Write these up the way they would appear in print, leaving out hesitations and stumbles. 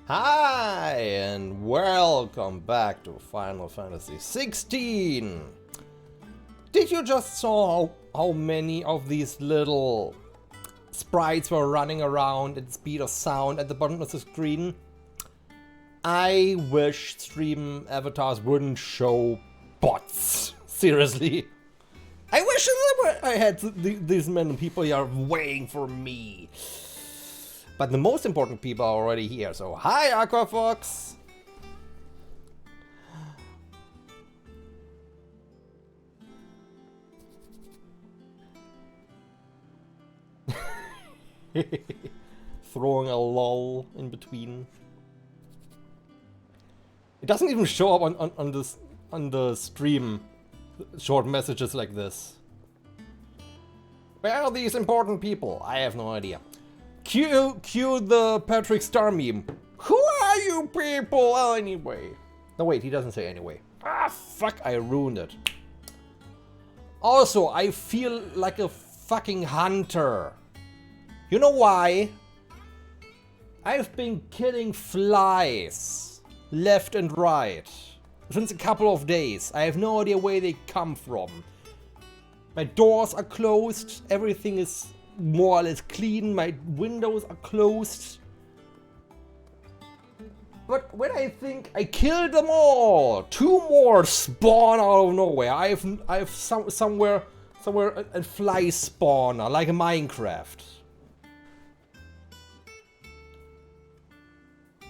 Hi, and welcome back to Final Fantasy 16. Did you just saw how many of these little sprites were running around at the speed of sound at the bottom of the screen? I wish stream avatars wouldn't show bots. Seriously. I wish I had these many people here waiting for me. But the most important people are already here, so hi Aquafox! Throwing a lol in between. It doesn't even show up on the stream, short messages like this. Where are these important people? I have no idea. Cue the Patrick Star meme. Who are you people anyway? No wait, he doesn't say anyway. Ah fuck, I ruined it. Also, I feel like a fucking hunter. You know why? I've been killing flies left and right since a couple of days. I have no idea where they come from. My doors are closed, everything is more or less clean, my windows are closed. But when I think I killed them all, two more spawn out of nowhere. I have somewhere a fly spawner like a Minecraft.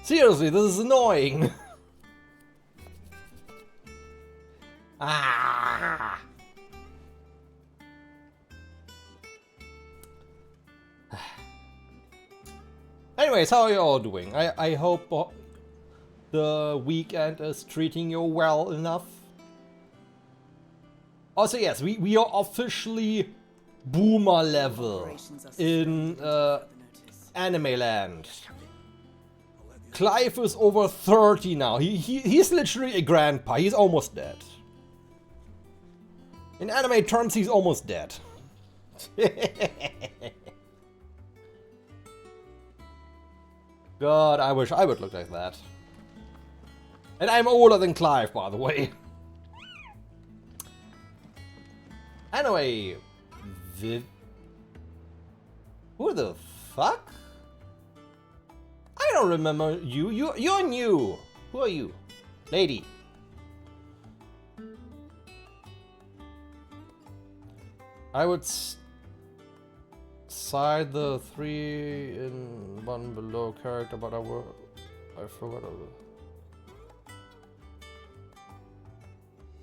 Seriously, this is annoying. Ah. Anyways, how are you all doing? I hope the weekend is treating you well enough. Also, yes, we are officially boomer level in anime land. Clive is over 30 now. He's literally a grandpa. He's almost dead. In anime terms, he's almost dead. God, I wish I would look like that. And I'm older than Clive, by the way. Anyway, who the fuck? I don't remember you. You're new. Who are you, lady? I would side the 3 in 1 below character, but I forgot.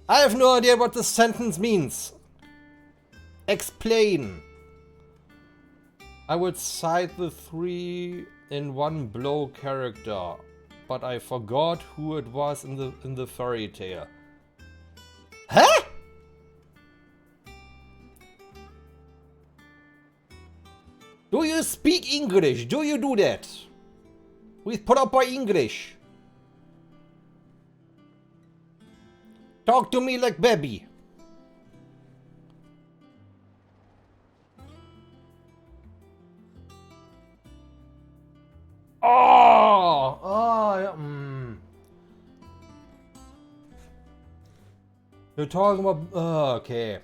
I have no idea what this sentence means. Explain. I would side the 3 in 1 below character, but I forgot who it was in the fairy tale. Huh? Do you speak English? Do you do that? With proper English. Talk to me like baby. Yeah. You're talking about. Okay.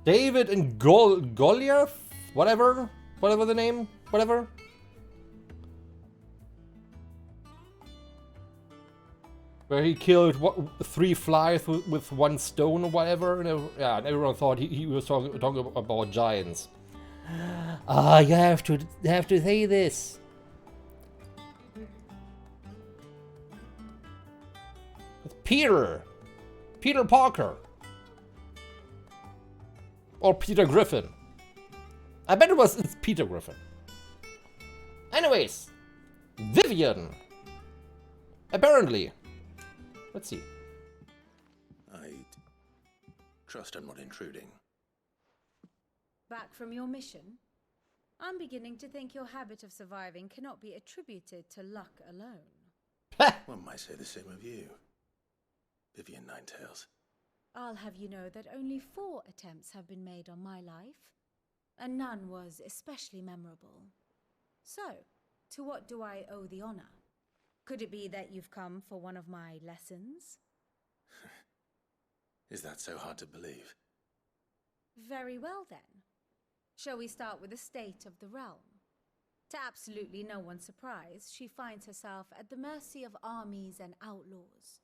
David and Goliath? Whatever the name, whatever. Where he killed 3 flies with 1 stone or whatever, and everyone thought he was talking about giants. You have to say this. It's Peter Parker. Or Peter Griffin. I bet it's Peter Griffin. Anyways, Vivian. Apparently. Let's see. I trust I'm not intruding. Back from your mission? I'm beginning to think your habit of surviving cannot be attributed to luck alone. One might say the same of you, Vivian Ninetails. I'll have you know that only 4 attempts have been made on my life, and none was especially memorable. So, to what do I owe the honor? Could it be that you've come for one of my lessons? Is that so hard to believe? Very well then. Shall we start with the state of the realm? To absolutely no one's surprise, she finds herself at the mercy of armies and outlaws.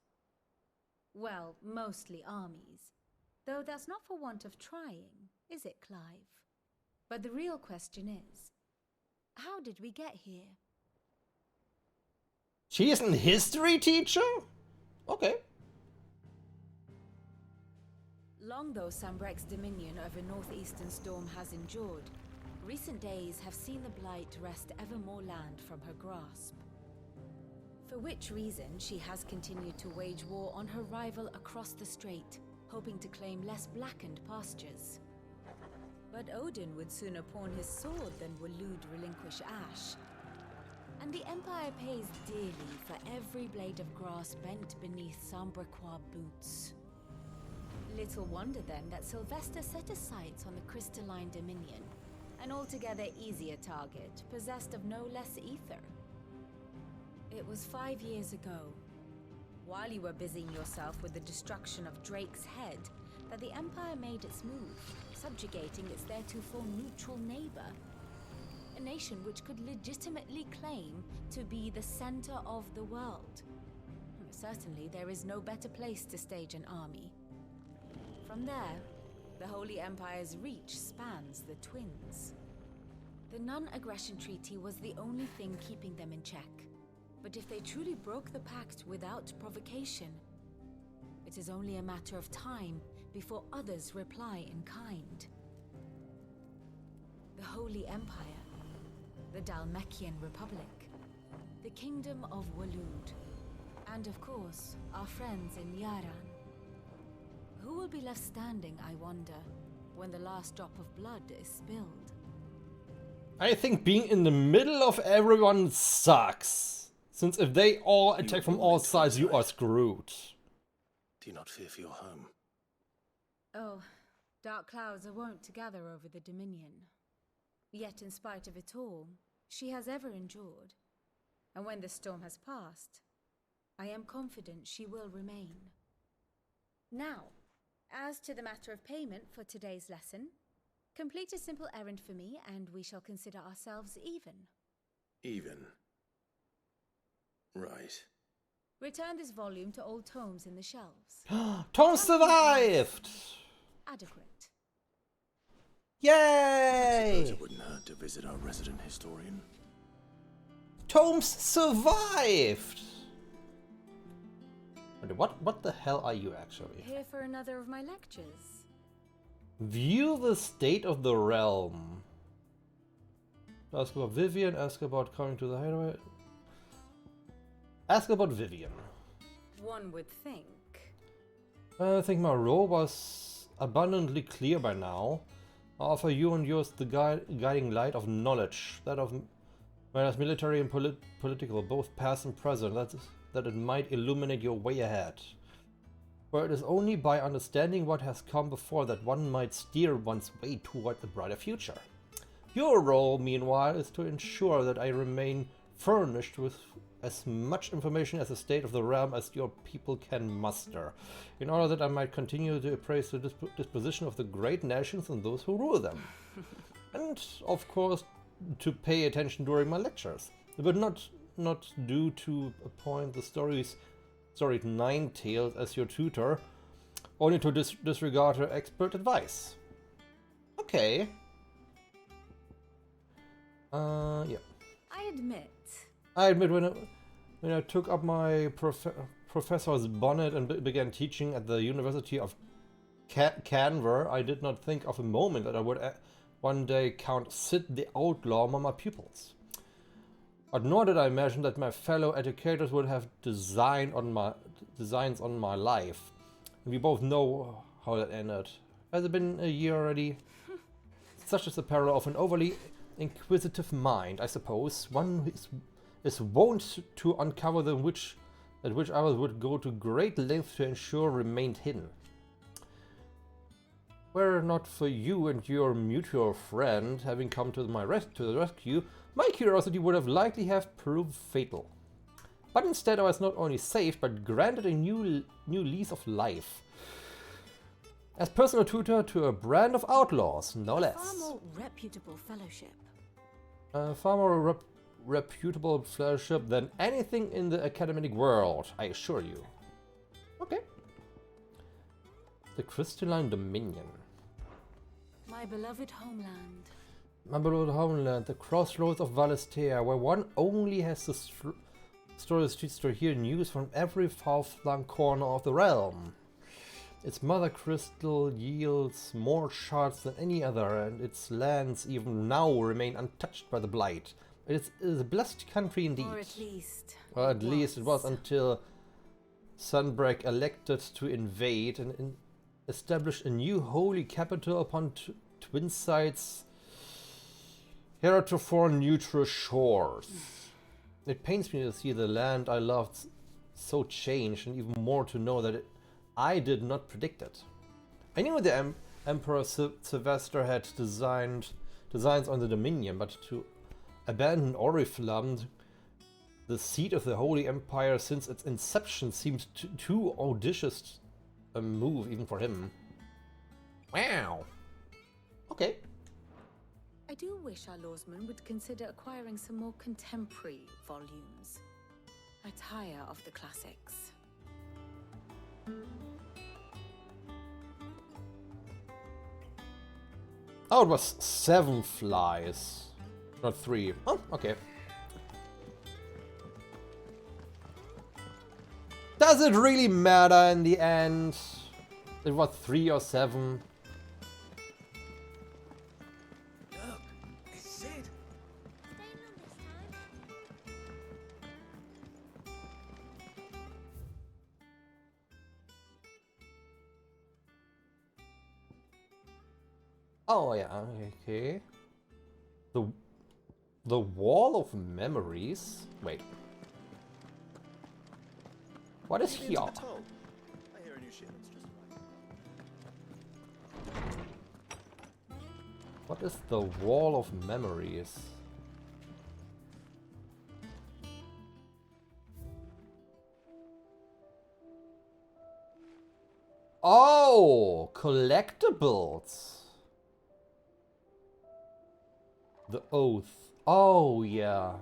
Well, mostly armies. Though that's not for want of trying, is it, Clive? But the real question is, how did we get here? She is a history teacher? Okay. Long though Sambrek's dominion over northeastern Storm has endured, recent days have seen the Blight wrest ever more land from her grasp. For which reason she has continued to wage war on her rival across the strait, hoping to claim less blackened pastures. But Odin would sooner pawn his sword than Waloed relinquish Ash. And the Empire pays dearly for every blade of grass bent beneath Sambrequois boots. Little wonder then that Sylvester set his sights on the Crystalline Dominion, an altogether easier target, possessed of no less ether. It was 5 years ago, while you were busying yourself with the destruction of Drake's Head, that the Empire made its move, subjugating its theretofore neutral neighbor. A nation which could legitimately claim to be the center of the world. Certainly, there is no better place to stage an army. From there, the Holy Empire's reach spans the Twins. The non-aggression treaty was the only thing keeping them in check. But if they truly broke the pact without provocation, it is only a matter of time before others reply in kind. The Holy Empire, the Dhalmekian Republic, the Kingdom of Waloed, and of course, our friends in Yaran. Who will be left standing, I wonder, when the last drop of blood is spilled? I think being in the middle of everyone sucks. Since if they all attack from all sides, you are screwed. Do you not fear for your home? Oh, dark clouds are wont to gather over the Dominion. Yet in spite of it all, she has ever endured. And when the storm has passed, I am confident she will remain. Now, as to the matter of payment for today's lesson, complete a simple errand for me and we shall consider ourselves even. Even? Right. Return this volume to old tomes in the shelves. Tom survived! Adequate. Yay! Suppose it wouldn't hurt to visit our resident historian. Tomes survived! What the hell are you actually? Here for another of my lectures. View the state of the realm. Ask about Vivian, ask about coming to the hideaway. Ask about Vivian. One would think. I think my role was abundantly clear by now. I offer you and yours the guiding light of knowledge, that of matters military and political, both past and present, that it might illuminate your way ahead. For it is only by understanding what has come before that one might steer one's way toward a brighter future. Your role, meanwhile, is to ensure that I remain furnished with as much information as the state of the realm as your people can muster, in order that I might continue to appraise the disposition of the great nations and those who rule them. And, of course, to pay attention during my lectures, but not due to appoint the storied Nine-Tails as your tutor, only to disregard her expert advice. Okay. Yeah. I admit when I took up my professor's bonnet and began teaching at the University of Canver, I did not think of a moment that I would one day count Sid the Outlaw among my pupils. But nor did I imagine that my fellow educators would have designs on my life. And we both know how that ended. Has it been a year already? Such is the peril of an overly inquisitive mind, I suppose. One is wont to uncover that which others would go to great lengths to ensure remained hidden. Were it not for you and your mutual friend having come to the rescue, my curiosity would have likely have proved fatal. But instead I was not only saved, but granted a new lease of life. As personal tutor to a brand of outlaws, no less. Far more reputable fellowship. Far more reputable fellowship than anything in the academic world, I assure you. Okay. The Crystalline Dominion. My beloved homeland. My beloved homeland, the crossroads of Valistea, where one only has to the streets to hear news from every far-flung corner of the realm. Its mother crystal yields more shards than any other, and its lands even now remain untouched by the Blight. It is a blessed country indeed. Or at least... Well, at least it was until Sunbreak elected to invade and establish a new holy capital upon Twinsight's heretofore neutral shores. It pains me to see the land I loved so changed, and even more to know that I did not predict it. I knew the Emperor Sylvester had designs on the Dominion, but to abandon Oriflamme, the seat of the Holy Empire since its inception, seemed too audacious a move even for him. Wow. Okay. I do wish our lawsman would consider acquiring some more contemporary volumes. I tire of the classics. Oh, it was 7 flies, not 3. Oh, okay. Does it really matter in the end? It was 3 or 7. Look, it's Sid. Oh yeah, okay. The Wall of Memories. Wait. What is here? I hear a new shipment's just arrived. What is the Wall of Memories? Oh, collectibles. The Oath. Oh, yeah.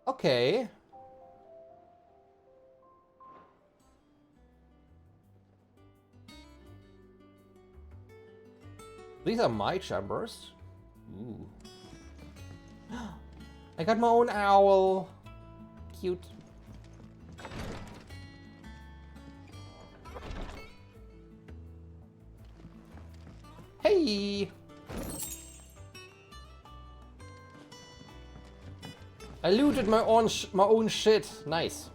Okay. These are my chambers. Ooh. I got my own owl. Cute. Hey! I looted my own shit. Nice.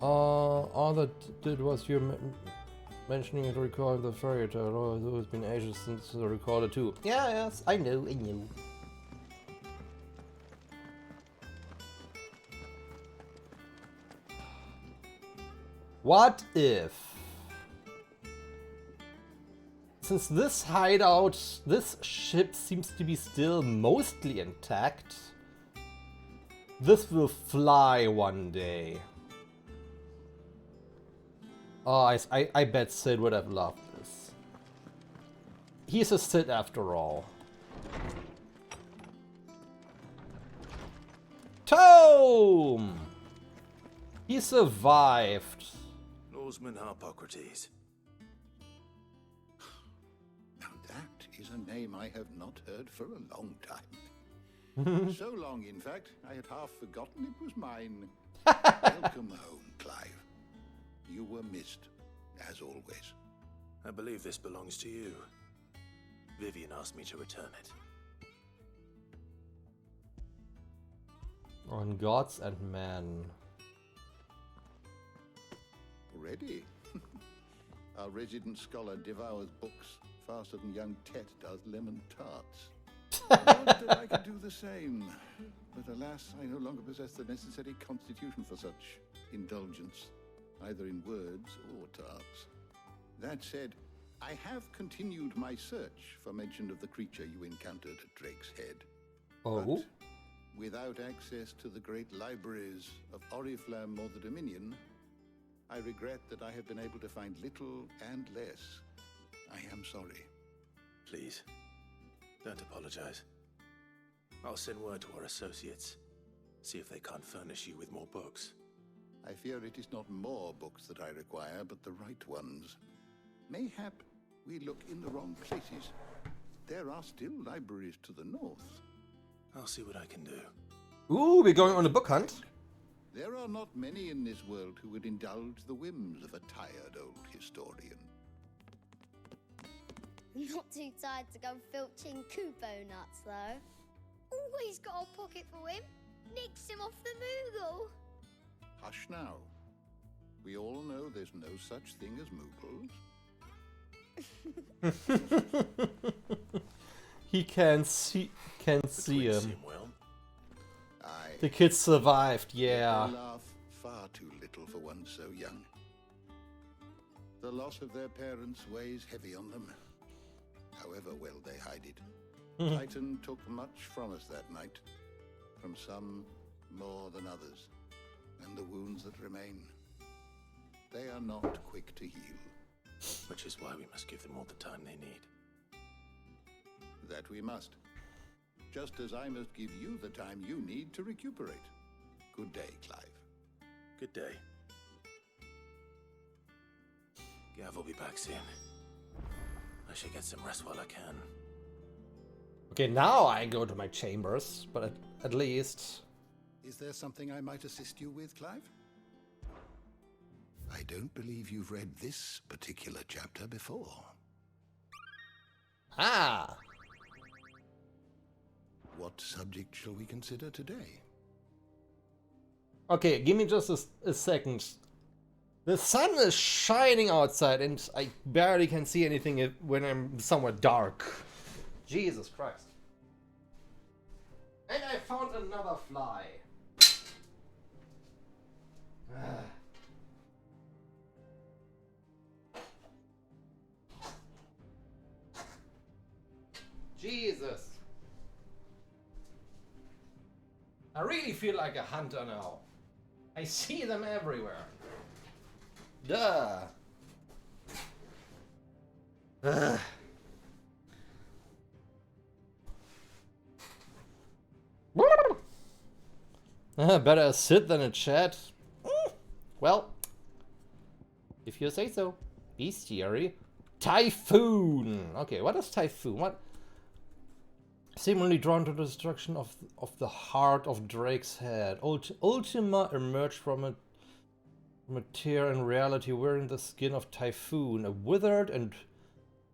All that did was you mentioning it, recall the fairy tale. Oh, it's been ages since I recorded too. Yeah, yes, I know. What if, since this hideout, this ship seems to be still mostly intact, this will fly one day? Oh, I bet Sid would have loved this. He's a Sid after all. Tome! He survived. Lawsman Harpocrates. That is a name I have not heard for a long time. So long, in fact, I had half forgotten it was mine. Welcome home, Clive. You were missed, as always. I believe this belongs to you. Vivian asked me to return it. On Gods and Men. Already? Our resident scholar devours books faster than young Tet does lemon tarts. Would that I could do the same, but alas, I no longer possess the necessary constitution for such indulgence, either in words or tarts. That said, I have continued my search for mention of the creature you encountered at Drake's Head. Oh. But without access to the great libraries of Oriflamme or the Dominion, I regret that I have been able to find little and less. I am sorry. Please, don't apologize. I'll send word to our associates. See if they can't furnish you with more books. I fear it is not more books that I require, but the right ones. Mayhap we look in the wrong places. There are still libraries to the north. I'll see what I can do. Ooh, we're going on a book hunt. There are not many in this world who would indulge the whims of a tired old historian. Not too tired to go filching Kupo nuts, though. Always got a pocket for him. Nicks him off the Moogle. Hush now. We all know there's no such thing as Moogles. He can't see The see twins him. seem well. Aye. The kids survived, yeah. They laugh far too little for one so young. The loss of their parents weighs heavy on them, however well they hide it. Titan took much from us that night, from some more than others, and the wounds that remain, they are not quick to heal. Which is why we must give them all the time they need. That we must. Just as I must give you the time you need to recuperate. Good day, Clive. Good day. Gav will be back soon. I should get some rest while I can. Okay, now I go to my chambers, but at least... Is there something I might assist you with, Clive? I don't believe you've read this particular chapter before. Ah! What subject shall we consider today? Okay, give me just a second. The sun is shining outside and I barely can see anything when I'm somewhere dark. Jesus Christ. And I found another fly. Jesus. I really feel like a hunter now. I see them everywhere. Duh. Ugh. Better a sit than a chat. Well, if you say so. Bestiary. Typhoon. Okay, what is Typhoon? What? Seemingly drawn to the destruction of the heart of Drake's Head. Ultima emerged from a tear in reality wearing the skin of Typhoon, a withered and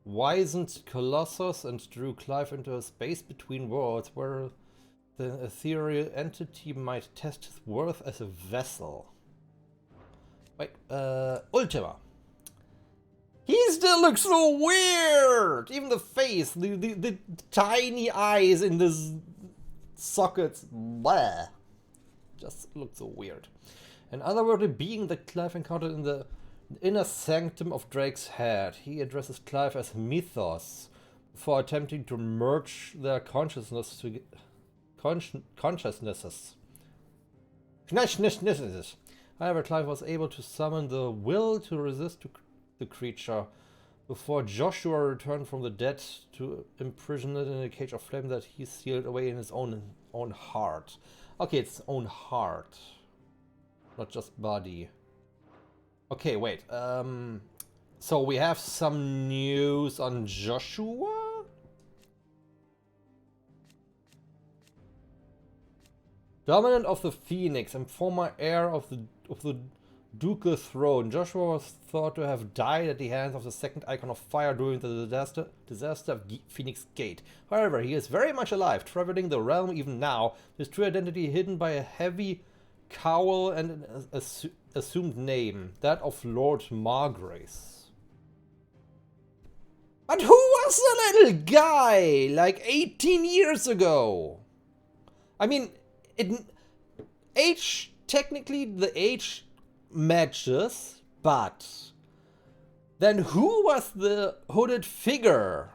wizened colossus, and drew Clive into a space between worlds where the ethereal entity might test his worth as a vessel. Wait, Ultima. He still looks so weird! Even the face, the tiny eyes in the sockets, blah, just looks so weird. An otherworldly being that Clive encountered in the inner sanctum of Drake's Head. He addresses Clive as Mythos before attempting to merge their consciousnesses. However, Clive was able to summon the will to resist the creature before Joshua returned from the dead to imprison it in a cage of flame that he sealed away in his own heart. Okay, it's own heart, not just body. Okay, wait. So we have some news on Joshua? Dominant of the Phoenix and former heir of the ducal throne, Joshua was thought to have died at the hands of the second icon of fire during the disaster of Phoenix Gate. However, he is very much alive, traveling the realm even now, his true identity hidden by a heavy cowl and an assumed name, that of Lord Margrace. And who was the little guy like 18 years ago? I mean, technically the age matches, but then who was the hooded figure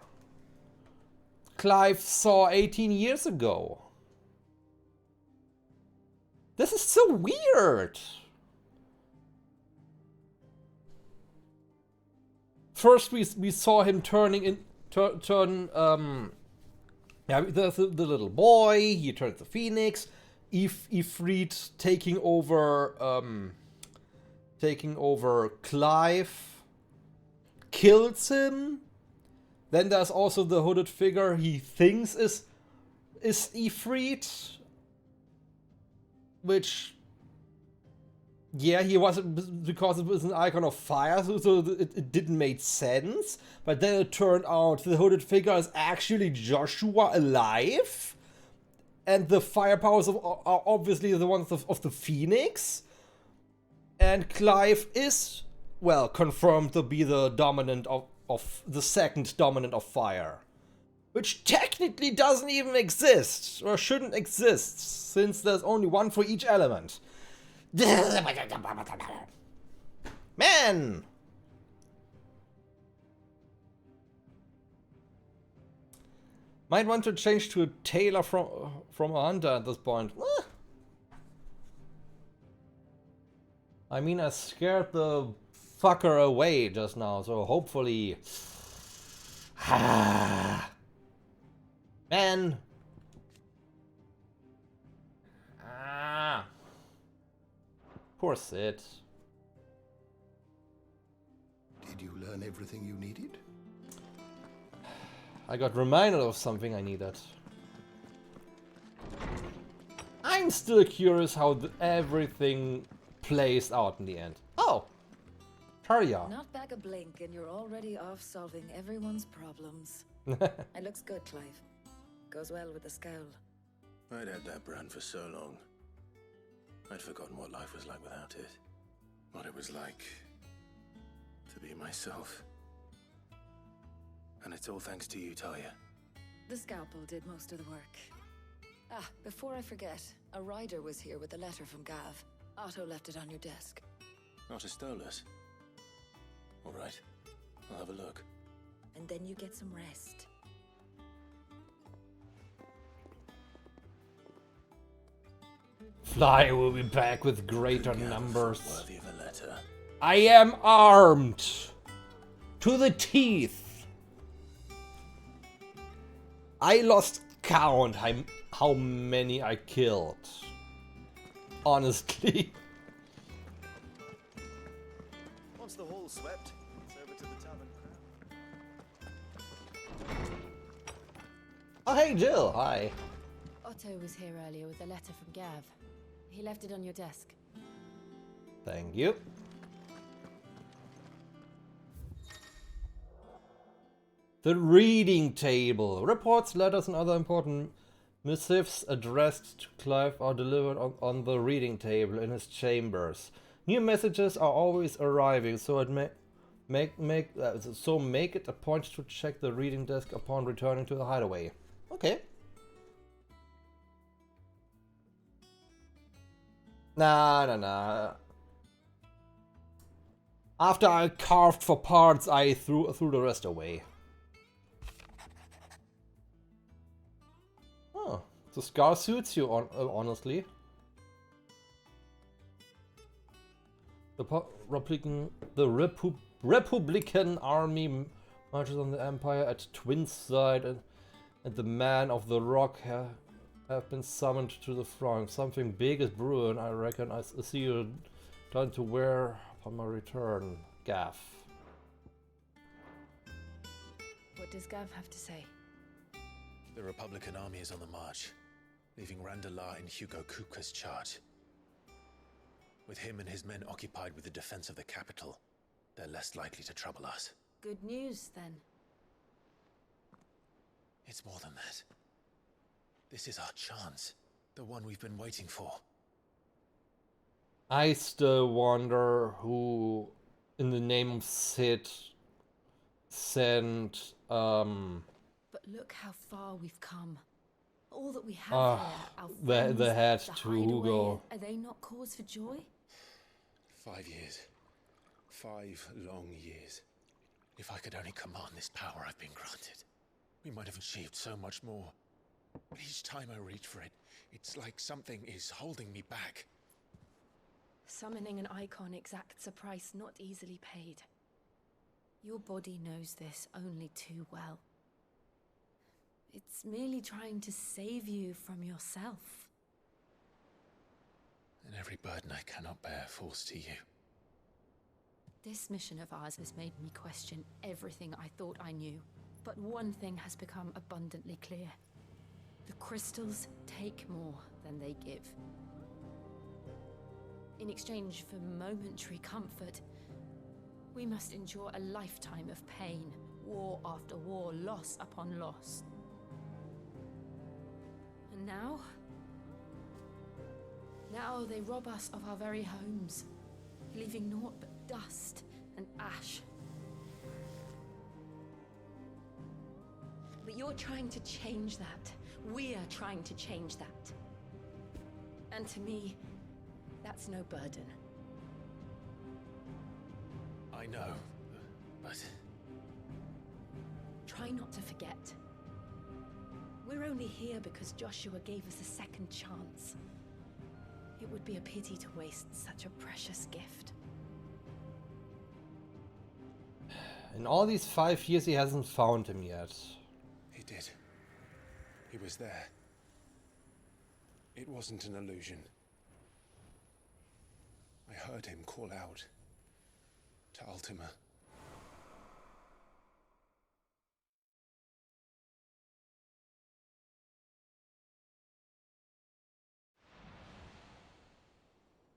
Clive saw 18 years ago? This is so weird. First we saw him the little boy, he turns the Phoenix, Ifrit taking over Clive, kills him. Then there's also the hooded figure he thinks is Ifrit, which, yeah, he was, because it was an icon of fire, so it didn't make sense. But then it turned out the hooded figure is actually Joshua alive, and the fire powers are obviously the ones of the Phoenix. And Clive is, well, confirmed to be the dominant of the second dominant of fire, which technically doesn't even exist, or shouldn't exist, since there's only one for each element. Man! Might want to change to a tailor from a hunter at this point. I mean, I scared the fucker away just now, so hopefully... Man! Poor Sid. Did you learn everything you needed? I got reminded of something I needed. I'm still curious how everything plays out in the end. Oh! Tarja. Not back a blink and you're already off solving everyone's problems. It looks good, Clive. Goes well with the scowl. I'd had that brand for so long. I'd forgotten what life was like without it. What it was like to be myself. And it's all thanks to you, Talia. The scalpel did most of the work. Ah, before I forget, a rider was here with a letter from Gav. Otto left it on your desk. Not a Stolas. All right, I'll have a look. And then you get some rest. Fly will be back with greater Gav numbers. worthy of a letter. I am armed to the teeth. I lost count how many I killed. Honestly. Once the hall's swept, it's over to the tavern. Oh, hey Jill, hi. Otto was here earlier with a letter from Gav. He left it on your desk. Thank you. The reading table. Reports, letters, and other important missives addressed to Clive are delivered on the reading table in his chambers. New messages are always arriving, so make it a point to check the reading desk upon returning to the hideaway. Okay. Nah. After I carved for parts, I threw the rest away. Oh, the scar suits you, honestly. The Republican army marches on the Empire at Twin's side, and the men of the Rock have been summoned to the front. Something big is brewing, I reckon. I see you done to wear upon my return, Gav. What does Gav have to say? The Republican army is on the march, leaving Randalar in Hugo Kupka's charge. With him and his men occupied with the defense of the capital, they're less likely to trouble us. Good news, then. It's more than that. This is our chance, the one we've been waiting for. I still wonder who, in the name of Sid, sent But look how far we've come. All that we have here, our friends, the head the to hideaway, Hugo. are they not cause for joy? 5 years. 5 long years. If I could only command this power I've been granted, we might have achieved so much more. But each time I reach for it, it's like something is holding me back. Summoning an icon exacts a price not easily paid. Your body knows this only too well. It's merely trying to save you from yourself. And every burden I cannot bear falls to you. This mission of ours has made me question everything I thought I knew. But one thing has become abundantly clear. The crystals take more than they give. In exchange for momentary comfort, we must endure a lifetime of pain, war after war, loss upon loss. And now they rob us of our very homes, leaving naught but dust and ash. But you're trying to change that. We're trying to change that. And to me, that's no burden. I know, but... Try not to forget. We're only here because Joshua gave us a second chance. It would be a pity to waste such a precious gift. In all these 5 years, he hasn't found him yet. He did. He was there. It wasn't an illusion. I heard him call out to Ultima.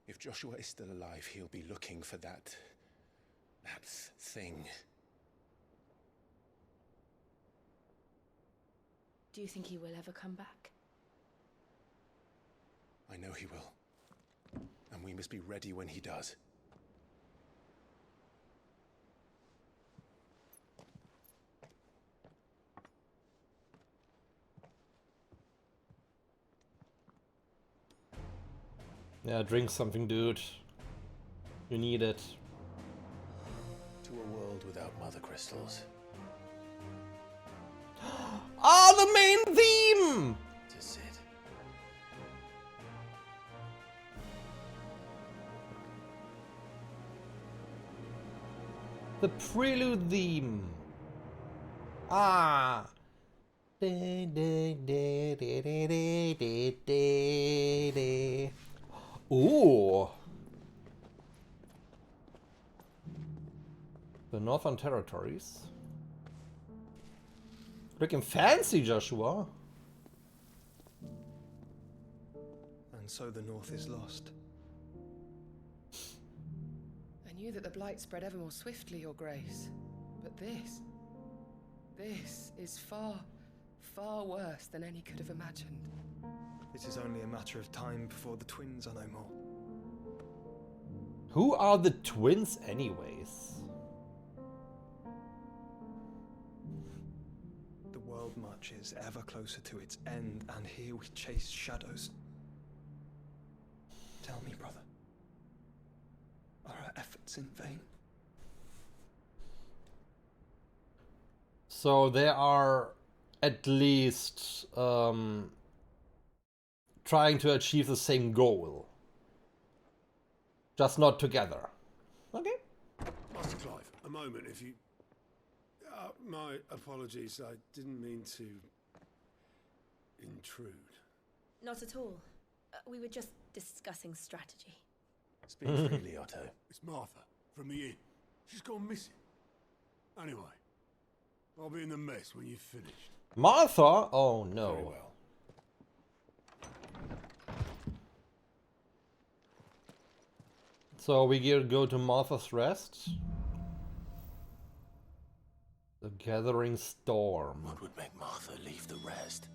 If Joshua is still alive, he'll be looking for that thing. Do you think he will ever come back? I know he will. And we must be ready when he does. Yeah, drink something, dude. You need it. To a world without mother crystals. Ah, the main theme! To Sid. The prelude theme. Ah. Ooh. The Northern Territories. Looking fancy, Joshua. And so the North is lost. I knew that the Blight spread ever more swiftly, Your Grace. But this is far, far worse than any could have imagined. It is only a matter of time before the twins are no more. Who are the twins anyways? The world marches ever closer to its end, and here we chase shadows. Tell me, brother, are our efforts in vain? So they are at least trying to achieve the same goal. Just not together. Okay. Master Clive, a moment, if you... my apologies, I didn't mean to... intrude. Not at all. We were just discussing strategy. Speak freely, Otto. It's Martha, from the inn. She's gone missing. Anyway, I'll be in the mess when you've finished. Martha? Oh no. Very well. So we go to Martha's Rest. The Gathering Storm. What would make Martha leave the rest?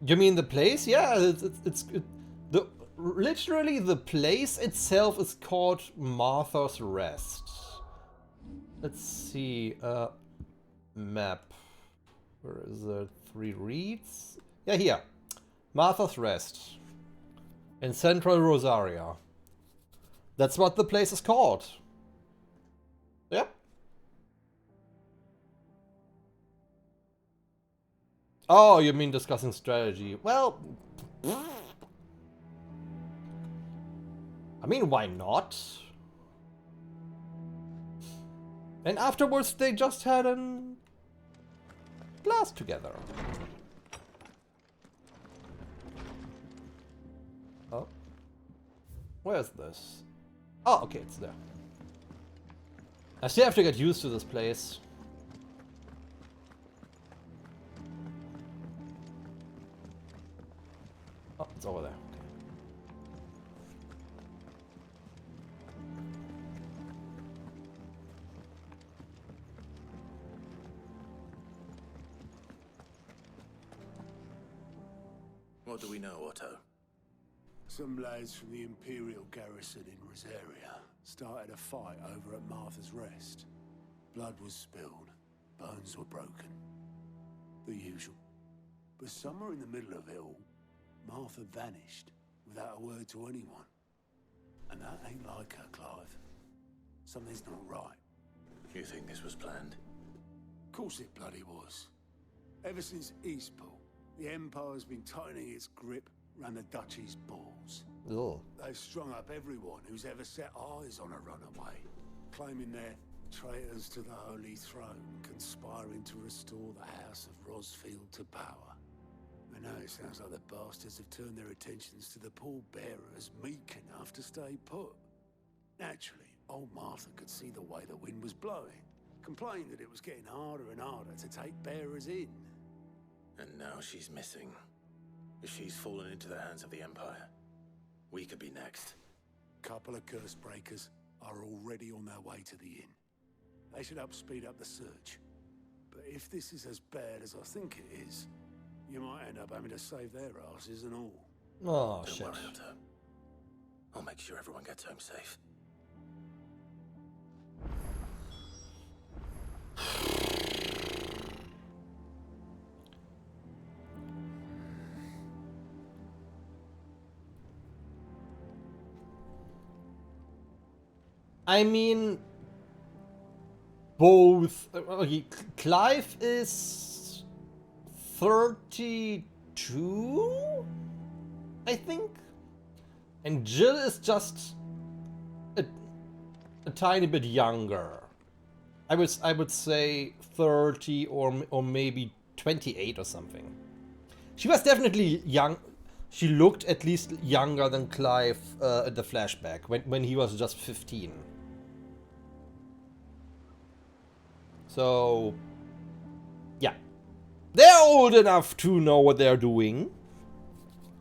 You mean the place? Yeah, the literally the place itself is called Martha's Rest. Let's see, map. Where is it? 3 reads? Yeah, here. Martha's Rest. In central Rosaria. That's what the place is called. Yep. Oh, you mean discussing strategy. Well, I mean, why not? And afterwards they just had a blast together. Oh. Where's this? Oh, okay, it's there. I still have to get used to this place. Oh, it's over there. Okay. What do we know, Otto? Some lads from the Imperial garrison in Rosaria started a fight over at Martha's Rest. Blood was spilled, bones were broken. The usual. But somewhere in the middle of it all, Martha vanished without a word to anyone. And that ain't like her, Clive. Something's not right. You think this was planned? Of course it bloody was. Ever since Eastpool, the Empire's been tightening its grip round the Duchy's balls. Ugh. They've strung up everyone who's ever set eyes on a runaway, claiming they're traitors to the Holy Throne, conspiring to restore the House of Rosfield to power. And now it sounds like the bastards have turned their attentions to the pallbearers meek enough to stay put. Naturally, old Martha could see the way the wind was blowing, complained that it was getting harder and harder to take bearers in. And now she's missing. If she's fallen into the hands of the Empire, we could be next. Couple of curse breakers are already on their way to the inn. They should help speed up the search. But if this is as bad as I think it is, you might end up having to save their asses and all. Oh, Don't shit. worry, Otto. I'll make sure everyone gets home safe. I mean, both. Okay, Clive is 32, I think, and Jill is just a tiny bit younger. I would say 30 or maybe 28 or something. She was definitely young. She looked at least younger than Clive at the flashback when he was just 15. So, yeah. They're old enough to know what they're doing.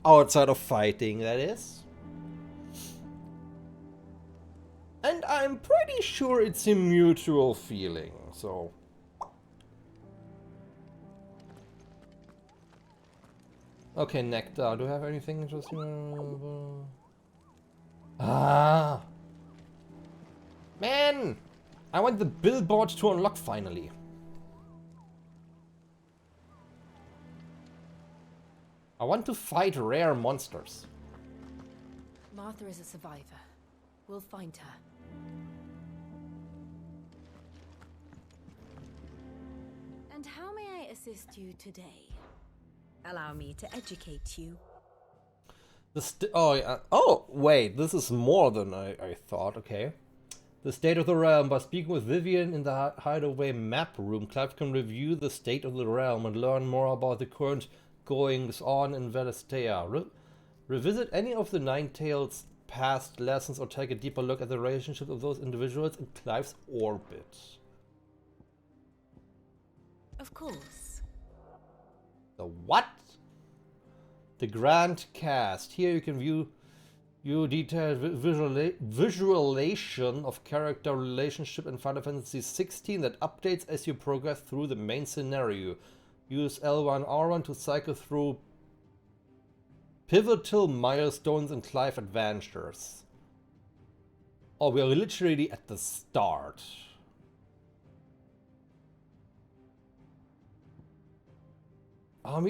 Outside of fighting, that is. And I'm pretty sure it's a mutual feeling, so... Okay, Nectar, do you have anything interesting? Ah! Man! I want the billboard to unlock finally. I want to fight rare monsters. Martha is a survivor. We'll find her. And how may I assist you today? Allow me to educate you. Oh, wait, this is more than I thought, okay. The state of the realm. By speaking with Vivian in the hideaway map room, Clive can review the state of the realm and learn more about the current goings on in Valistea. Revisit any of the Ninetales past lessons or take a deeper look at the relationship of those individuals in Clive's orbit. Of course. The what? The Grand Cast. Here you can view detailed visualization of character relationship in Final Fantasy XVI that updates as you progress through the main scenario. Use L1, R1 to cycle through pivotal milestones in Clive Adventures. Oh, we are literally at the start.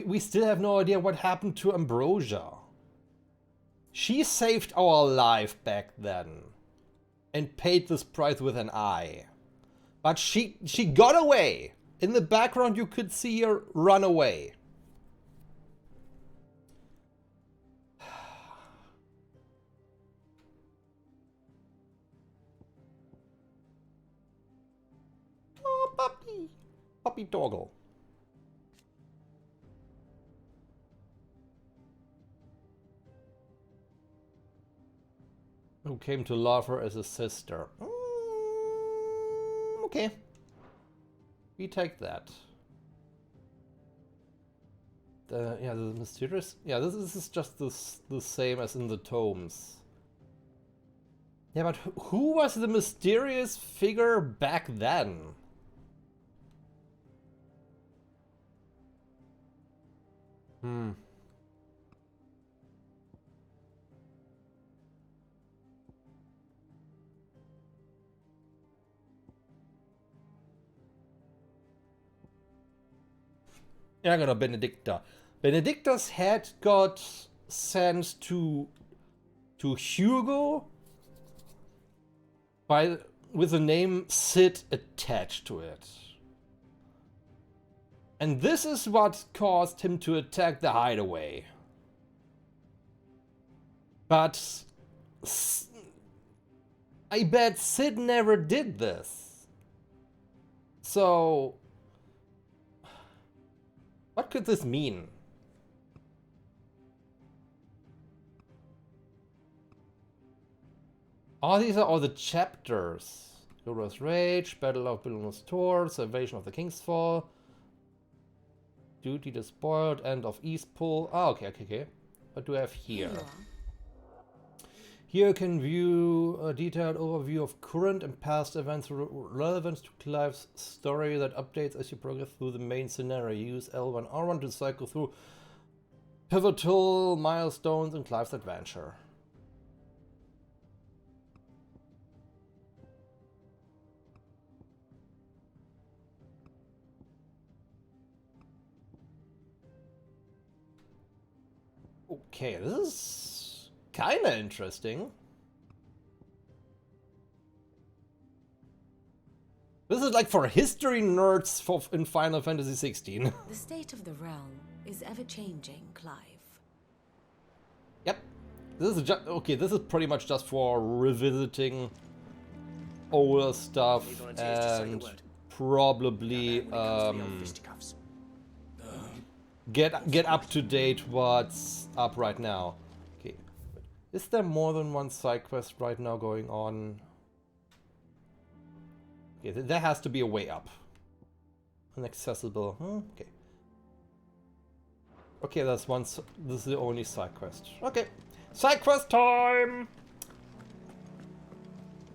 We still have no idea what happened to Ambrosia. She saved our life back then and paid this price with an eye. But she got away. In the background you could see her run away. Oh, puppy. Puppy Doggle. Who came to love her as a sister. Okay. We take that. The mysterious... Yeah, this is just the same as in the tomes. Yeah, but who was the mysterious figure back then? Yeah, I got a Benedicta. Benedicta's head got sent to Hugo with the name Sid attached to it. And this is what caused him to attack the hideaway. But I bet Sid never did this. So what could this mean? Oh, these are all the chapters. Glorious Rage, Battle of Billows Tor, Salvation of the King's Fall, Duty Despoiled, End of Eastpool. Ah, okay. What do I have here? Here you can view a detailed overview of current and past events relevant to Clive's story that updates as you progress through the main scenario. Use L1 R1 to cycle through pivotal milestones in Clive's adventure. Okay, this is kinda interesting. This is like for history nerds in Final Fantasy 16. The state of the realm is ever changing, Clive. Yep. This is just okay, this is pretty much just for revisiting older stuff and probably get up to date what's up right now. Okay. Is there more than one side quest right now going on? Okay, there has to be a way up. Inaccessible. Okay. Okay, that's one. This is the only side quest. Okay, side quest time.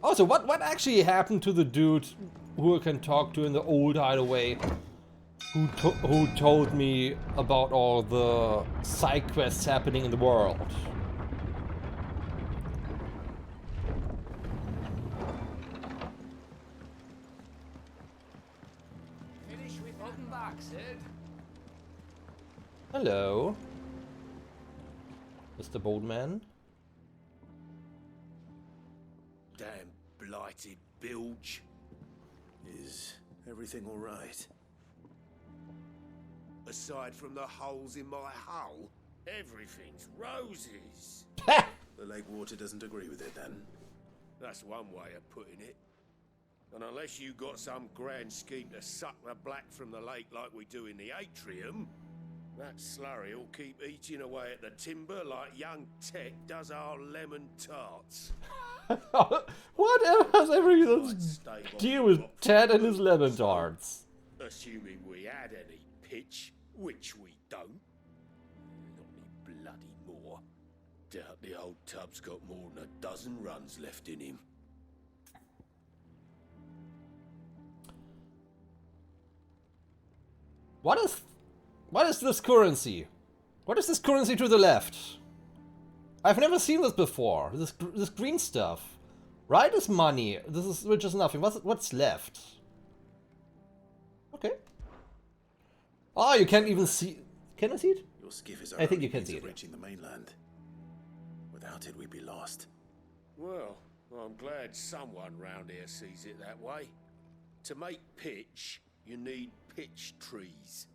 Also, what actually happened to the dude who I can talk to in the old hideaway? Who told me about all the side quests happening in the world? Finish with button back, Sid. Hello, Mr. Boldman. Damn blighted bilge. Is everything all right? Aside from the holes in my hull, everything's roses. The lake water doesn't agree with it, then? That's one way of putting it. And unless you got some grand scheme to suck the black from the lake like we do in the atrium, that slurry will keep eating away at the timber like young Tech does our lemon tarts. What has everything to do with Ted and his lemon tarts? Assuming we had any pitch, which we don't. Not any bloody more. Doubt the old tub's got more than a dozen runs left in him. What is this currency? What is this currency to the left? I've never seen this before. This green stuff. Right is money. This is which is nothing. What's left? Okay. Oh, you can't even see. Can I see it? Your skiff is I think you can see it. reaching the mainland. Without it, we'd be lost. Well, I'm glad someone round here sees it that way. To make pitch, you need pitch trees.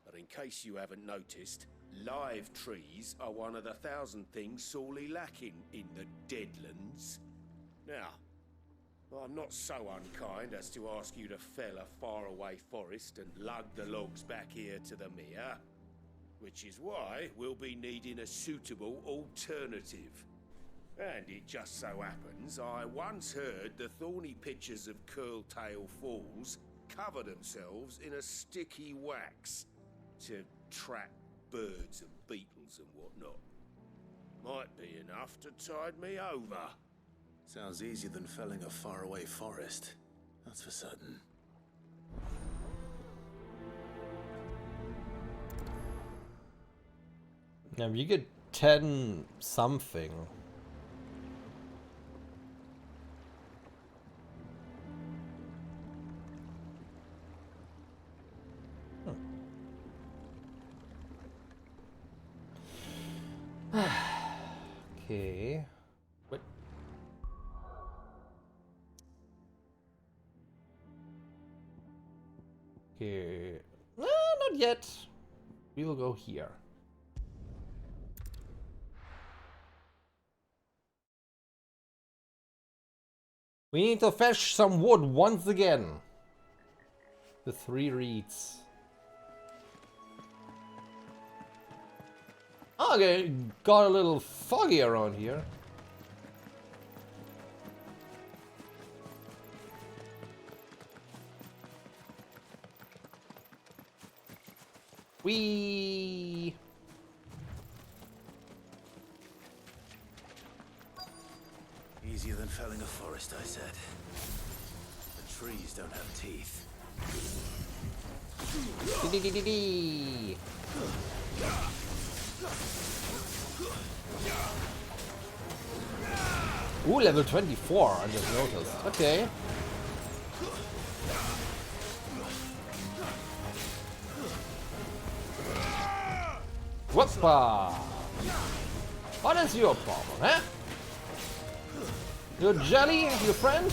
But in case you haven't noticed, live trees are one of the 1,000 things sorely lacking in the Deadlands. Now, I'm not so unkind as to ask you to fell a faraway forest and lug the logs back here to the mere, which is why we'll be needing a suitable alternative. And it just so happens I once heard the thorny pitchers of Curltail Falls cover themselves in a sticky wax to trap birds and beetles and whatnot. Might be enough to tide me over. Sounds easier than felling a faraway forest. That's for certain. Now you get 10 something. Okay. What? Okay. No, not yet. We will go here. We need to fetch some wood once again. The 3 reeds. Okay, got a little foggy around here. Whee! Easier than felling a forest, I said. The trees don't have teeth. Dee-dee-dee-dee-dee. Ooh, level 24, I just noticed. Okay. Whoopa! What is your problem, huh? Your jelly, your friend?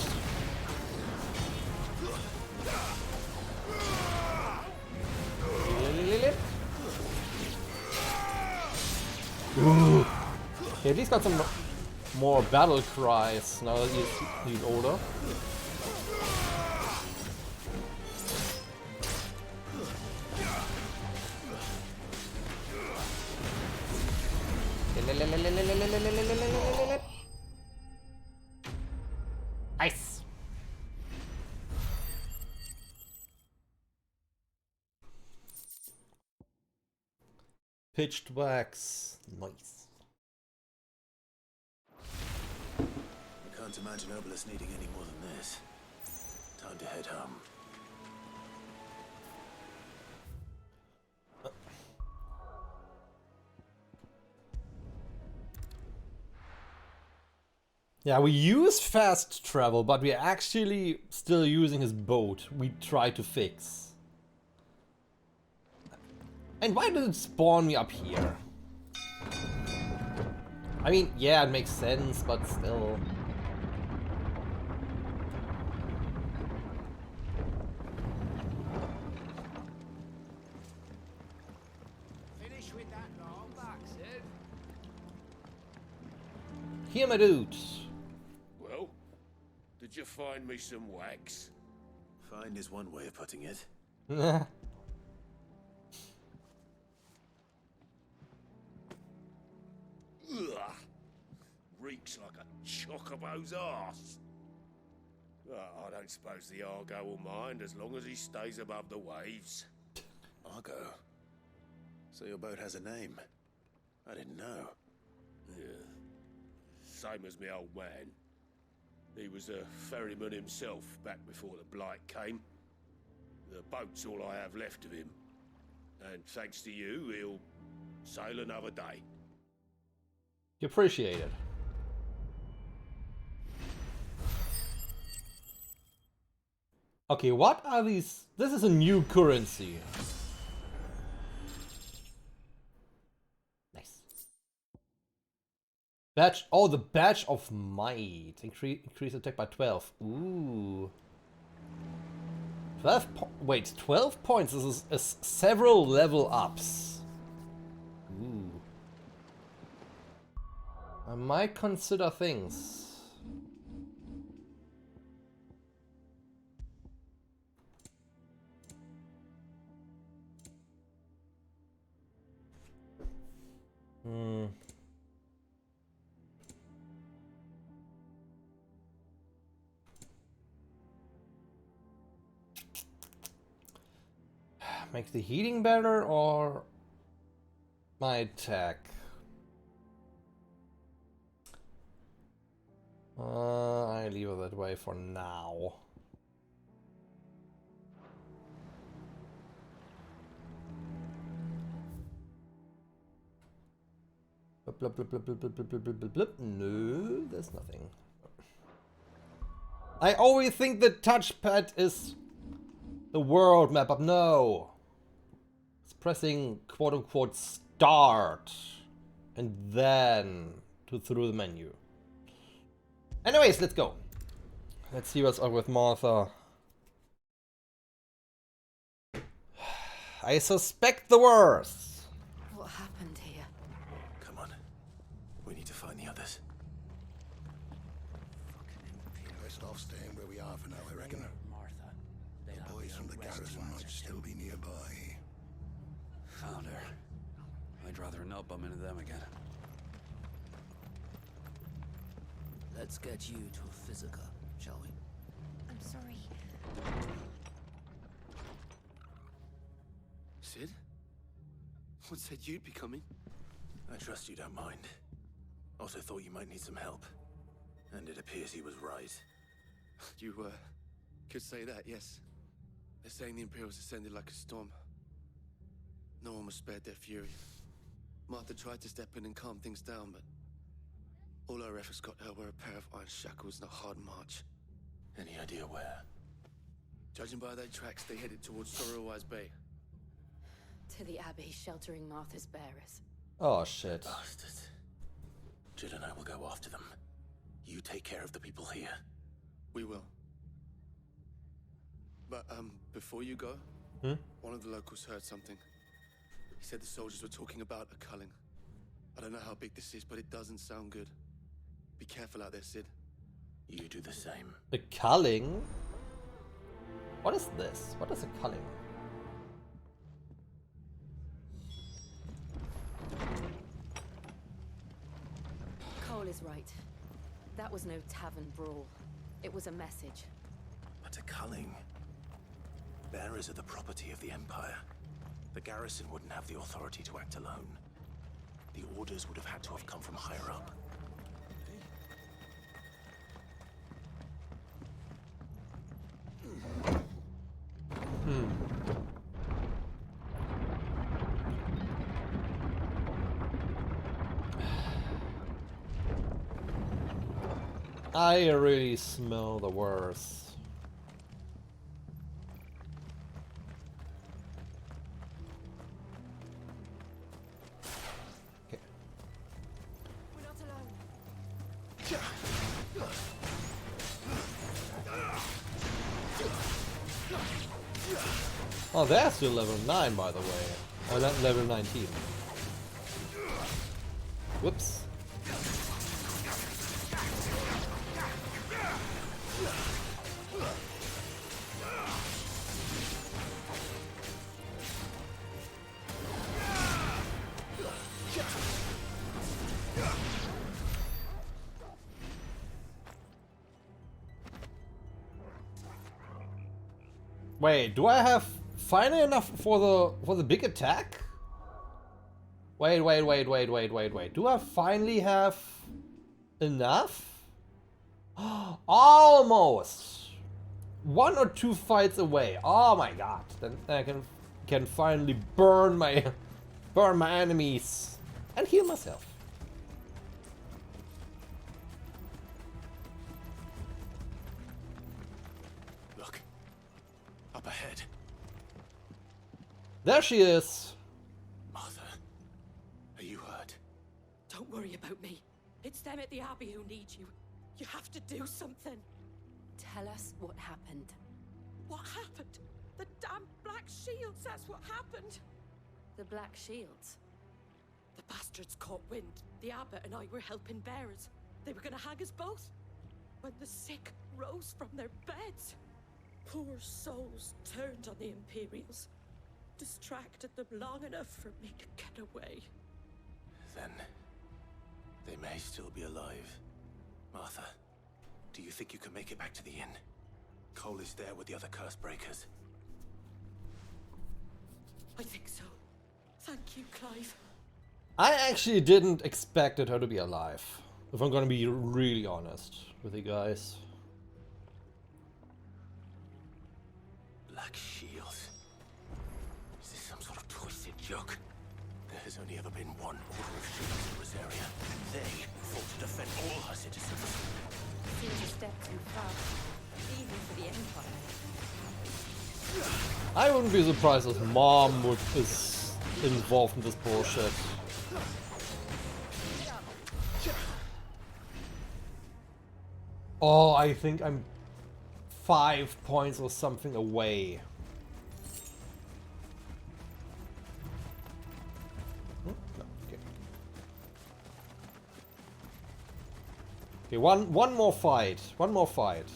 Ooh. Okay, at least got some more battle cries now that he's older. Nice. Pitched wax. Nice. I can't imagine Obelisk needing any more than this. Time to head home. Yeah, we use fast travel, but we're actually still using his boat we try to fix. And why did it spawn me up here? I mean, yeah, it makes sense, but still. Finish with that long back, Sid. Here, my dudes. Well, did you find me some wax? Find is one way of putting it. Ugh. Reeks like a chocobo's arse. I don't suppose the Argo will mind as long as he stays above the waves. Argo? So your boat has a name? I didn't know. Yeah. Same as my old man. He was a ferryman himself back before the Blight came. The boat's all I have left of him. And thanks to you, he'll sail another day. You appreciate it. Okay, what are these? This is a new currency. Nice. Badge. Oh, the badge of might. Increase attack by 12. Ooh. 12 points. This is several level ups. Ooh. I might consider things. Make the heating better or my attack? I leave it that way for now. Blip, blip, blip, blip, blip, blip, blip, blip, blip, blip. No, there's nothing. I always think the touchpad is the world map up. No. It's pressing quote unquote start and then to through the menu. Anyways, let's go. Let's see what's up with Martha. I suspect the worst. What happened here? Come on. We need to find the others. Best off staying where we are for now, I reckon. The boys from the garrison might still be nearby. Found her. I'd rather not bump into them again. Let's get you to a physical, shall we? I'm sorry. Sid? What said you'd be coming? I trust you don't mind. Also thought you might need some help. And it appears he was right. You, could say that, yes. They're saying the Imperials ascended like a storm. No one was spared their fury. Martha tried to step in and calm things down, but all our efforts got her were a pair of iron shackles and a hard march. Any idea where? Judging by their tracks, they headed towards Sorrowwise Bay. To the Abbey, sheltering Martha's bearers. Oh shit. Bastards. Jill and I will go after them. You take care of the people here. We will. But, before you go, one of the locals heard something. He said the soldiers were talking about a culling. I don't know how big this is, but it doesn't sound good. Be careful out there, Sid. You do the same. A culling? What is this? What is a culling? Cole is right. That was no tavern brawl. It was a message. But a culling. Bearers are the property of the Empire. The garrison wouldn't have the authority to act alone. The orders would have had to have come from higher up. I really smell the worst. Okay. We're not alone. Oh, they're still level 9, by the way. Oh, not level 19. Whoops. Wait, do I have finally enough for the big attack? Wait. Do I finally have enough? Almost. 1 or 2 fights away. Oh my god. Then I can finally burn my enemies and heal myself. There she is. Martha, are you hurt? Don't worry about me. It's them at the Abbey who need you. You have to do something. Tell us what happened. What happened? The damn Black Shields, that's what happened. The Black Shields? The bastards caught wind. The Abbot and I were helping bearers. They were gonna hang us both. When the sick rose from their beds, poor souls turned on the Imperials. Distracted them long enough for me to get away. Then they may still be alive. Martha, do you think you can make it back to the inn? Cole is there with the other curse breakers. I think so. Thank you, Clive. I actually didn't expect her to be alive. If I'm gonna be really honest with you guys. Black Shields. Is this some sort of twisted joke? There has only ever been one Order of Shields in Rosaria, and they fought to defend all her citizens. Seems a step too far, even for the Empire. I wouldn't be surprised if Mom is involved in this bullshit. Oh, I think I'm 5 points or something away. No, okay. Okay, one more fight. One more fight.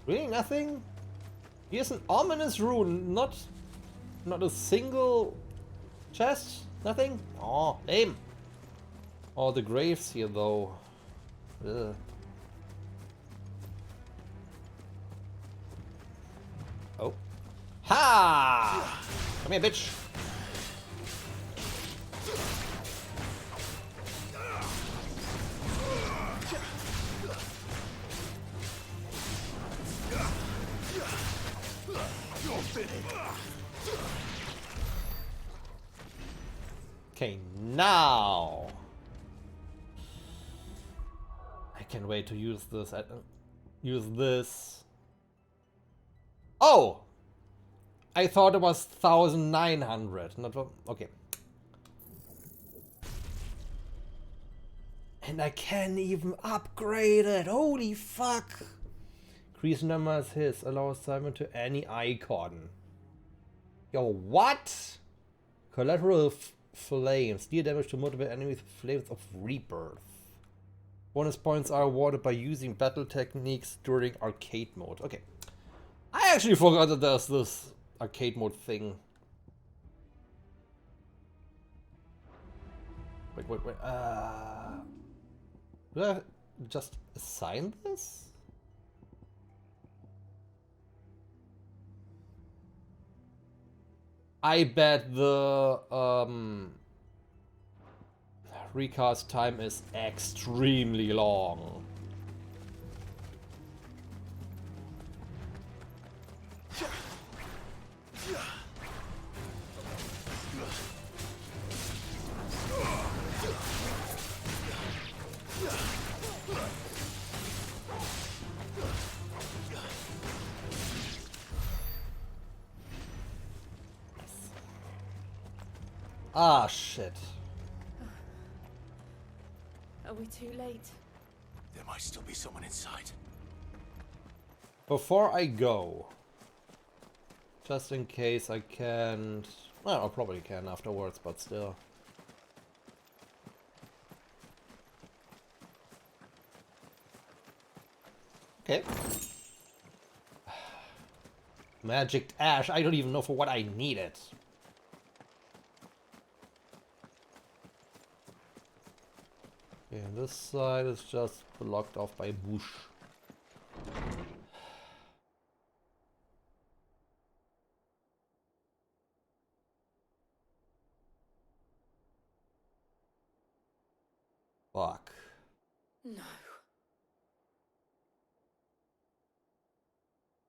Really nothing? Here's an ominous rune, not a single chest? Nothing? Oh, lame. Oh, the graves here though. Ugh. Oh. Ha! Come here, bitch. Okay, now I can't wait to use this. Use this. Oh, I thought it was 1,900. Not okay. And I can't even upgrade it. Holy fuck! Increase number as his. Allow assignment to any icon. Yo, what? Collateral flames. Deal damage to motivate enemies with flames of rebirth. Bonus points are awarded by using battle techniques during arcade mode. Okay. I actually forgot that there's this arcade mode thing. Wait. Do I just assign this? I bet the recast time is extremely long. Ah, shit. Are we too late? There might still be someone inside. Before I go, just in case I can't... Well, I probably can afterwards, but still. Okay. Magic Ash, I don't even know for what I need it. Okay, and this side is just blocked off by bush. Fuck. No.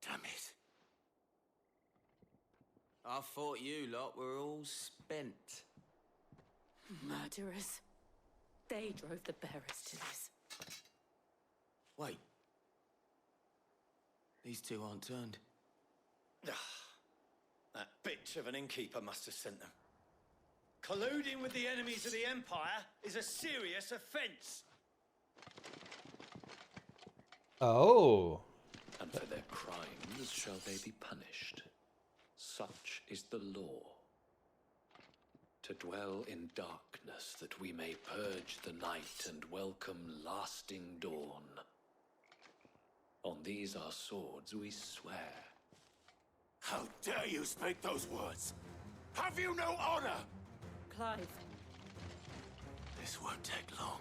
Damn it. I thought you lot were all spent. Murderers. They drove the bearers to this. Wait. These two aren't turned. That bitch of an innkeeper must have sent them. Colluding with the enemies of the Empire is a serious offense. Oh. And for their crimes shall they be punished. Such is the law. To dwell in darkness that we may purge the night and welcome lasting dawn. On these our swords we swear. How dare you speak those words? Have you no honor? Clive. This won't take long.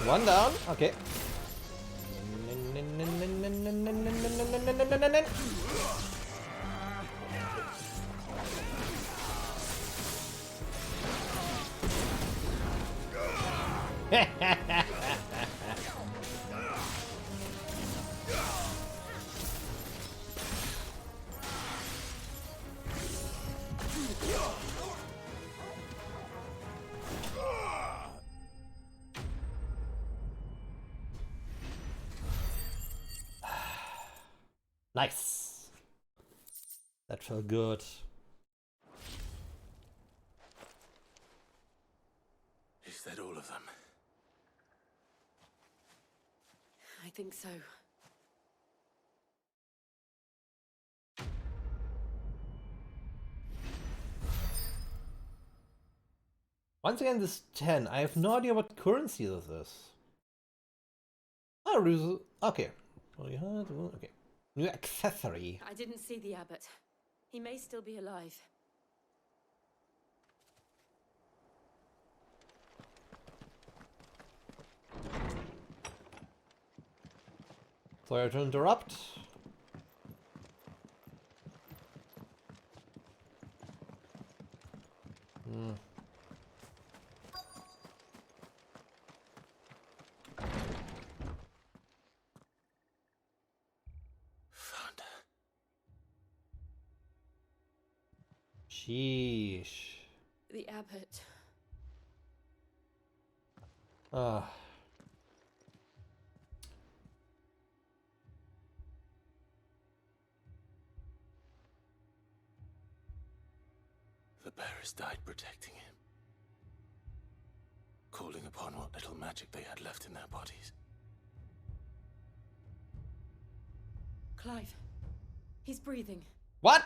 One down. Okay. Nice. That felt good. Is that all of them? I think so. Once again, this 10. I have no idea what currency this is. Oh, okay. Okay. New accessory. I didn't see the abbot. He may still be alive. Sorry to interrupt. Sheesh. The abbot. Ah. The bearers died protecting him. Calling upon what little magic they had left in their bodies. Clive. He's breathing. What?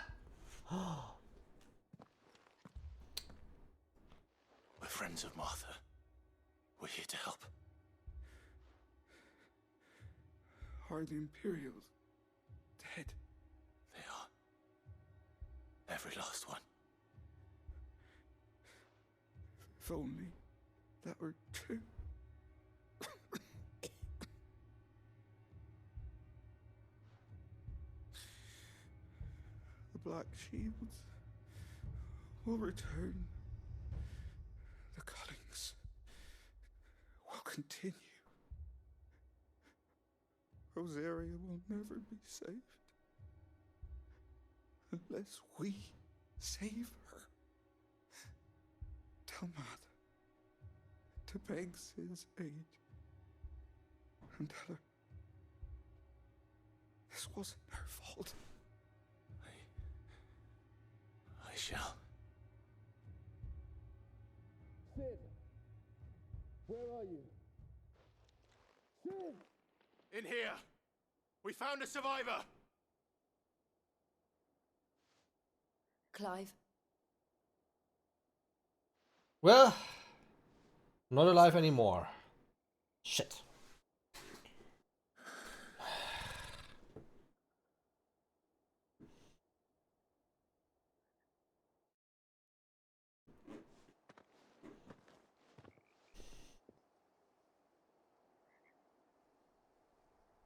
We're friends of Martha. We're here to help. Are the Imperials dead? They are. Every last one. If only that were true. The Black Shields will return. The cuttings will continue. Rosaria will never be saved unless we save her. Tell Matt to beg Sid's aid and tell her this wasn't her fault. I shall. Sid! Where are you? Sid! In here! We found a survivor! Clive. Well, not alive anymore. Shit.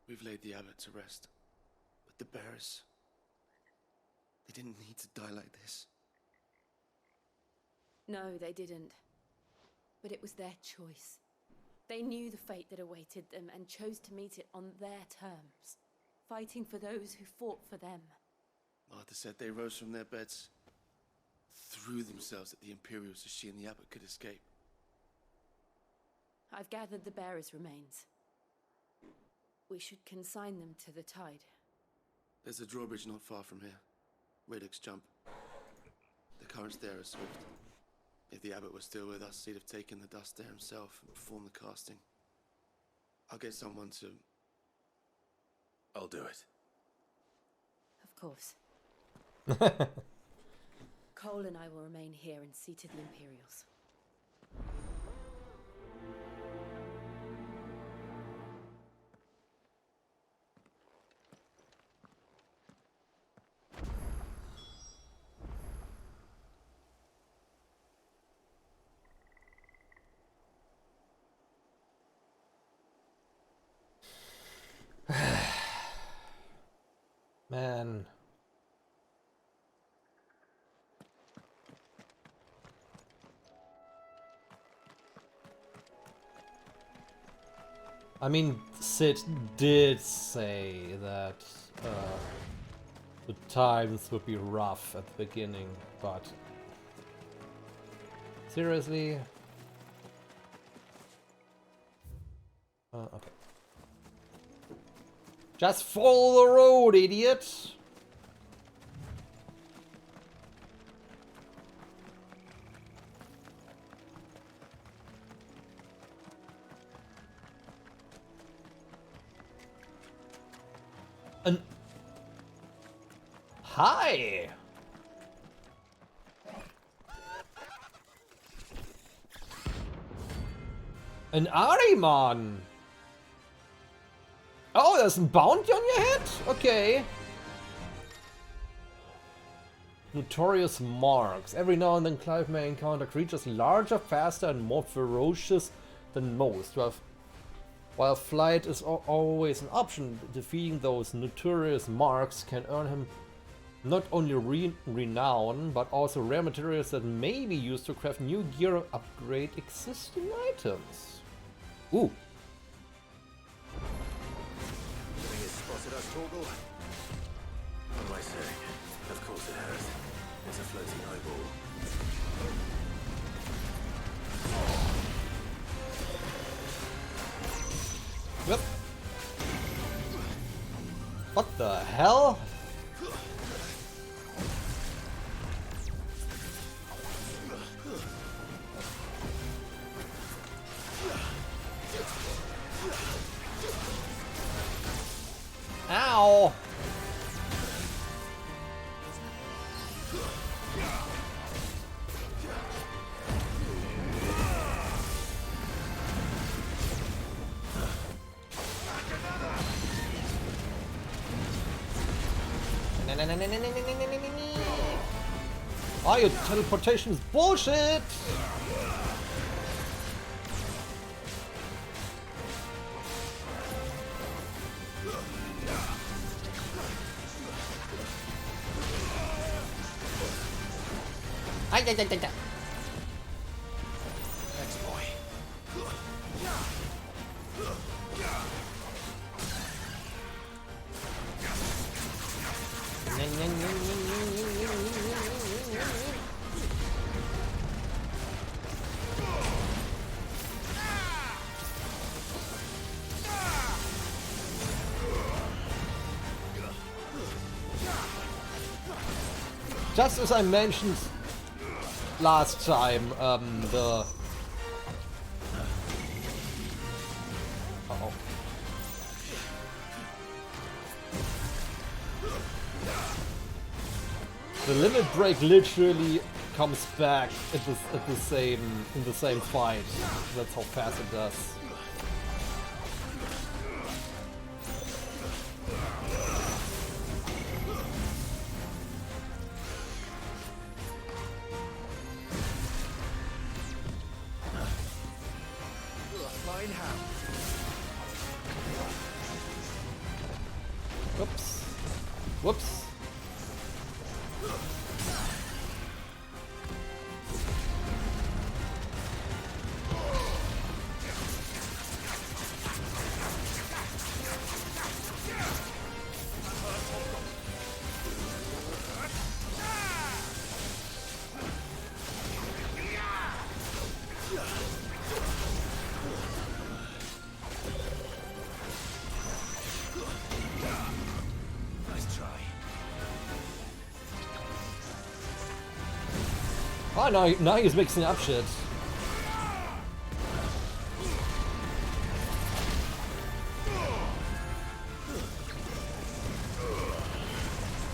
We've laid the abbot to rest. But the bearers... they didn't need to die like this. No, they didn't. But it was their choice. They knew the fate that awaited them and chose to meet it on their terms, fighting for those who fought for them. Martha said they rose from their beds, threw themselves at the Imperials so she and the abbot could escape. I've gathered the bearers' remains. We should consign them to the tide. There's a drawbridge not far from here. Radix Jump. The currents there are swift. If the abbot was still with us, he'd have taken the dust there himself and performed the casting. I'll get someone to... I'll do it. Of course. Cole and I will remain here and see to the Imperials. Man. I mean, Sid did say that the times would be rough at the beginning, but seriously? Okay. Just follow the road, idiot! Hi! An Ahriman! Oh, there's a bounty on your head? Okay. Notorious marks. Every now and then Clive may encounter creatures larger, faster and more ferocious than most. While flight is always an option, defeating those notorious marks can earn him not only renown, but also rare materials that may be used to craft new gear or upgrade existing items. Ooh. Think it's spotted us, Torgal? What am I saying? Of course it has. It's a floating eyeball. Yep. What the hell? Ow! Oh, your teleportation is bullshit! Ay, ay, ay, ay, ay. Thanks, boy. Just as I mentioned last time, the... Uh-oh. The limit break literally comes back in the same fight. That's how fast it does. Whoops. Whoops. Oh, now he's mixing up shit.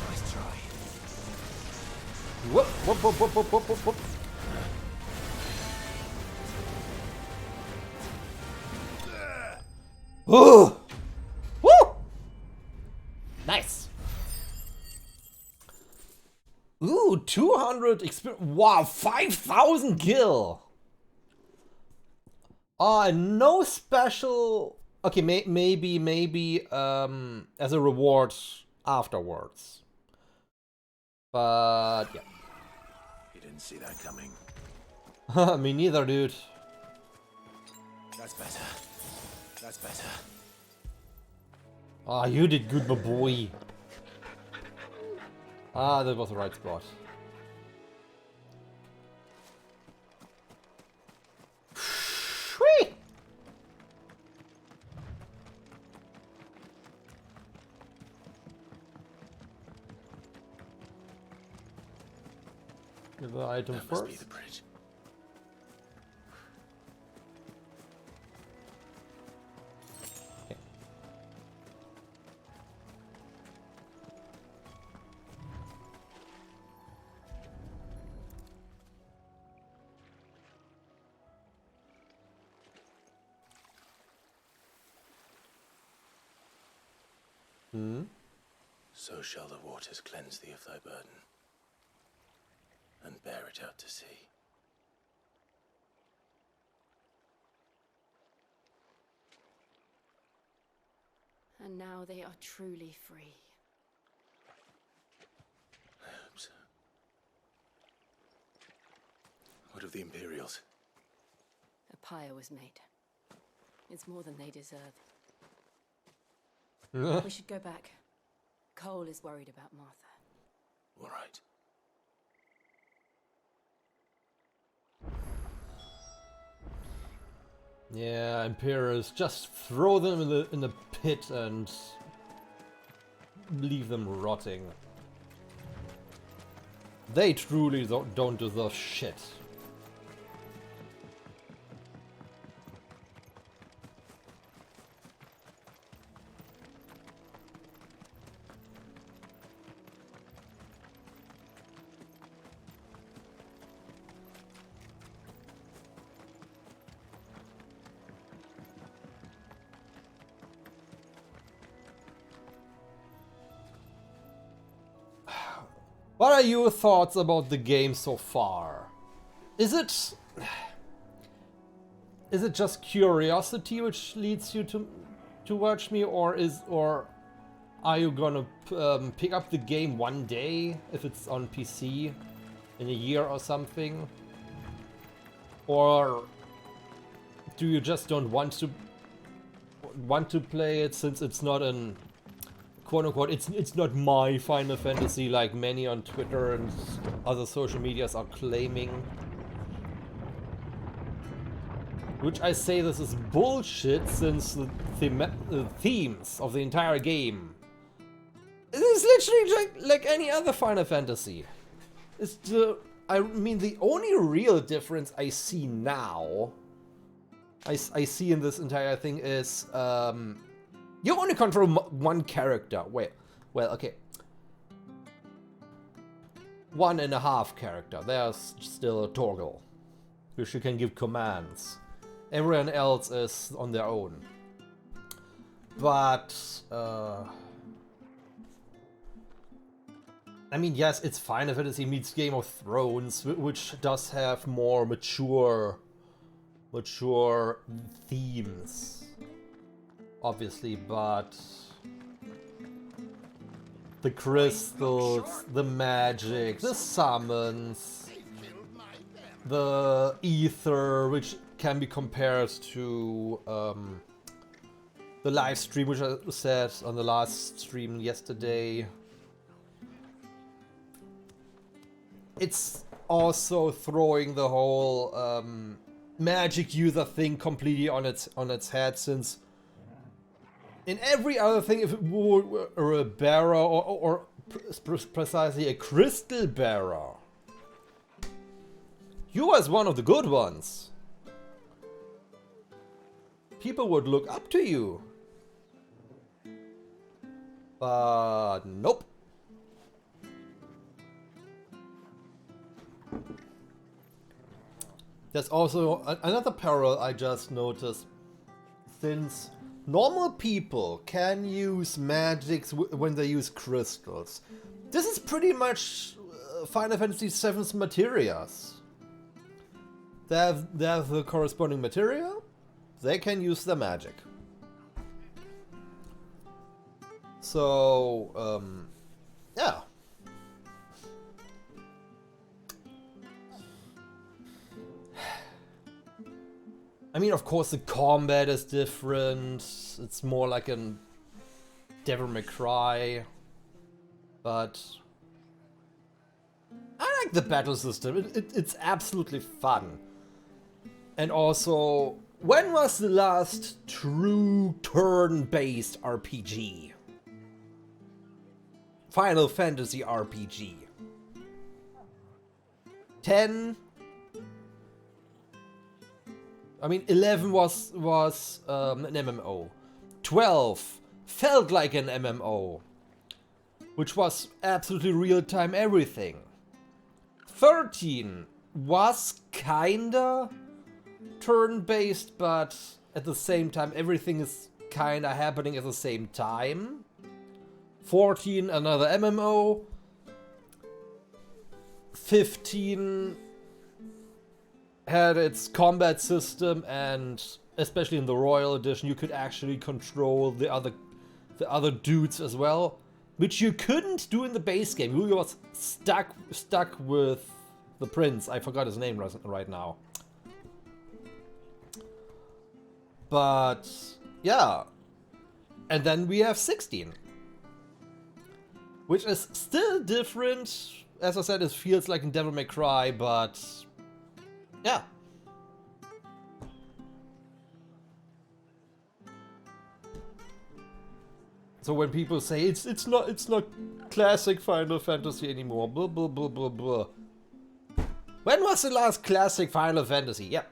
Nice try. Whoop, whoop, whoop, whoop, whoop, whoop, whoop, whoop. Ooh! Woo! Nice. Ooh, 200 experience. Wow, 5,000 gil. No special. Okay, maybe as a reward afterwards. But yeah. You didn't see that coming. Me neither, dude. That's better. That's better. Ah, you did good, my boy. Ah, that was the right spot. Whee! Get the item That first. must be the bridge. So shall the waters cleanse thee of thy burden, and bear it out to sea. And now they are truly free. I hope so. What of the Imperials? A pyre was made. It's more than they deserve. We should go back. Cole is worried about Martha. All right. Yeah, Imperials, just throw them in the pit and leave them rotting. They truly don't deserve shit. What are your thoughts about the game so far? Is it just curiosity which leads you to watch me, or are you gonna pick up the game one day if it's on PC in a year or something? Or do you just don't want to play it since it's not an quote unquote it's not my Final Fantasy like many on Twitter and other social medias are claiming? Which I say this is bullshit, since the themes of the entire game is literally like any other Final Fantasy. I mean, the only real difference I see now, I see in this entire thing is you only control one character. Well, okay. 1.5 character. There's still a Torgal, which you can give commands. Everyone else is on their own. But, I mean, yes, it's Final Fantasy meets Game of Thrones, which does have more mature themes, obviously, but The crystals, the magic, the summons, the ether, which can be compared to the live stream, which I said on the last stream yesterday. It's also throwing the whole magic user thing completely on its head, since in every other thing, if it were a bearer or precisely a crystal bearer, you was one of the good ones. People would look up to you. But nope. There's also another parallel I just noticed. Since normal people can use magics when they use crystals, this is pretty much Final Fantasy VII's materias. They have the corresponding materia, they can use the magic. So, yeah. I mean, of course, the combat is different. It's more like a Devil May Cry. But I like the battle system. It's absolutely fun. And also, when was the last true turn-based RPG? Final Fantasy RPG. 10. I mean, 11 was an MMO. 12 felt like an MMO, which was absolutely real-time everything. 13 was kinda turn-based, but at the same time everything is kinda happening at the same time. 14, another MMO. 15 had its combat system, and especially in the Royal Edition you could actually control the other dudes as well, which you couldn't do in the base game. You was stuck with the prince. I forgot his name right now. But yeah, and then we have 16, which is still different. As I said, it feels like in Devil May Cry, but yeah. So when people say it's not classic Final Fantasy anymore, blah blah blah blah blah. When was the last classic Final Fantasy? Yeah.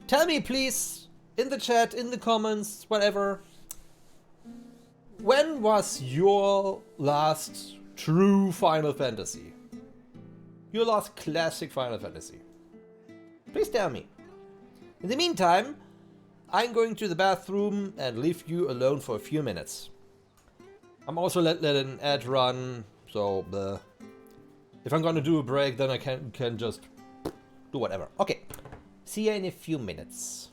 Tell me please, in the chat, in the comments, whatever. When was your last true Final Fantasy? Your last classic Final Fantasy? Please tell me. In the meantime, I'm going to the bathroom and leave you alone for a few minutes. I'm also letting an ad run, so if I'm gonna do a break, then I can just do whatever. Okay, see you in a few minutes.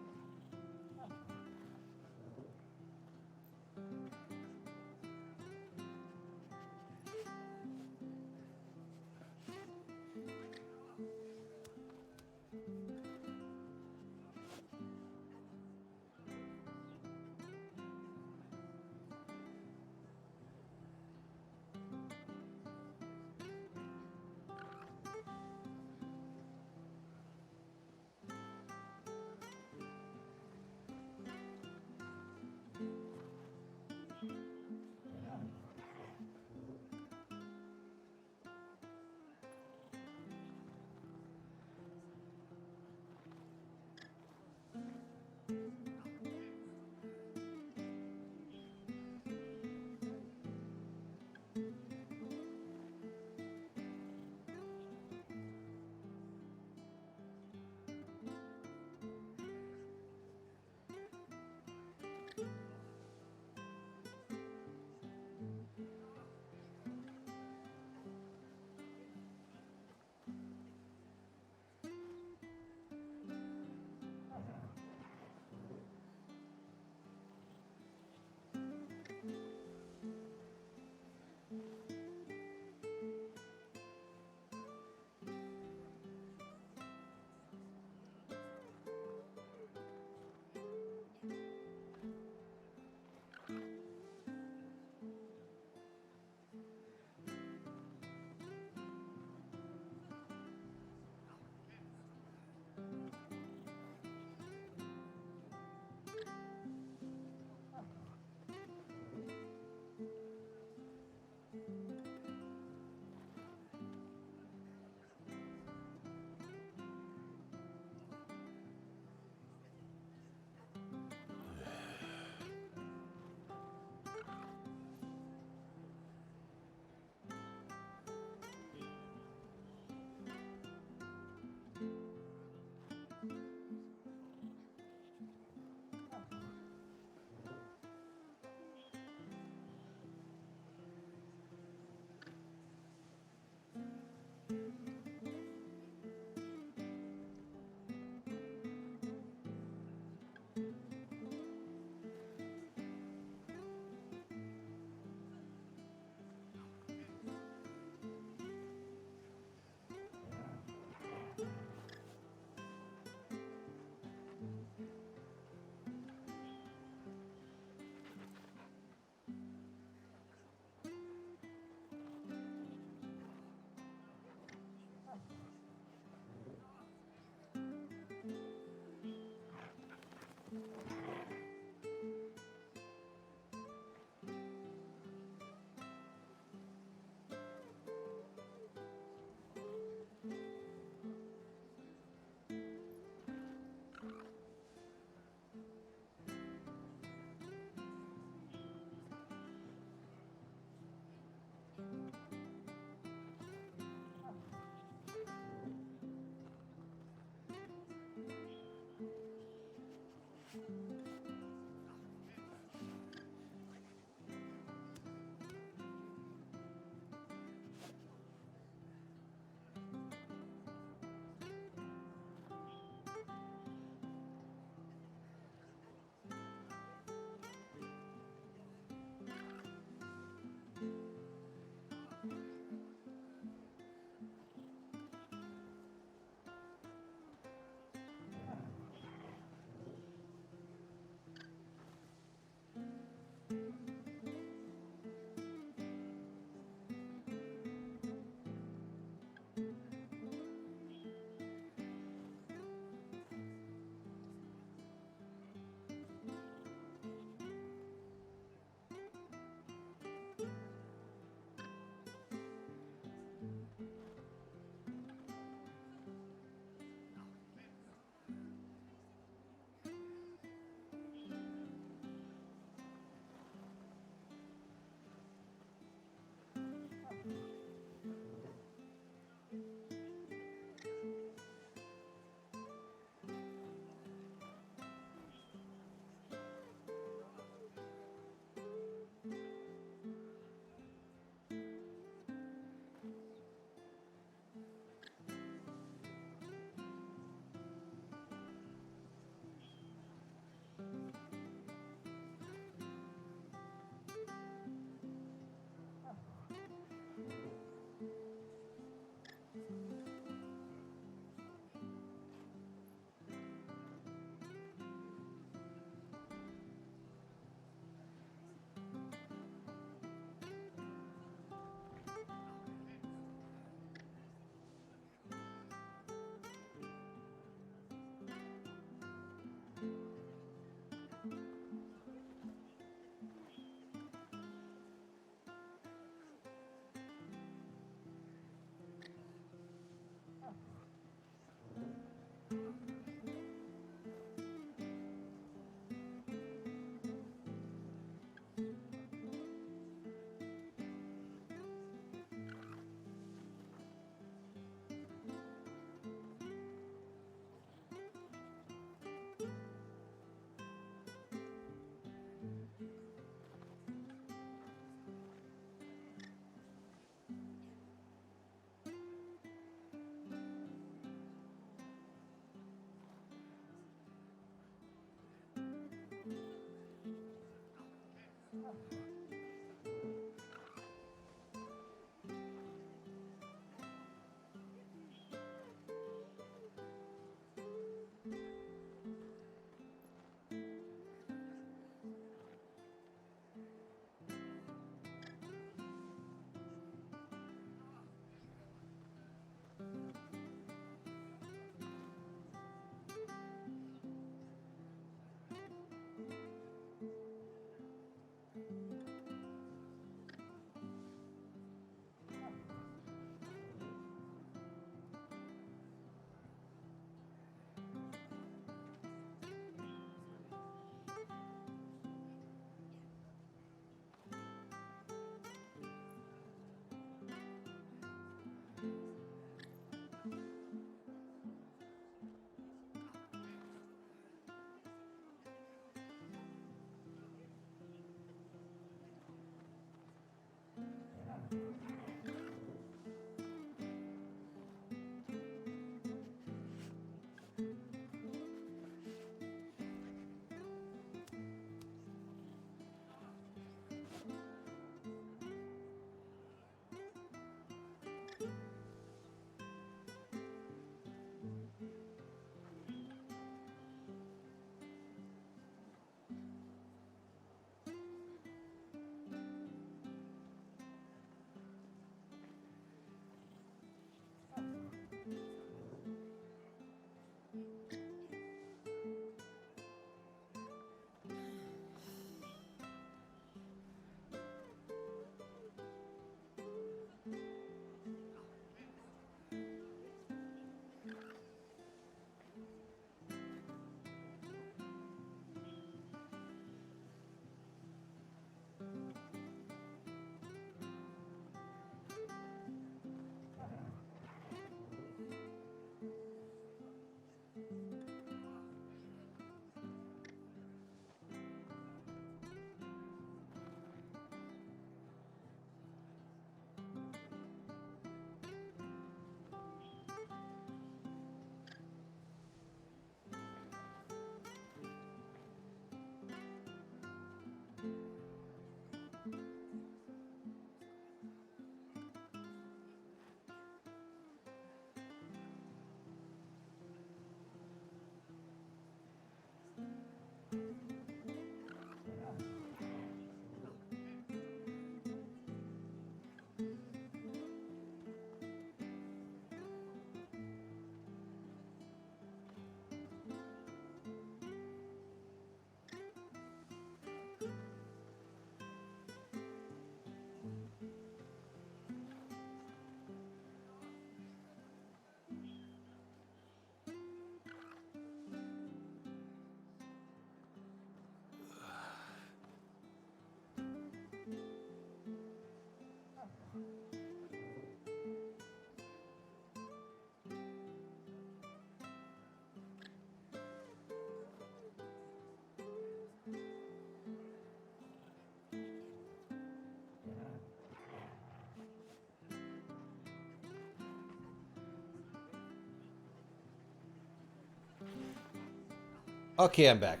Okay, I'm back.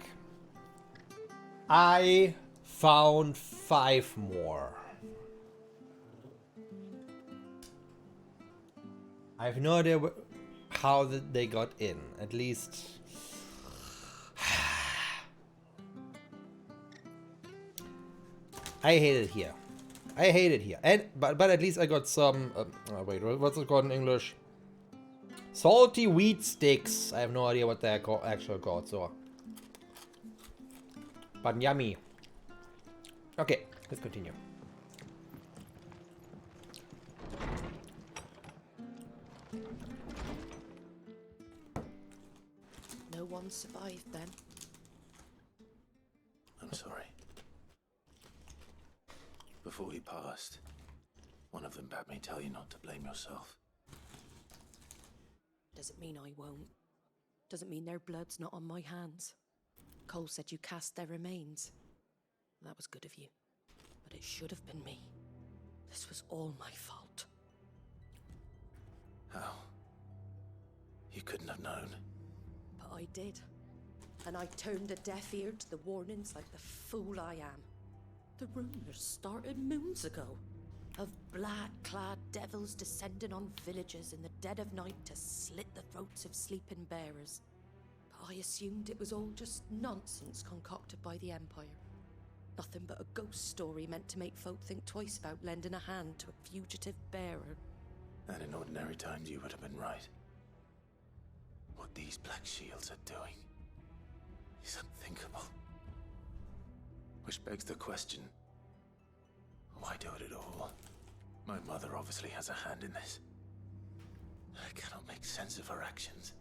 I found 5 more. I have no idea how they got in. At least... I hate it here. I hate it here. And but at least I got some... wait, what's it called in English? Salty wheat sticks. I have no idea what they're actually called, so... But yummy. Okay, let's continue. No one survived then. I'm sorry. Before he passed, one of them bade me tell you not to blame yourself. Doesn't mean I won't. Doesn't mean their blood's not on my hands. Cole said you cast their remains. That was good of you. But it should have been me. This was all my fault. How? You couldn't have known. But I did. And I turned a deaf ear to the warnings like the fool I am. The rumors started moons ago. Of black-clad devils descending on villages in the dead of night to slit the throats of sleeping bearers. But I assumed it was all just nonsense concocted by the Empire. Nothing but a ghost story meant to make folk think twice about lending a hand to a fugitive bearer. And in ordinary times you would have been right. What these Black Shields are doing is unthinkable. Which begs the question, why do it at all? My mother obviously has a hand in this. I cannot make sense of her actions.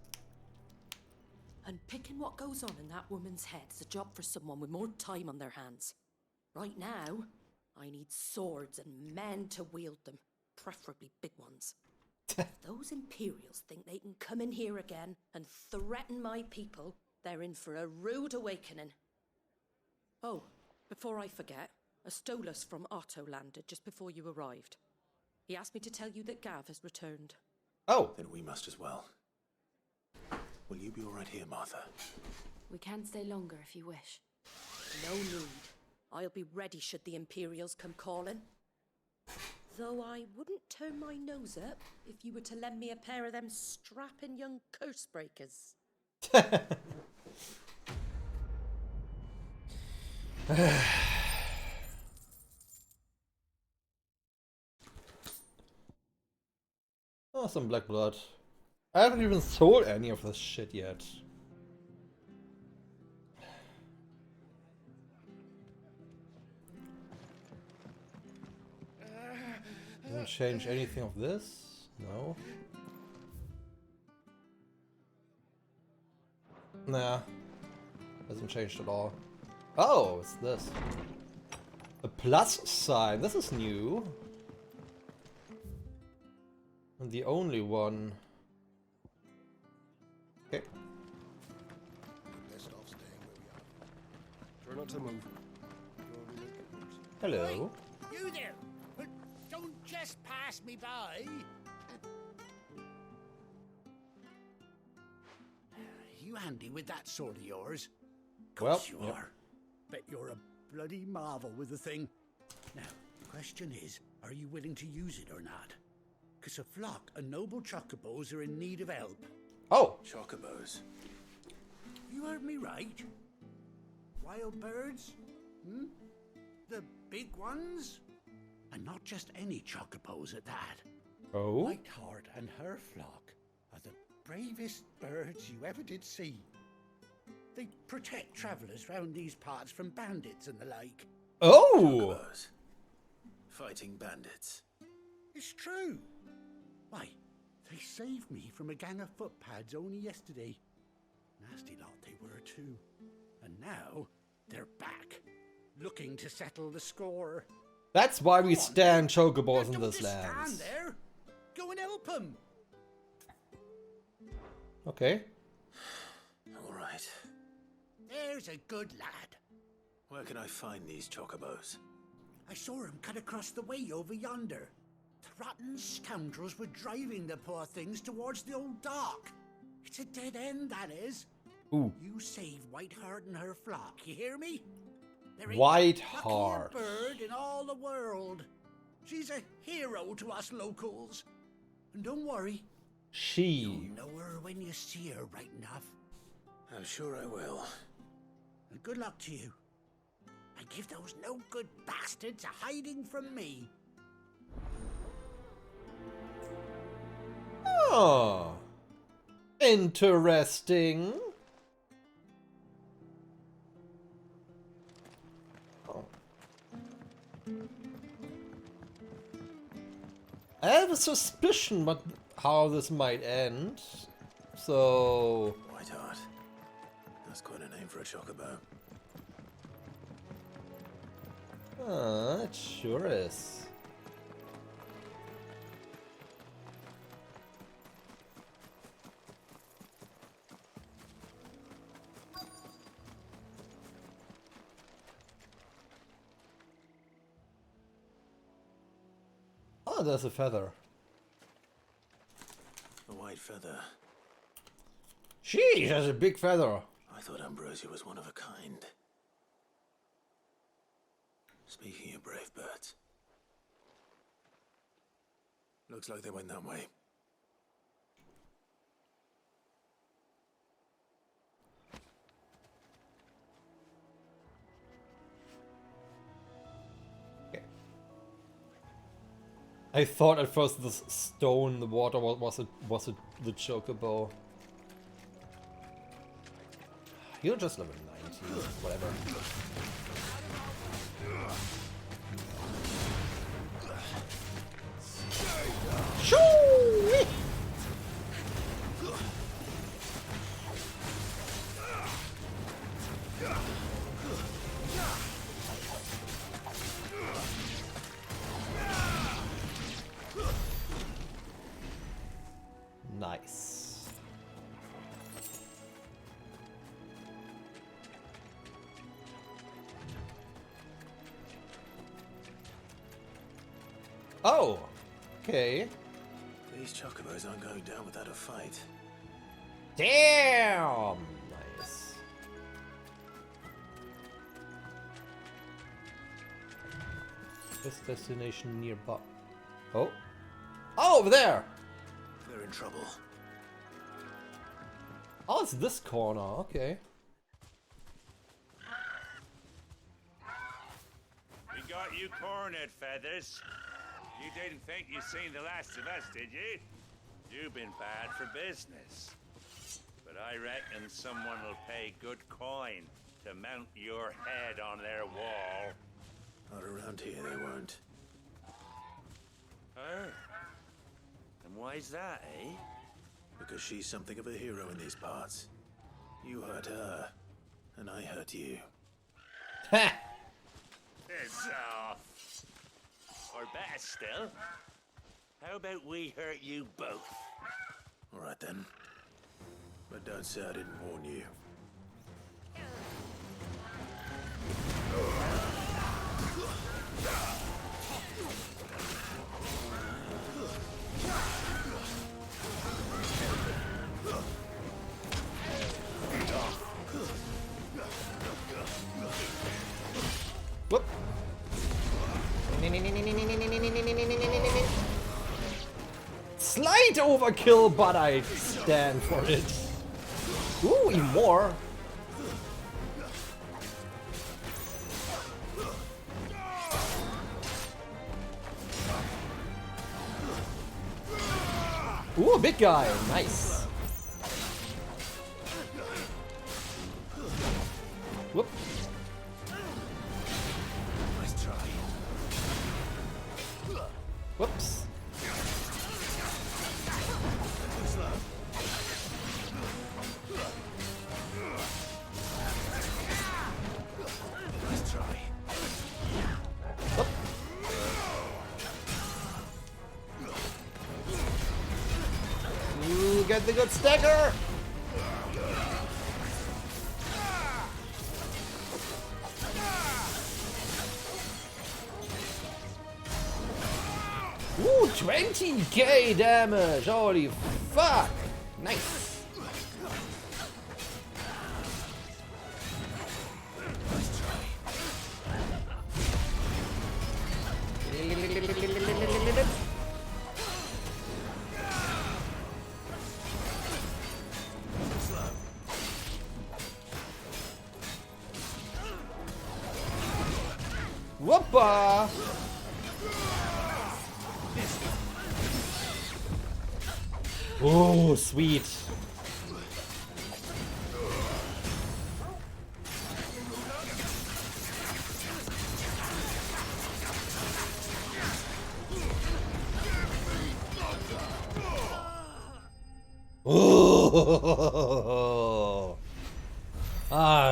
And picking what goes on in that woman's head is a job for someone with more time on their hands. Right now, I need swords and men to wield them, preferably big ones. If those Imperials think they can come in here again and threaten my people, they're in for a rude awakening. Oh, before I forget, a Stolas from Otto landed just before you arrived. He asked me to tell you that Gav has returned. Oh! Then we must as well. Will you be all right here, Martha? We can stay longer if you wish. No need. I'll be ready should the Imperials come calling. Though I wouldn't turn my nose up if you were to lend me a pair of them strapping young curse breakers. Oh, some black blood. I haven't even sold any of this shit yet. Doesn't change anything of this? No. Nah. Hasn't changed at all. Oh, it's this. A plus sign. This is new. And the only one. Okay. Best off staying where we are. Try not to move. Hello. Hey, you there! Don't just pass me by. You handy with that sword of yours? Course you are. Bet you're a bloody marvel with the thing. Now, the question is, are you willing to use it or not? Because a flock of noble chocobos are in need of help. Oh! Chocobos? You heard me right. Wild birds? Hmm? The big ones? And not just any chocobos at that. Oh? Whiteheart and her flock are the bravest birds you ever did see. They protect travellers round these parts from bandits and the like. Oh! Chocobos. Fighting bandits. It's true. Why, they saved me from a gang of footpads only yesterday. Nasty lot they were too. And now, they're back, looking to settle the score. That's why we stand chocobos in this Stand land. there. Go and help them. Okay. All right. There's a good lad. Where can I find these chocobos? I saw him cut across the way over yonder. The rotten scoundrels were driving the poor things towards the old dock. It's a dead end, that is. Ooh. You save Whiteheart and her flock, you hear me? There ain't Whiteheart. a bird in all the world. She's a hero to us locals. And don't worry, She. you'll know her when you see her, right enough. I'm sure I will. And good luck to you. And give those no-good bastards a hiding from me. Oh. Interesting. Oh. I have a suspicion but how this might end. So Whiteheart. That's quite a name for a chocobo. it sure is. Oh, there's a feather. A white feather. Sheesh, that's a big feather. I thought Ambrosia was one of a kind. Speaking of brave birds. Looks like they went that way. I thought at first this stone in the water was the chocobo. You're just level 19, whatever. Shoo! Nice. Oh, okay. These chocobos aren't going down without a fight. Damn! Nice. This destination nearby. Oh. Oh, over there! They're in trouble. Oh, it's this corner. Okay. We got you cornered, Feathers. You didn't think you'd seen the last of us, did you? You've been bad for business. But I reckon someone will pay good coin to mount your head on their wall. Not around here, they won't. Oh. And why's that, eh? Because she's something of a hero in these parts. You hurt her, and I hurt you. Ha! Piss off. Or better still, how about we hurt you both? Alright then. But don't say I didn't warn you. Whoop. Slight overkill, but I stand for it. Ooh, even more. Ooh, big guy. Nice. Whoop. Nice try. Whoops. Nice try. Whoop. You get the good stagger. Ooh, 20k damage! Holy fuck! Nice! Whoopa! Oh, sweet. Oh,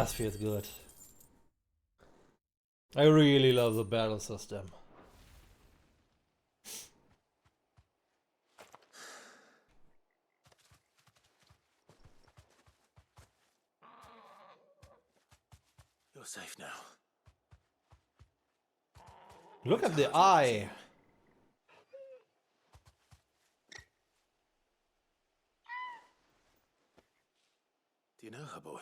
this feels good. I really love the battle system. You're safe now. Look at the eye. Do you know her, boy?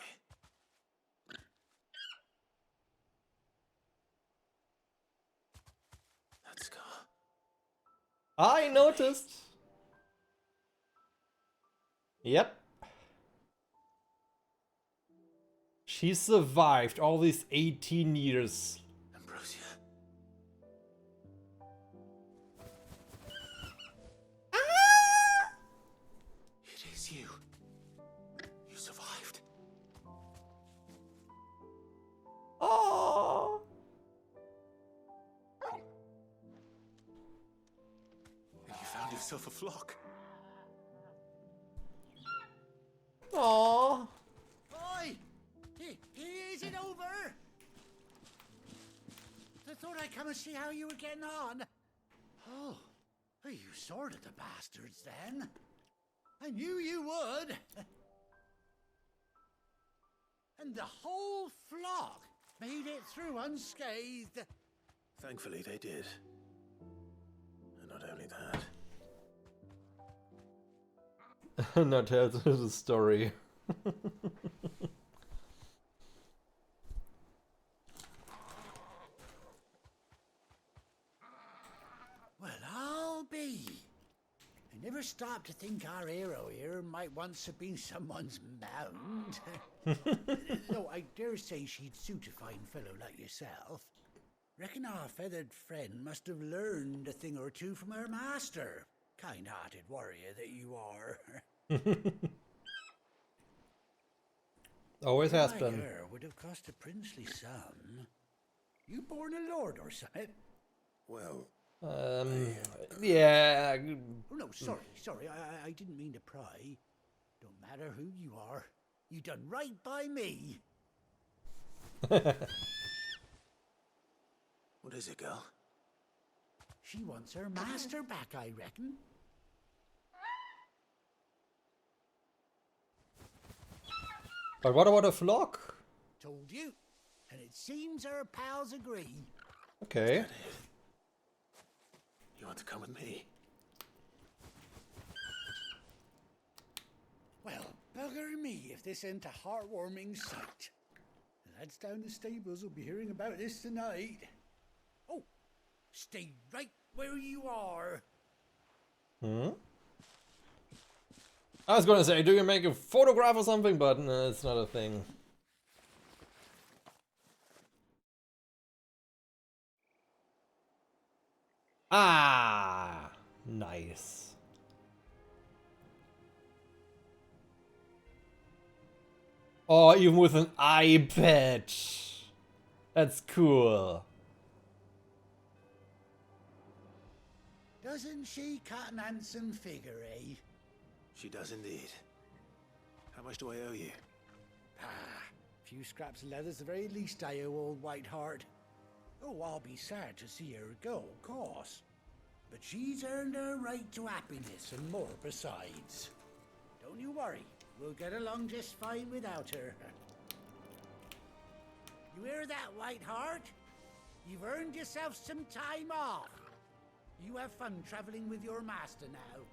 That scar. I noticed. Yep. She survived all these 18 years. Ambrosia. It is you. You survived. Oh. And you found yourself a flock. Aww. Boy! Is it over? I thought I'd come and see how you were getting on. Oh, you sorted the bastards then. I knew you would. And the whole flock made it through unscathed. Thankfully, they did. And not only that. Now tell the story. Well, I'll be. I never stopped to think our hero here might once have been someone's mound. Though I dare say she'd suit a fine fellow like yourself. Reckon our feathered friend must have learned a thing or two from her master. Kind-hearted warrior that you are. Always has been. Her would have cost a princely sum. You born a lord or something? Well, yeah. Oh, no, sorry. I didn't mean to pry. Don't matter who you are. You done right by me. what is it, girl? She wants her master back, I reckon. But what about a flock? Told you. And it seems her pals agree. Okay. You want to come with me? Well, bugger me if this ain't a heartwarming sight. The lads down the stables will be hearing about this tonight. Oh, stay right where you are. I was gonna say, do you make a photograph or something? But no, it's not a thing. Ah, nice. Oh, even with an eye patch. That's cool. Doesn't she cut an handsome figure, eh? She does indeed. How much do I owe you? A few scraps of leather's the very least I owe old Whiteheart. Oh, I'll be sad to see her go, of course. But she's earned her right to happiness and more besides. Don't you worry, we'll get along just fine without her. You hear that, Whiteheart? You've earned yourself some time off. You have fun traveling with your master now.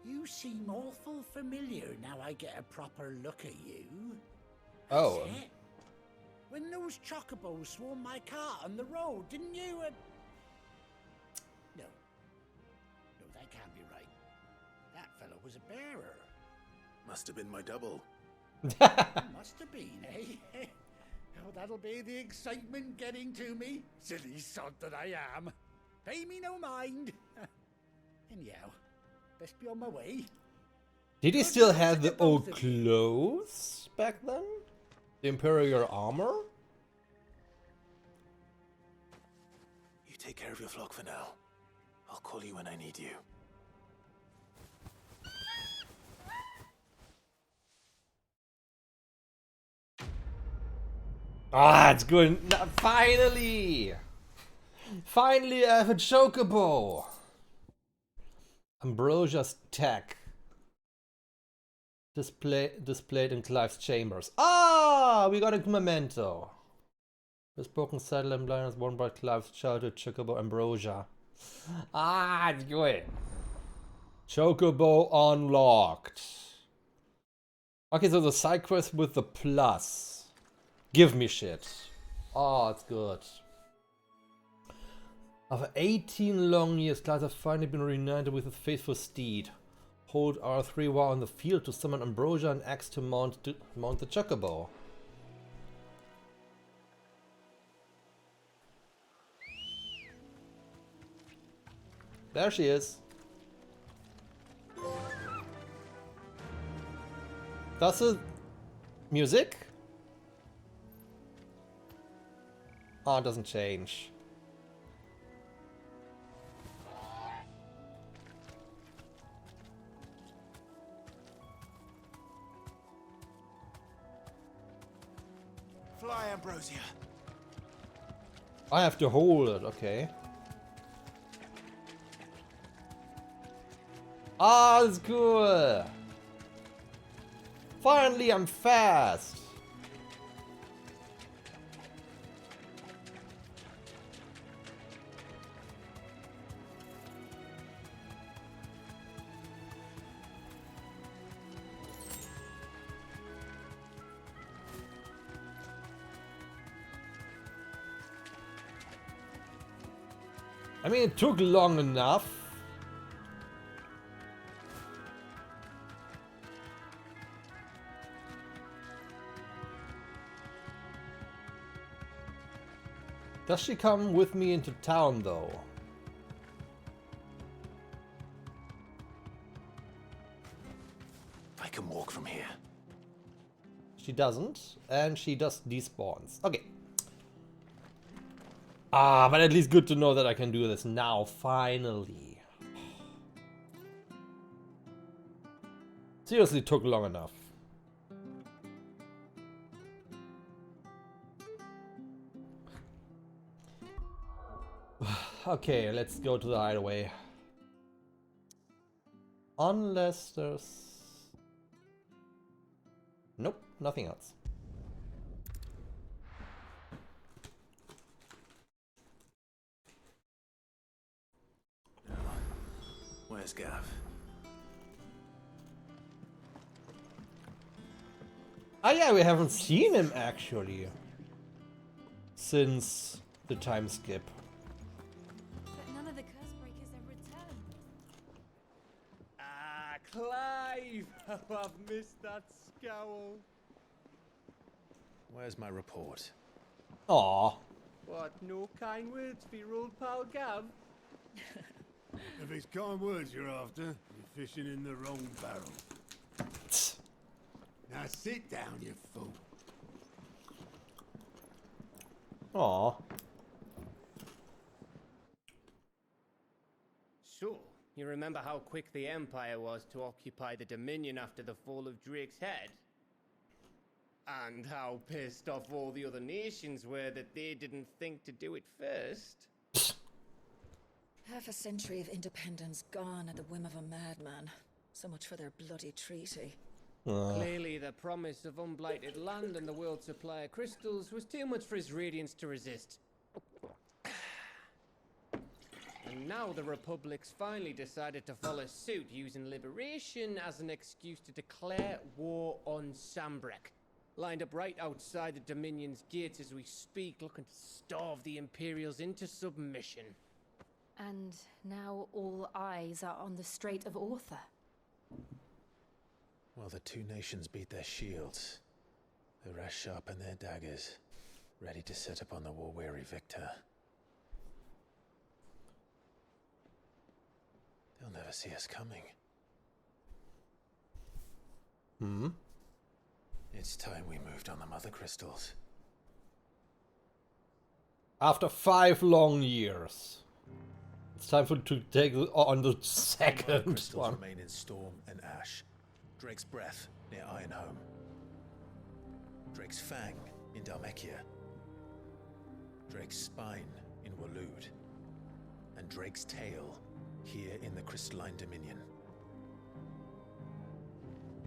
You seem awful familiar now I get a proper look at you. Oh. When those chocobos swarmed my car on the road, didn't you? No. No, that can't be right. That fellow was a bearer. Must have been my double. Must have been, eh? Oh, that'll be the excitement getting to me. Silly sod that I am. Pay me no mind. Anyhow, best be on my way. Did he still have the old clothes back then? The Imperial armor? You take care of your flock for now. I'll call you when I need you. Ah, it's good. No, finally! Finally, I have a chocobo! Ambrosia's tech. Displayed in Clive's chambers. Ah! We got a memento. This broken saddle and blindness worn by Clive's childhood chocobo Ambrosia. Ah, it's good. Chocobo unlocked. Okay, so the side quest with the plus. Give me shit. Oh, it's good. After 18 long years, Clive has finally been reunited with his faithful steed. Hold R3 while on the field to summon Ambrosia and Axe to mount the chocobo. There she is. That's the music? Oh, it doesn't change. Fly, Ambrosia. I have to hold it, okay. Ah, that's cool. Finally, I'm fast. I mean, it took long enough. Does she come with me into town, though? I can walk from here. She doesn't, and she just despawns. Okay. Ah, but at least good to know that I can do this now, finally. Seriously, took long enough. Okay, let's go to the hideaway. Unless there's... Nope, nothing else. Where's Gav? Ah yeah, we haven't seen him actually. Since the time skip. But none of the Cursebreakers have returned. Ah, Clive! Oh, I've missed that scowl. Where's my report? Aww. What, no kind words for your old pal Gav? If it's kind words you're after, you're fishing in the wrong barrel. Now sit down, you fool. Aww. So, you remember how quick the Empire was to occupy the Dominion after the fall of Drake's Head? And how pissed off all the other nations were that they didn't think to do it first? Half a century of independence gone at the whim of a madman. So much for their bloody treaty. Clearly, the promise of unblighted land and the world's supply of crystals was too much for his radiance to resist. And now the Republic's finally decided to follow suit, using liberation as an excuse to declare war on Sambrek. lined up right outside the Dominion's gates as we speak, looking to starve the Imperials into submission. And now all eyes are on the Strait of Arthur. While the two nations beat their shields, the rest sharpen their daggers, ready to set upon the war-weary victor. They'll never see us coming. Hmm? It's time we moved on the Mother Crystals. After 5 long years. It's time to take on the second Crystals one. remain in Storm and Ash. Drake's Breath near Ironhome. Drake's Fang in Dhalmekia. Drake's Spine in Waloed. And Drake's Tail here in the Crystalline Dominion.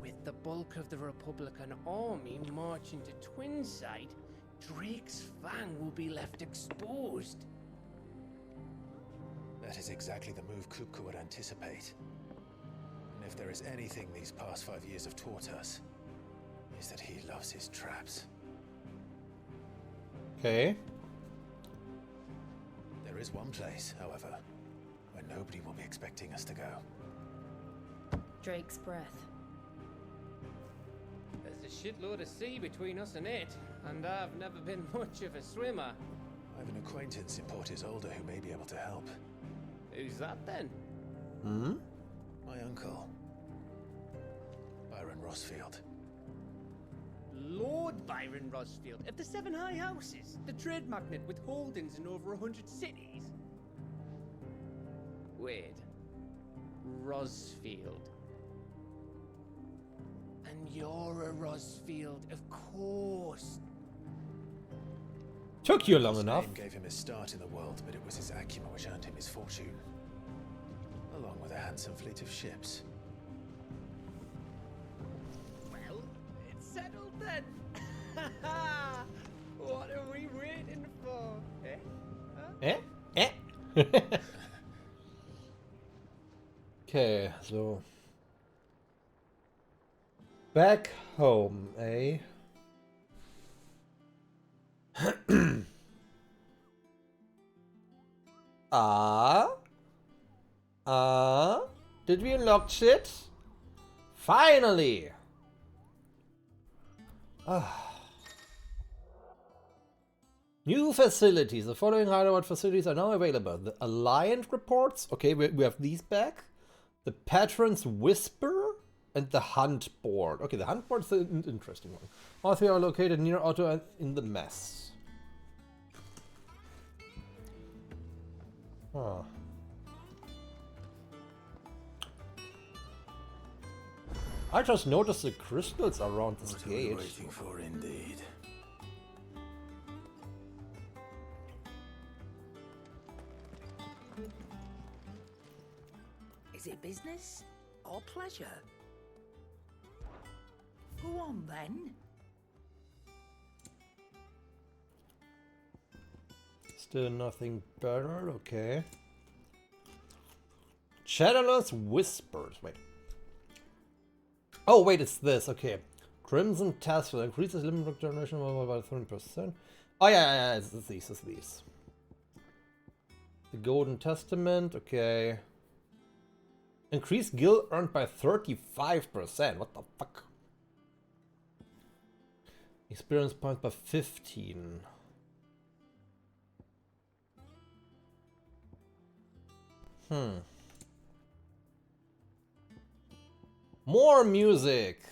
With the bulk of the Republican army marching to Twinside, Drake's Fang will be left exposed. That is exactly the move Kupka would anticipate. And if there is anything these past 5 years have taught us, is that he loves his traps. Okay. There is one place, however, where nobody will be expecting us to go. Drake's Breath. There's a shitload of sea between us and it, and I've never been much of a swimmer. I have an acquaintance in Port Isolde who may be able to help. Who's that then? Hmm? My uncle, Byron Rosfield. Lord Byron Rosfield of the Seven High Houses, the trade magnate with holdings in over 100 cities. Wait, Rosfield. And you're a Rosfield, of course. Took you long His enough. name gave him his start in the world, but it was his acumen which earned him his fortune, along with a handsome fleet of ships. Well, it's settled then. What are we waiting for? Eh? Huh? Eh? Okay, so. Back home, eh? Did we unlock shit? Finally! New facilities. The following hideout facilities are now available. The Alliant reports. Okay, we have these back. The Patron's Whisper and the Hunt Board. Okay, the Hunt Board is an interesting one. All three are located near Otto and in the mess. Huh. I just noticed the crystals around this What are we gate. waiting for, indeed? Is it business or pleasure? Go on then. Still nothing better, okay. Shadowless Whispers, wait. Oh, wait, it's this, okay. Crimson Tassel increases limit generation by 30%. Oh, yeah, it's these. The Golden Testament, okay. Increased gil earned by 35%, what the fuck? Experience points by 15. More music.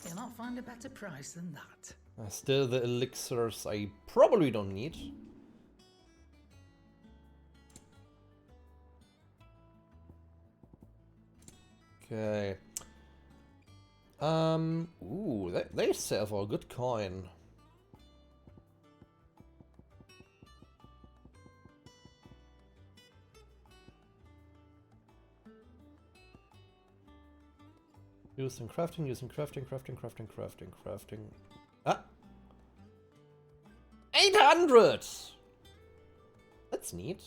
Cannot find a better price than that. Still the elixirs I probably don't need. Okay. Ooh, they sell for a good coin. Using crafting. Ah! 800! That's neat.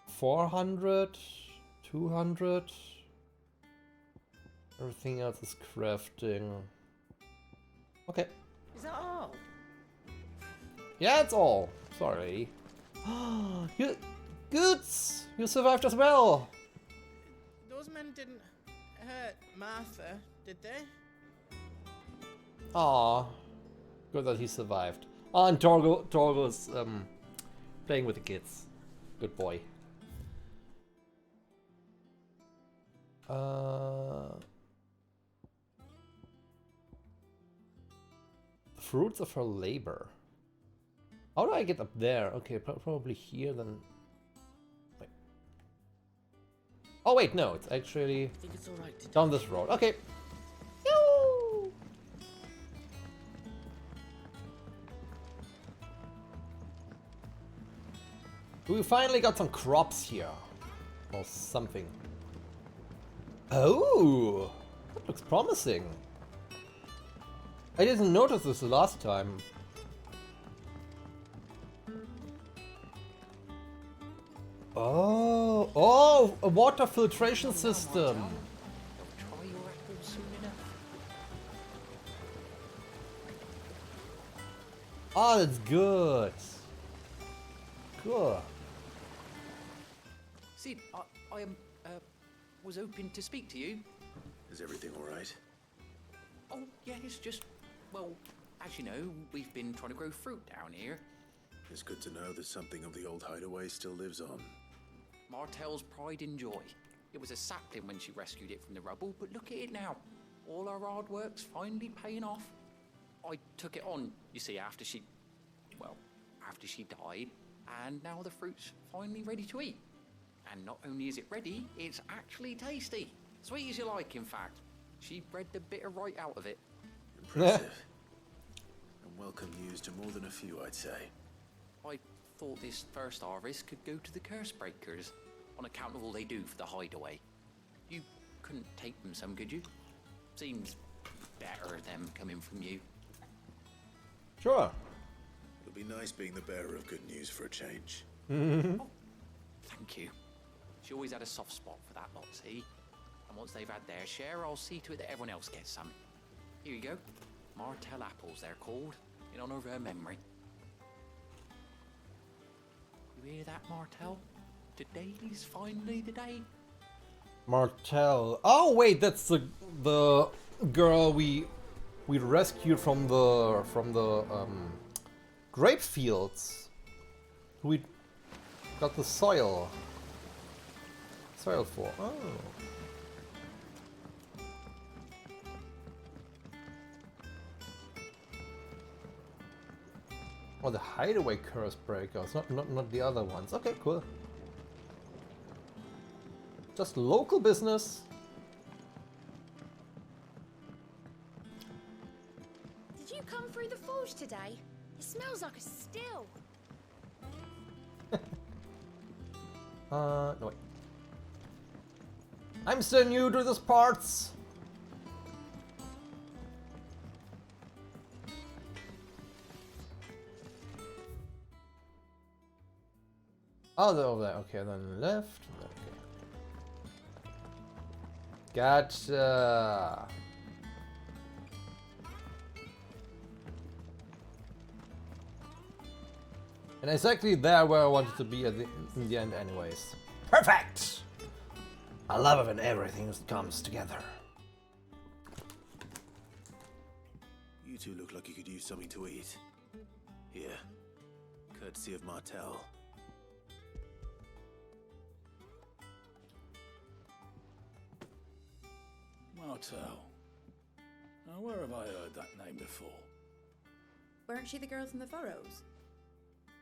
400, 200. Everything else is crafting. Okay. Is that all? Yeah, it's all. Sorry. You, Goods! You survived as well! Those men didn't hurt Martha, did they? Aw. Good that he survived. Oh, and Torgo's playing with the kids. Good boy. Fruits of her labor. How do I get up there? Okay, probably here then. Wait. Oh wait, no, it's actually I think it's all right to down this road. Okay. We finally got some crops here. Or something. Oh! That looks promising. I didn't notice this the last time. Oh! Oh! A water filtration system! Oh, that's good! Cool. Sid, I was hoping to speak to you. Is everything all right? Oh, yeah, it's just, well, as you know, we've been trying to grow fruit down here. It's good to know that something of the old hideaway still lives on. Martel's pride and joy. It was a sapling when she rescued it from the rubble, but look at it now. All our hard work's finally paying off. I took it on, you see, after she died, and now the fruit's finally ready to eat. And not only is it ready, it's actually tasty. Sweet as you like, in fact. She bred the bitter right out of it. Impressive. And welcome news to more than a few, I'd say. I thought this first harvest could go to the curse breakers, on account of all they do for the hideaway. You couldn't take them some, could you? Seems better them coming from you. Sure. It'll be nice being the bearer of good news for a change. Oh, thank you. She always had a soft spot for that lot, see? And once they've had their share, I'll see to it that everyone else gets some. Here you go. Martel apples, they're called, in honor of her memory. You hear that, Martel? Today's finally the day. Martel. Oh wait, that's the girl we rescued from the grape fields. We got the soil for. Oh. Oh, the hideaway curse breakers, not the other ones. Okay, cool. Just local business. Did you come through the forge today? It smells like a still. No wait. I'm still new to this parts. Oh, they're over there. Okay, then left. Okay. Gotcha. And exactly there where I wanted to be in the end anyways. Perfect! I love it when everything comes together. You two look like you could use something to eat. Here. Courtesy of Martel. Martel. Now, where have I heard that name before? Weren't she the girl from the Furrows?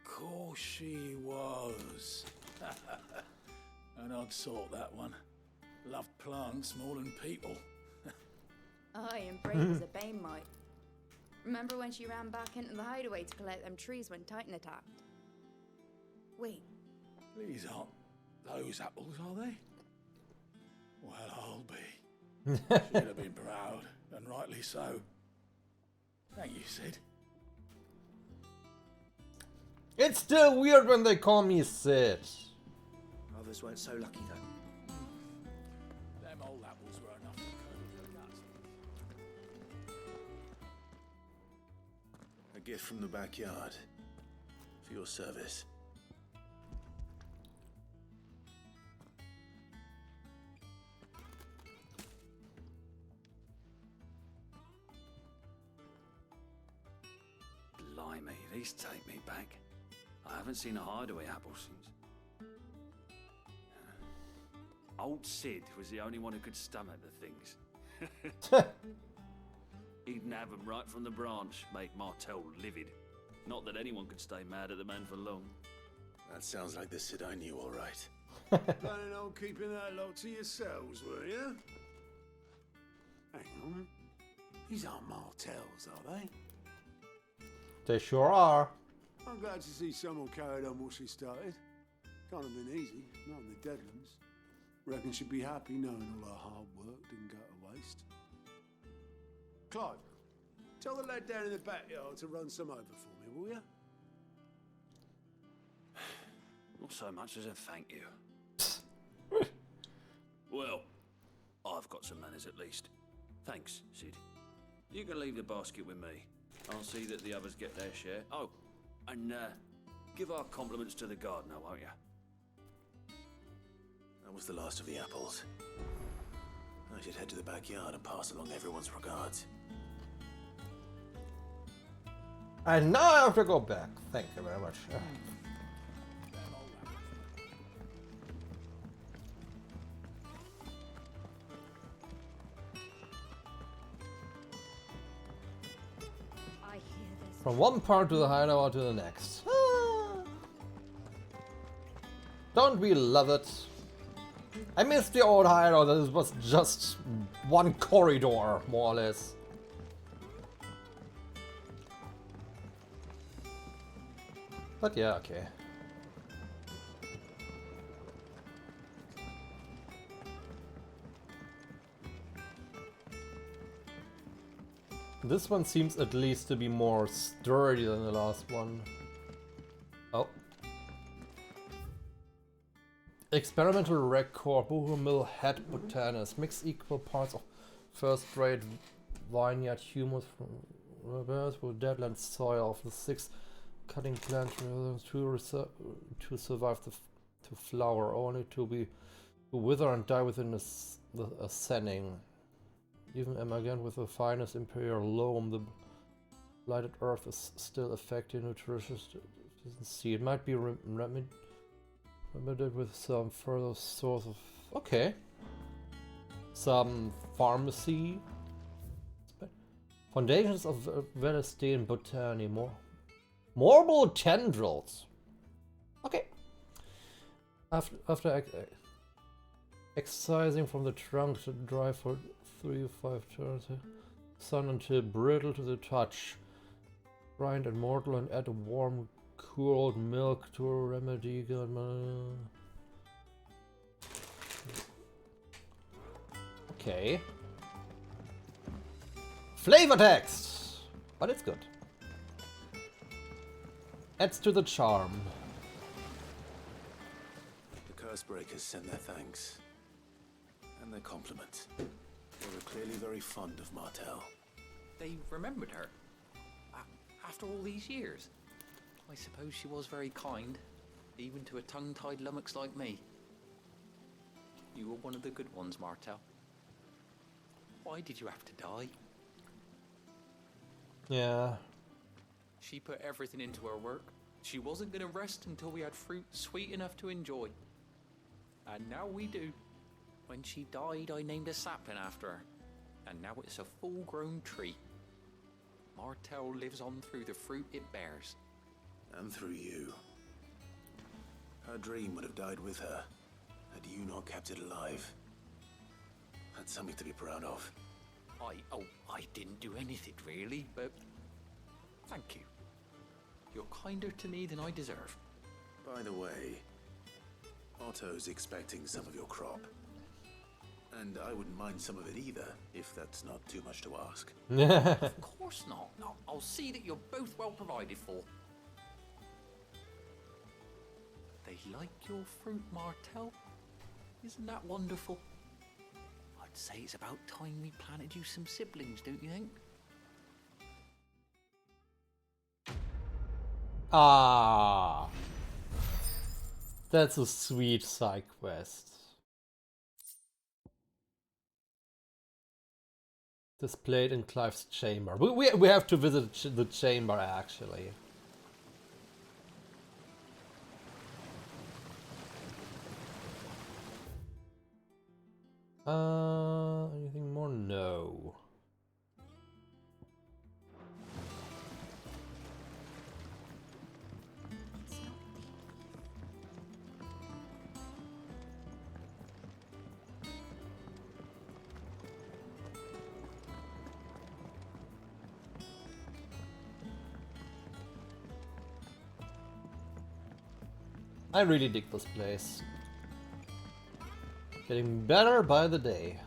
Course she was. An odd sort, that one. Loved plants more than people. Aye, and brave as a bane might. Remember when she ran back into the hideaway to collect them trees when Titan attacked? Wait. These aren't those apples, are they? Well, I'll be. She'd have been proud, and rightly so. Thank you, Sid. It's still weird when they call me Sid. Others weren't so lucky though. Them old apples were enough to cope. gift from the backyard. For your service. Blimey, these take me back. I haven't seen a hideaway apple since. Old Sid was the only one who could stomach the things. He'd nab them right from the branch, make Martell livid. Not that anyone could stay mad at the man for long. That sounds like the Sid I knew, all right. Planning on keeping that lot to yourselves, were you? Hang on. These aren't Martells, are they? They sure are. I'm glad to see someone carried on what she started. Can't have been easy, not in the Deadlands. Reckon she'd be happy knowing all her hard work didn't go to waste. Clive, tell the lad down in the backyard to run some over for me, will you? Not so much as a thank you. Well, I've got some manners at least. Thanks, Sid. You can leave the basket with me. I'll see that the others get their share. Oh, and give our compliments to the gardener, won't you? That was the last of the apples. I should head to the backyard and pass along everyone's regards. And now I have to go back. Thank you very much. From one part to the hideout to the next. Don't we love it? I miss the old hideout. This was just one corridor, more or less. But yeah, okay. This one seems at least to be more sturdy than the last one. Oh. Experimental record, Boho Mill Head Botanist. Mix equal parts of first-grade vineyard humus from reverse with deadland soil of the 6 cutting plant to survive to flower, only to wither and die within a senning. Even again with the finest imperial loam, the blighted earth is still effective nutritious seed. It might be remedied with some further source of some pharmacy. Foundations of Velestein Botany. Marble tendrils. Okay. After excising from the trunk to dry for 3 or 5 turns, sun until brittle to the touch. Grind and mortar and add warm cooled milk to remedy. Okay. Flavor text! But it's good. Adds to the charm. The Cursebreakers send their thanks. And their compliments. They were clearly very fond of Martell. They remembered her. After all these years. I suppose she was very kind, even to a tongue-tied lummox like me. You were one of the good ones, Martell. Why did you have to die? Yeah. She put everything into her work. She wasn't going to rest until we had fruit sweet enough to enjoy. And now we do. When she died, I named a sapling after her. And now it's a full-grown tree. Martell lives on through the fruit it bears. And through you. Her dream would have died with her, had you not kept it alive. That's something to be proud of. I didn't do anything really, but thank you. You're kinder to me than I deserve. By the way, Otto's expecting some of your crop. And I wouldn't mind some of it either, if that's not too much to ask. Of course not. I'll see that you're both well provided for. They like your fruit, Martell. Isn't that wonderful? I'd say it's about time we planted you some siblings, don't you think? Ah, that's a sweet side quest. Displayed in Clive's chamber. We have to visit the chamber actually. Anything more? No. I really dig this place. Getting better by the day.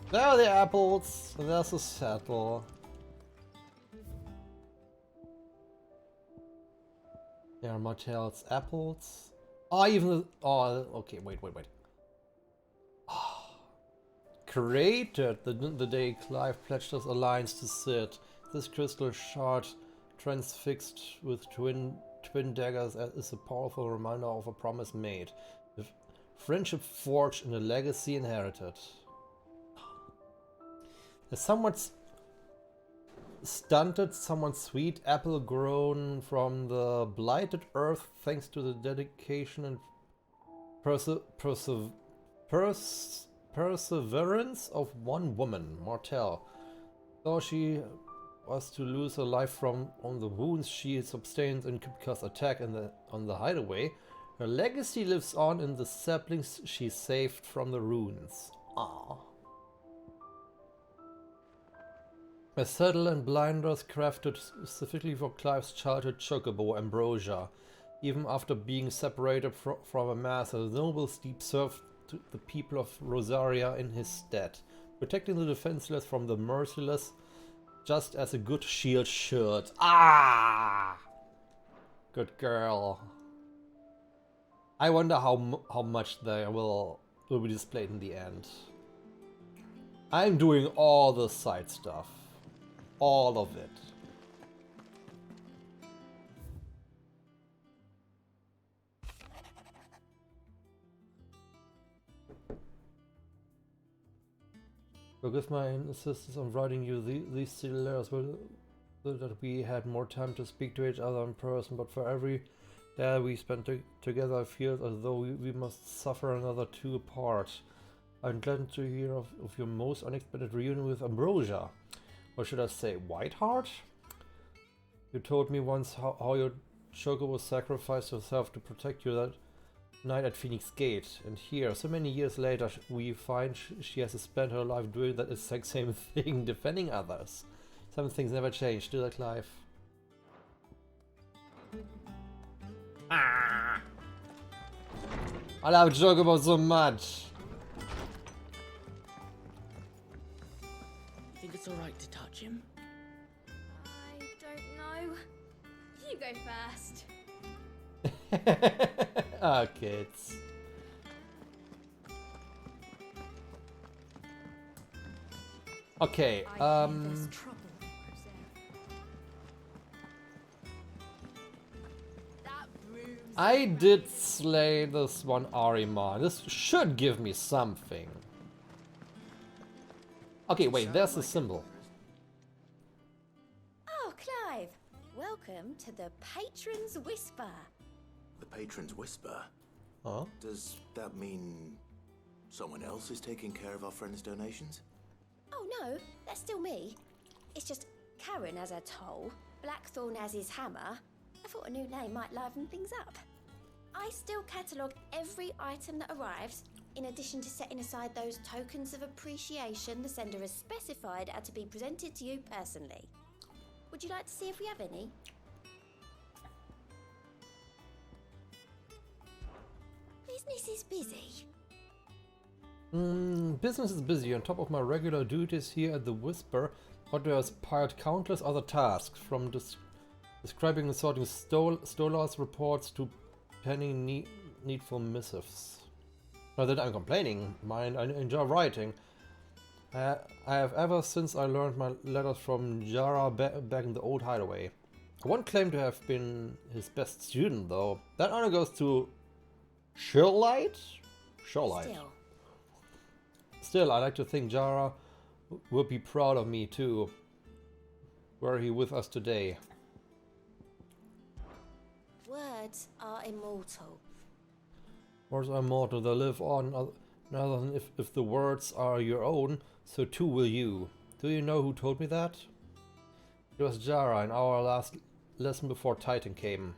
There are the apples, and there's a saddle. There are Martell's apples. Oh, even okay, wait. Created the day Clive pledged his alliance to Cid. This crystal shard, transfixed with twin daggers, is a powerful reminder of a promise made, a friendship forged and a legacy inherited. A somewhat stunted, somewhat sweet apple grown from the blighted earth, thanks to the dedication and perseverance of one woman, Martell. Though she was to lose her life on the wounds she sustained in Kupka's attack on the hideaway, her legacy lives on in the saplings she saved from the ruins. Ah. A saddle and blinders crafted specifically for Clive's childhood chocobo, Ambrosia. Even after being separated from a master, the noble steed served to the people of Rosaria in his stead, protecting the defenseless from the merciless, just as a good shield should. Ah! Good girl. I wonder how much they will be displayed in the end. I'm doing all the side stuff. All of it. Forgive my insistence on writing you these silly letters, so that we had more time to speak to each other in person, but for every day we spent together I feel as though we must suffer another two apart. I'm glad to hear of your most unexpected reunion with Ambrosia. Or should I say Whiteheart? You told me once how your chocobo sacrificed herself to protect you that night at Phoenix Gate, and here, so many years later, we find she has spent her life doing that exact same thing, defending others. Some things never change, do they, Clive? Ah! I love chocobo so much! You think it's alright to touch him? I don't know. You go first. Ah, kids. Okay, I did slay this one Ahriman. This should give me something. Okay, wait, there's the symbol. Oh, Clive. Welcome to the Patron's Whisper. The Patron's Whisper? Huh? Does that mean someone else is taking care of our friend's donations? Oh no, that's still me. It's just Karen as a toll, Blackthorn as his hammer. I thought a new name might liven things up. I still catalogue every item that arrives, in addition to setting aside those tokens of appreciation the sender has specified are to be presented to you personally. Would you like to see if we have any? Business is busy. Business is busy. On top of my regular duties here at the Whisper, Otto has piled countless other tasks, from describing and sorting Stolar's reports to penning needful missives. Not that I'm complaining, mind, I enjoy writing. I have ever since I learned my letters from Jara back in the old hideaway. I won't claim to have been his best student though. That honor goes to Shirlight? Shirlight. Still, I like to think Jara would be proud of me too. Were he with us today. Words are immortal. Words are immortal, they live on, other than if the words are your own, so too will you. Do you know who told me that? It was Jara in our last lesson before Titan came.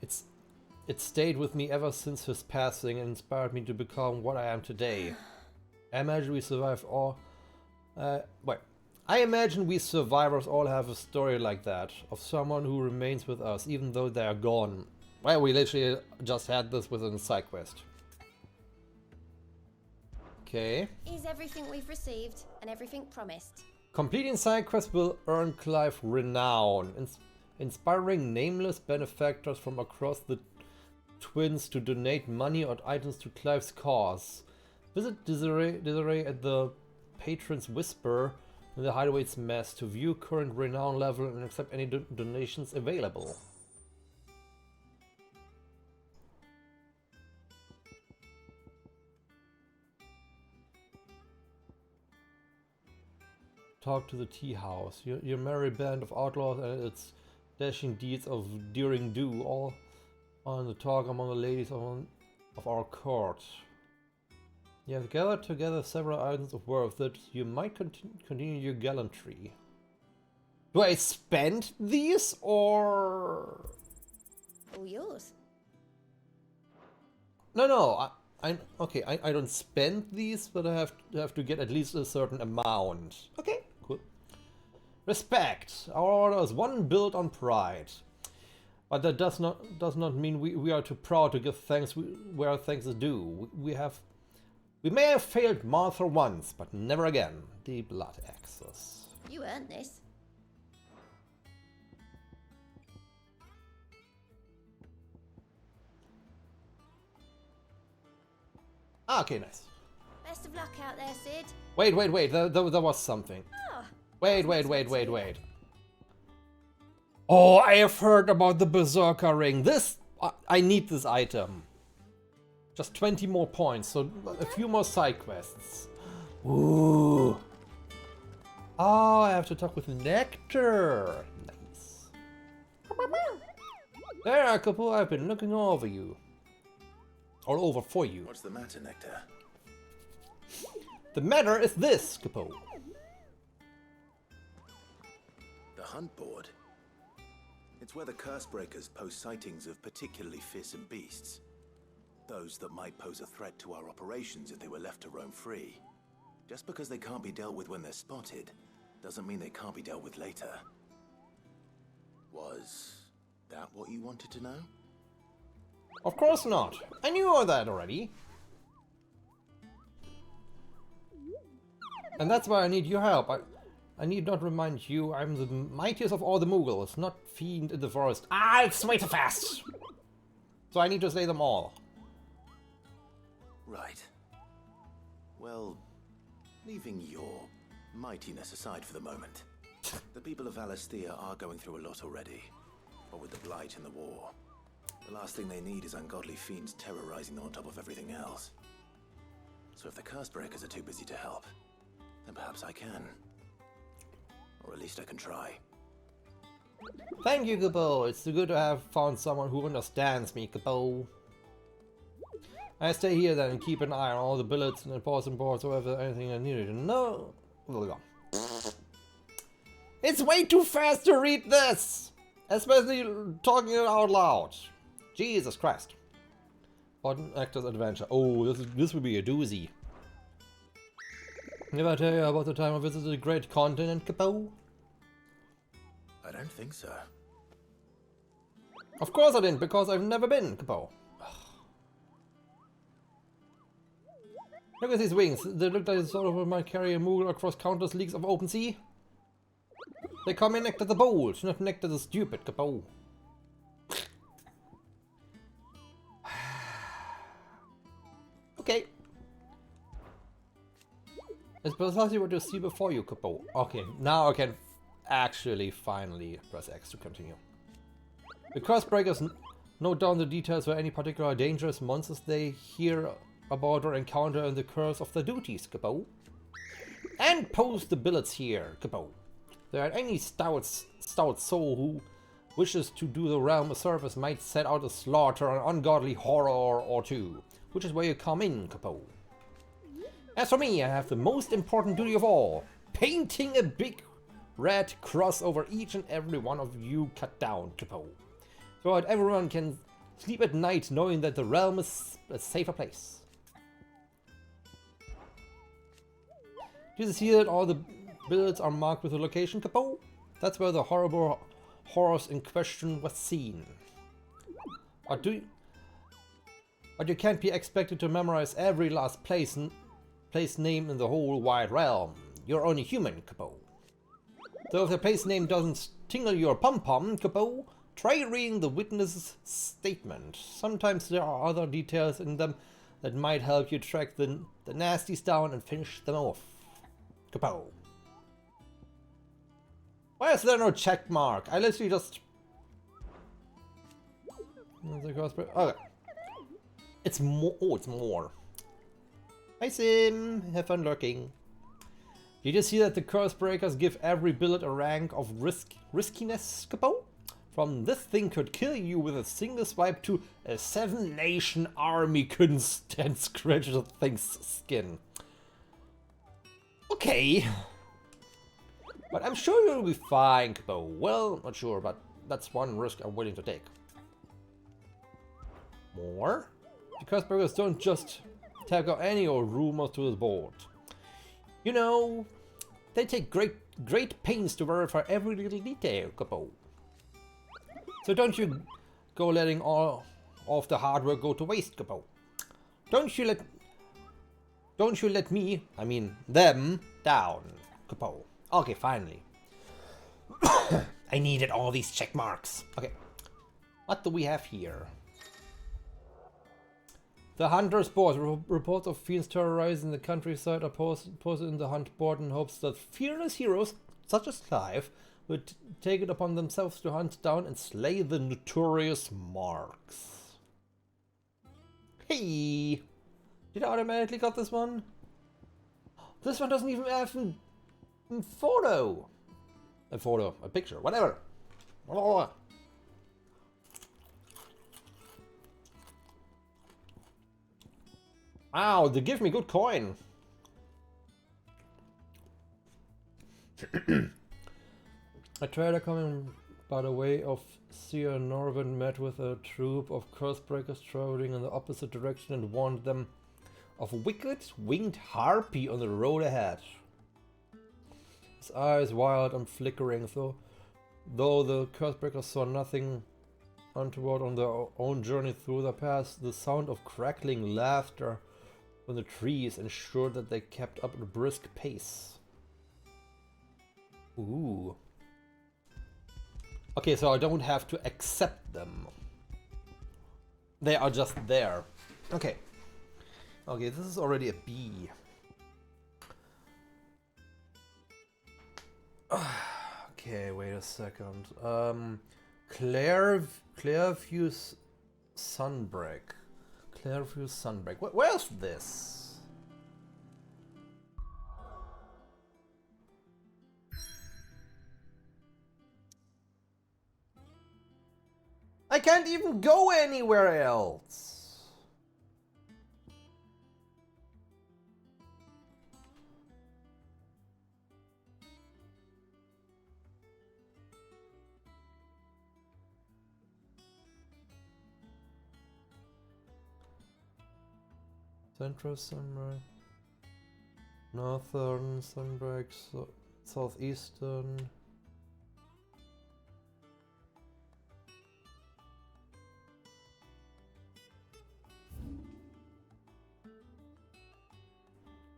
It stayed with me ever since his passing and inspired me to become what I am today. I imagine we survived all... I imagine we survivors all have a story like that, of someone who remains with us even though they are gone. Well, we literally just had this within side quest. Okay. Is everything we've received and everything promised? Completing side quests will earn Clive renown, inspiring nameless benefactors from across the Twins to donate money or items to Clive's cause. Visit Desiree at the Patron's Whisper in the Hideaway's mess to view current renown level and accept any donations available. Talk to the tea house. Your merry band of outlaws and its dashing deeds of daring do, all on the talk among the ladies of our court. You have gathered together several items of worth that you might continue your gallantry. Do I spend these or? All yours. No. Okay. I don't spend these, but I have to get at least a certain amount. Okay, cool. Respect. Our order is one built on pride, but that does not mean we are too proud to give thanks where thanks is due. We may have failed Martha once, but never again. The Blood Axis. You earned this. Okay, nice. Best of luck out there, Sid. Wait. There was something. Oh, Wait. Oh, I have heard about the Berserker ring. I need this item. Just 20 more points, so a few more side quests. Ooh. Oh, I have to talk with Nectar. Nice. There, Akapu, I've been looking over you. All over for you. What's the matter, Nectar? The matter is this, Kapo. The hunt board? It's where the Cursebreakers post sightings of particularly fearsome beasts. Those that might pose a threat to our operations if they were left to roam free. Just because they can't be dealt with when they're spotted, doesn't mean they can't be dealt with later. Was that what you wanted to know? Of course not. I knew all that already. And that's why I need your help. I need not remind you I'm the mightiest of all the Mughals, not fiend in the forest. Ah, it's way too fast! So I need to slay them all. Right. Well, leaving your mightiness aside for the moment, the people of Valisthea are going through a lot already. What with the Blight and the war. The last thing they need is ungodly fiends terrorizing them on top of everything else. So if the Cursebreakers are too busy to help, then perhaps I can. Or at least I can try. Thank you, Kapo. It's good to have found someone who understands me, Kapo. I stay here then and keep an eye on all the billets and important boards or whether anything I needed to know. It's way too fast to read this! Especially talking it out loud. Jesus Christ. Modern Actor's Adventure. Oh, this would be a doozy. Did I tell you about the time I visited the Great Continent, Kapo? I don't think so. Of course I didn't, because I've never been, Kapo. Look at these wings. They look like sort of might carry a Moogle across countless leagues of open sea. They call me Nectar the Bold, not Nectar the Stupid, Kapo. Okay. It's precisely what you see before you, Capo. Okay, now I can actually finally press X to continue. The Crossbreakers note down the details for any particular dangerous monsters they hear about or encounter in the course of their duties, Capo. And post the billets here, Capo. There are any stout soul who wishes to do the realm a service might set out to slaughter an ungodly horror or two, which is where you come in, Capo. As for me, I have the most important duty of all, painting a big red cross over each and every one of you cut down, Capo, so that everyone can sleep at night knowing that the realm is a safer place. Do you see that all the billets are marked with a location, Capo? That's where the horrible horrors in question was seen. But you can't be expected to memorize every last place name in the whole wide realm. You're only human, Capo. So if the place name doesn't tingle your pom-pom, Capo, try reading the witness's statement. Sometimes there are other details in them that might help you track the nasties down and finish them off, Capo. Why is there no check mark? I literally just... Okay. It's more. Oh, it's more. Hi Sim, have fun lurking. Did you see that the Curse-breakers give every billet a rank of riskiness, Capo? From this thing could kill you with a single swipe to a 7-nation army couldn't stand scratch the thing's skin. Okay. But I'm sure you'll be fine, Capo. Well, not sure, but that's one risk I'm willing to take. More? The Curse-breakers don't just tag out any old rumors to the board. You know, they take great pains to verify every little detail, Capo. So don't you go letting all of the hard work go to waste, Capo. Don't you let me, I mean them, down, Capo. Okay, finally. I needed all these check marks. Okay, what do we have here? The Hunter's Board. Reports of fiends terrorizing the countryside are posted in the Hunt Board in hopes that fearless heroes, such as Clive, would take it upon themselves to hunt down and slay the notorious marks. Hey! Did I automatically got this one? This one doesn't even have a photo. A picture, whatever. Wow, they give me good coin. A trader coming by the way of Sir Norvin met with a troop of Curse-breakers traveling in the opposite direction and warned them of a wicked winged harpy on the road ahead. His eyes wild and flickering, though the Curse-breakers saw nothing untoward on their own journey through the pass, the sound of crackling laughter from the trees ensured that they kept up a brisk pace. Ooh. Okay, so I don't have to accept them. They are just there. Okay. Okay, this is already a B. Okay, wait a second. Clairview Sunbreak. Clairview Sunbreak. Where's this? I can't even go anywhere else. Central Sunbreak, Northern Sunbreak, Southeastern.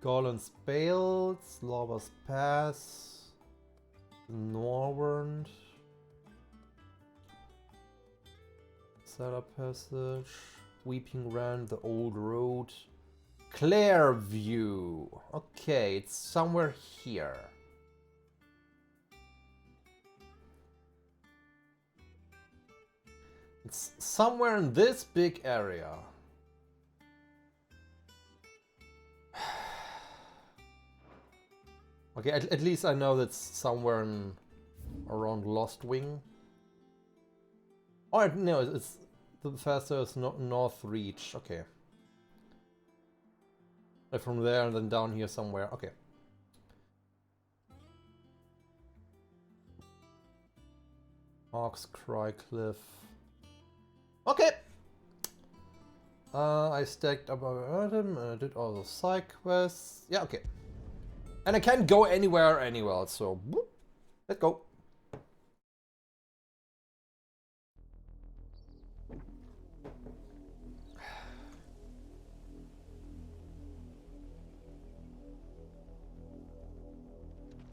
Golan's Bales, Lover's Pass, Norwern, Cellar Passage, Weeping Rand, the Old Road, Clairview. Okay, it's somewhere here. It's somewhere in this big area. Okay, at least I know that's somewhere in around Lost Wing. Oh no, it's the faster is North Reach. Okay. From there and then down here somewhere. Okay. Hawk's Cry Cliff. Okay. I stacked up him and I did all the side quests. Yeah, okay. And I can't go anywhere else, so whoop, let's go.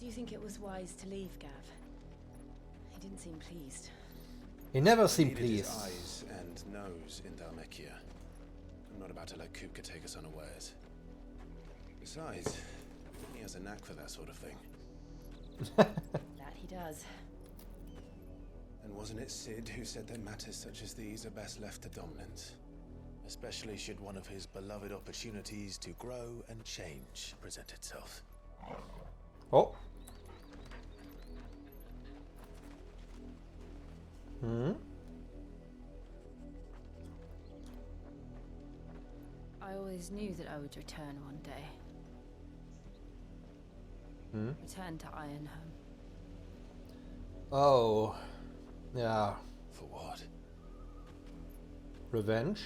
Do you think it was wise to leave, Gav? He didn't seem pleased. He never I seemed needed his pleased. eyes and nose in Dhalmekia. I'm not about to let Kupka take us unawares. Besides, he has a knack for that sort of thing. That he does. And wasn't it Sid who said that matters such as these are best left to dominance? Especially should one of his beloved opportunities to grow and change present itself. Oh. Hmm? I always knew that I would return one day. Hmm? Return to Ironhome. Oh. Yeah. For what? Revenge?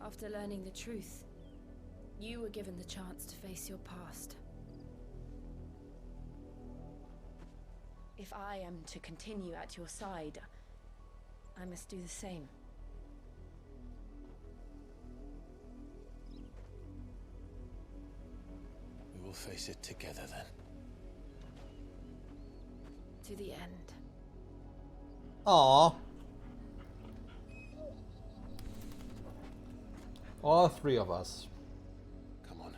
After learning the truth, you were given the chance to face your past. If I am to continue at your side, I must do the same. We will face it together then. To the end. Aww. All three of us. Come on.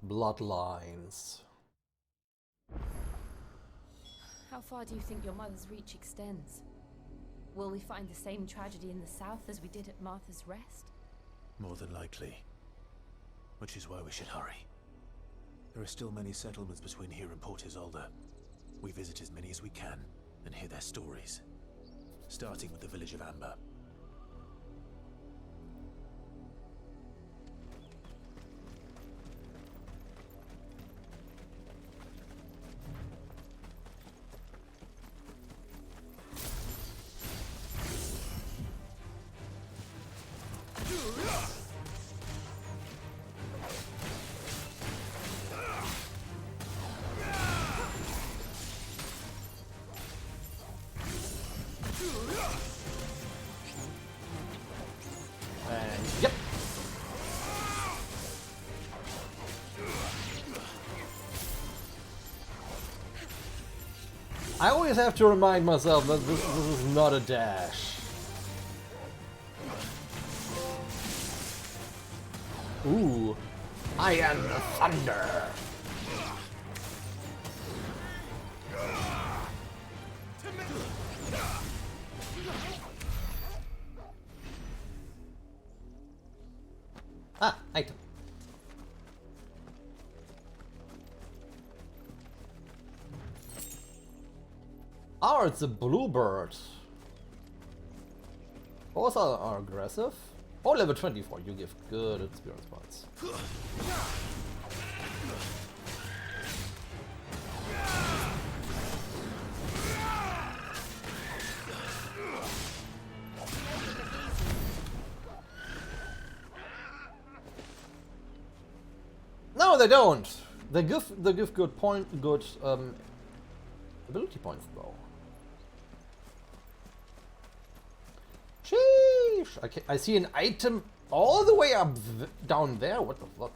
Bloodlines. How far do you think your mother's reach extends? Will we find the same tragedy in the south as we did at Martha's Rest? More than likely. Which is why we should hurry. There are still many settlements between here and Port Isolde. We visit as many as we can and hear their stories. Starting with the village of Amber. Yep. I always have to remind myself that this is not a dash. Ooh. I am the thunder. Ah, item. Oh, it's a bluebird. Both are aggressive. Oh, level 24, you give good experience points. No, they don't. They give good ability points though. Sheesh! I see an item all the way up down there. What the fuck?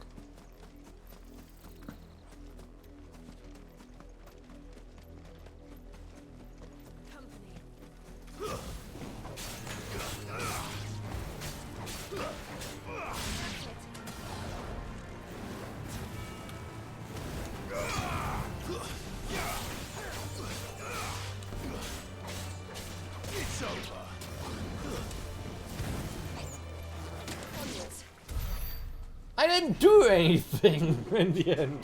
Company. didn't do anything in the end.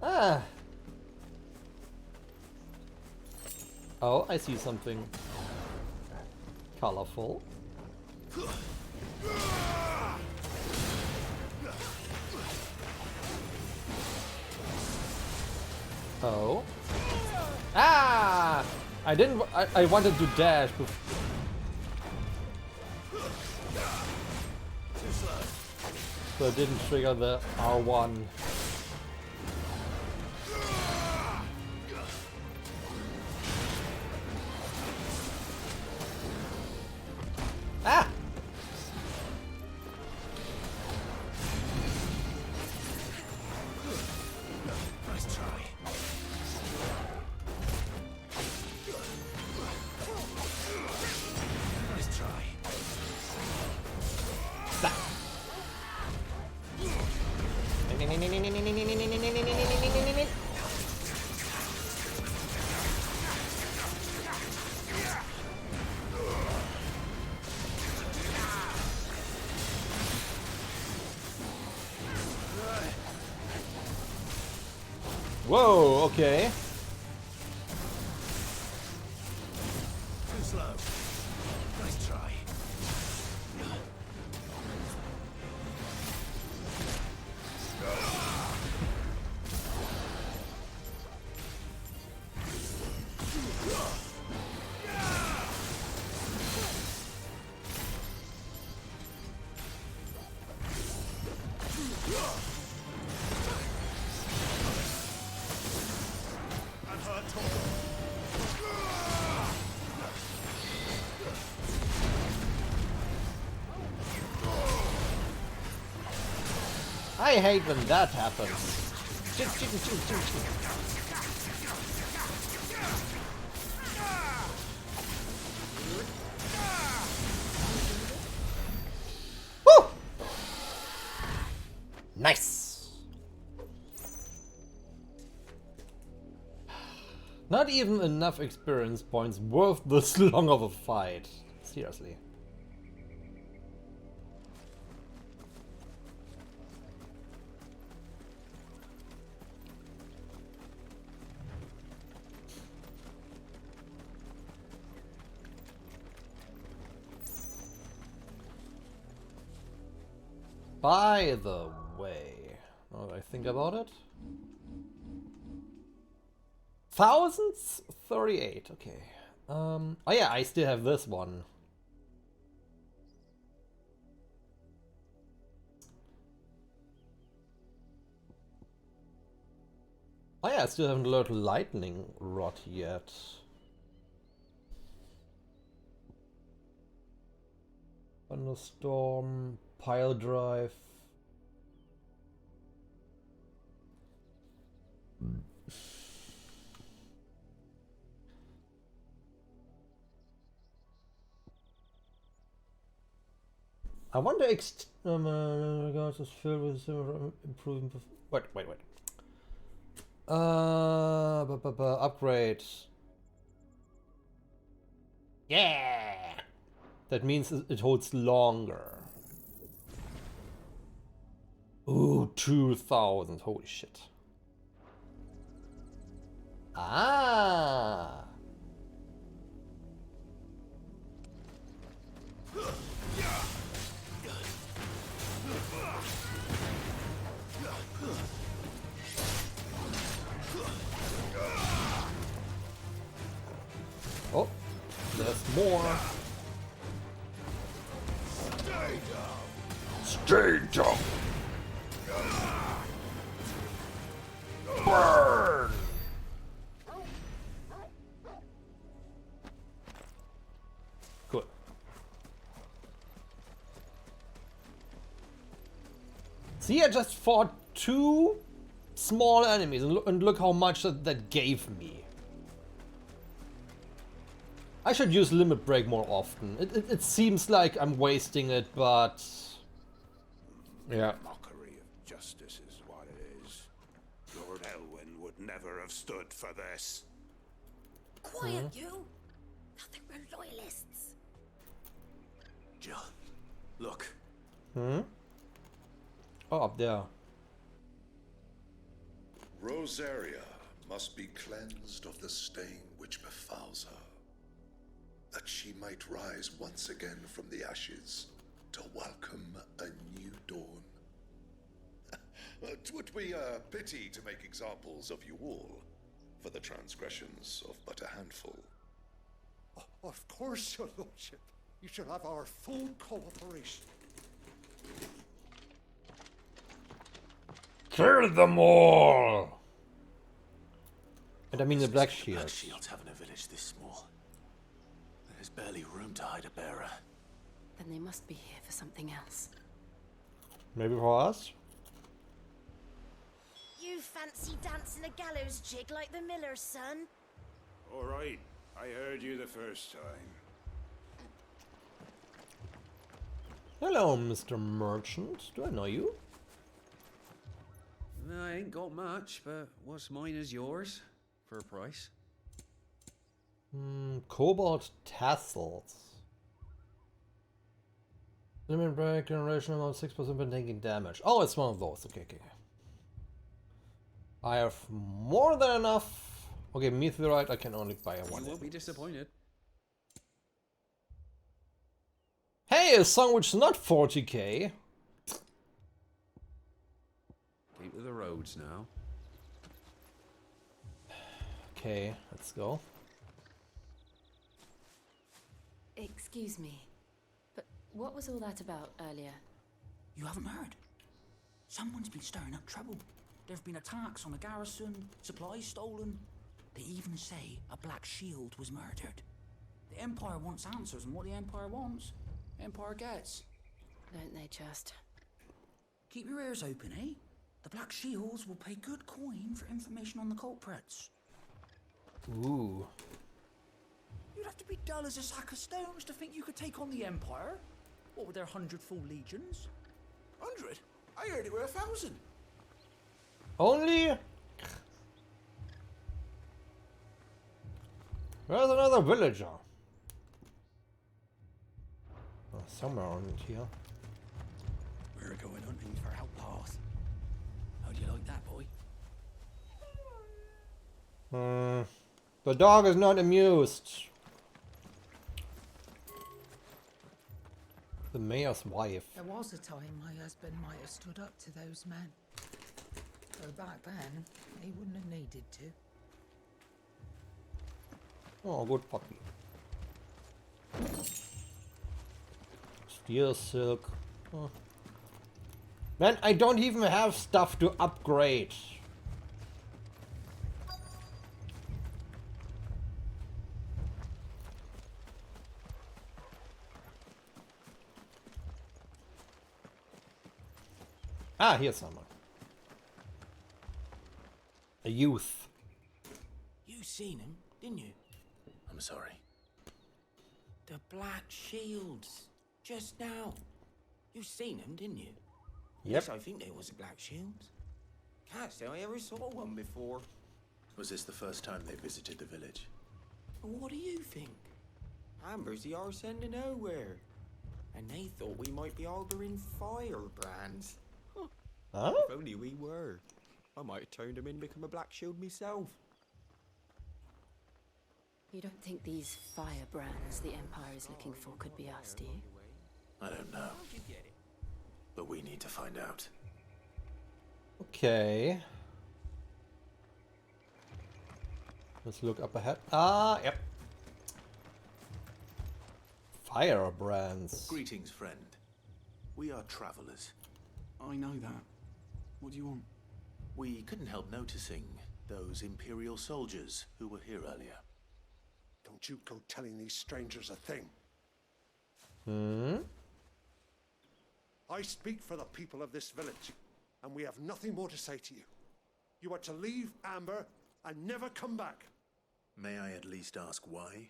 Ah. Oh, I see something colorful. Oh. Ah! I didn't. I wanted to dash. So I didn't trigger the R1. Ah! Nice try. Nice try. Whoa, okay. Too slow. Nice try. I hate when that happens. Woo! Nice. Not even enough experience points worth this long of a fight. Seriously. By the way, now that I think about it, 1038. Okay. Oh yeah, I still have this one. Oh yeah, I still haven't learned lightning rod yet. Thunderstorm, pile drive. I wonder regards is filled with improving. Wait. Upgrade. Yeah. That means it holds longer. Ooh, 2000. Holy shit. Ah. Oh, there's more. Stay down. Burn. Good. See, I just fought 2 small enemies and look how much that gave me. I should use Limit Break more often. It seems like I'm wasting it, but... yeah. Mockery of justice is what it is. Lord Elwyn would never have stood for this. Quiet, you! Nothing but loyalists. Jill, look. Hmm? Oh, up there. Rosaria must be cleansed of the stain which befouls her, that she might rise once again from the ashes to welcome a new dawn. It would be a pity to make examples of you all for the transgressions of but a handful. Of course, your lordship. You shall have our full cooperation. Kill them all! And I mean the Black Shields. Black Shields having a village this small. There's barely room to hide a bearer. Then they must be here for something else. Maybe for us? You fancy dancing a gallows jig like the miller's son? All right. I heard you the first time. Hello, Mr. Merchant. Do I know you? I ain't got much, but what's mine is yours. For a price. Cobalt tassels. Limit break generation about 6% when taking damage. Oh, it's one of those. Okay, okay. I have more than enough. Okay, meteorite I can only buy a one. You won't be disappointed. Hey, a song which is not 40k. Keep to the roads now. Okay, let's go. Excuse me, but what was all that about earlier? You haven't heard? Someone's been stirring up trouble. There have been attacks on the garrison, supplies stolen. They even say a Black Shield was murdered. The Empire wants answers, and what the Empire wants, Empire gets. Don't they just? Keep your ears open, eh? The Black Shields will pay good coin for information on the culprits. Ooh. You'd have to be dull as a sack of stones to think you could take on the Empire. What with their 100 full legions? 100? I heard it were 1,000. Only? Where's another villager? Oh, somewhere around here. We're going hunting for outlaws. How do you like that, boy? The dog is not amused. The mayor's wife. There was a time my husband might have stood up to those men. Though back then, he wouldn't have needed to. Oh, good puppy. Steel silk. Oh. Man, I don't even have stuff to upgrade. Ah, here's someone. A youth. You seen him, didn't you? I'm sorry. The Black Shields. Just now. You seen him, didn't you? Yep. Yes, I think they was a Black Shields. Can't say I ever saw one before. Was this the first time they visited the village? What do you think? Amber's the arse end of nowhere. And they thought we might be harboring firebrands. Huh? If only we were. I might have turned him in and become a Black Shield myself. You don't think these firebrands the Empire is looking for could be us, do you? I don't know. But we need to find out. Okay. Let's look up ahead. Ah, yep. Firebrands. Greetings, friend. We are travelers. I know that. What do you want? We couldn't help noticing those Imperial soldiers who were here earlier. Don't you go telling these strangers a thing. I speak for the people of this village, and we have nothing more to say to you. You are to leave Amber and never come back. May I at least ask why?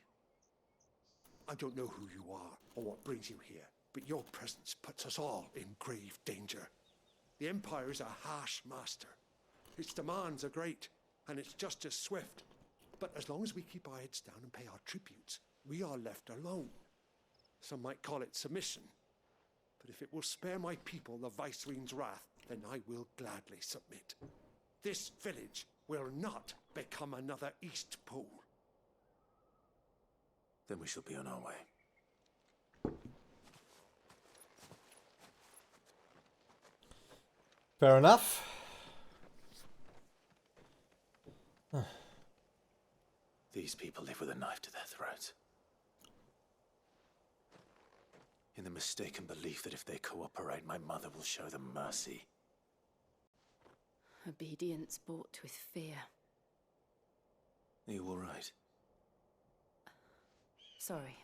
I don't know who you are or what brings you here, but your presence puts us all in grave danger. The Empire is a harsh master. Its demands are great, and its justice swift. But as long as we keep our heads down and pay our tributes, we are left alone. Some might call it submission. But if it will spare my people the Viceroy's wrath, then I will gladly submit. This village will not become another Eastpool. Then we shall be on our way. Fair enough. These people live with a knife to their throats. In the mistaken belief that if they cooperate, my mother will show them mercy. Obedience bought with fear. Are you all right? Sorry,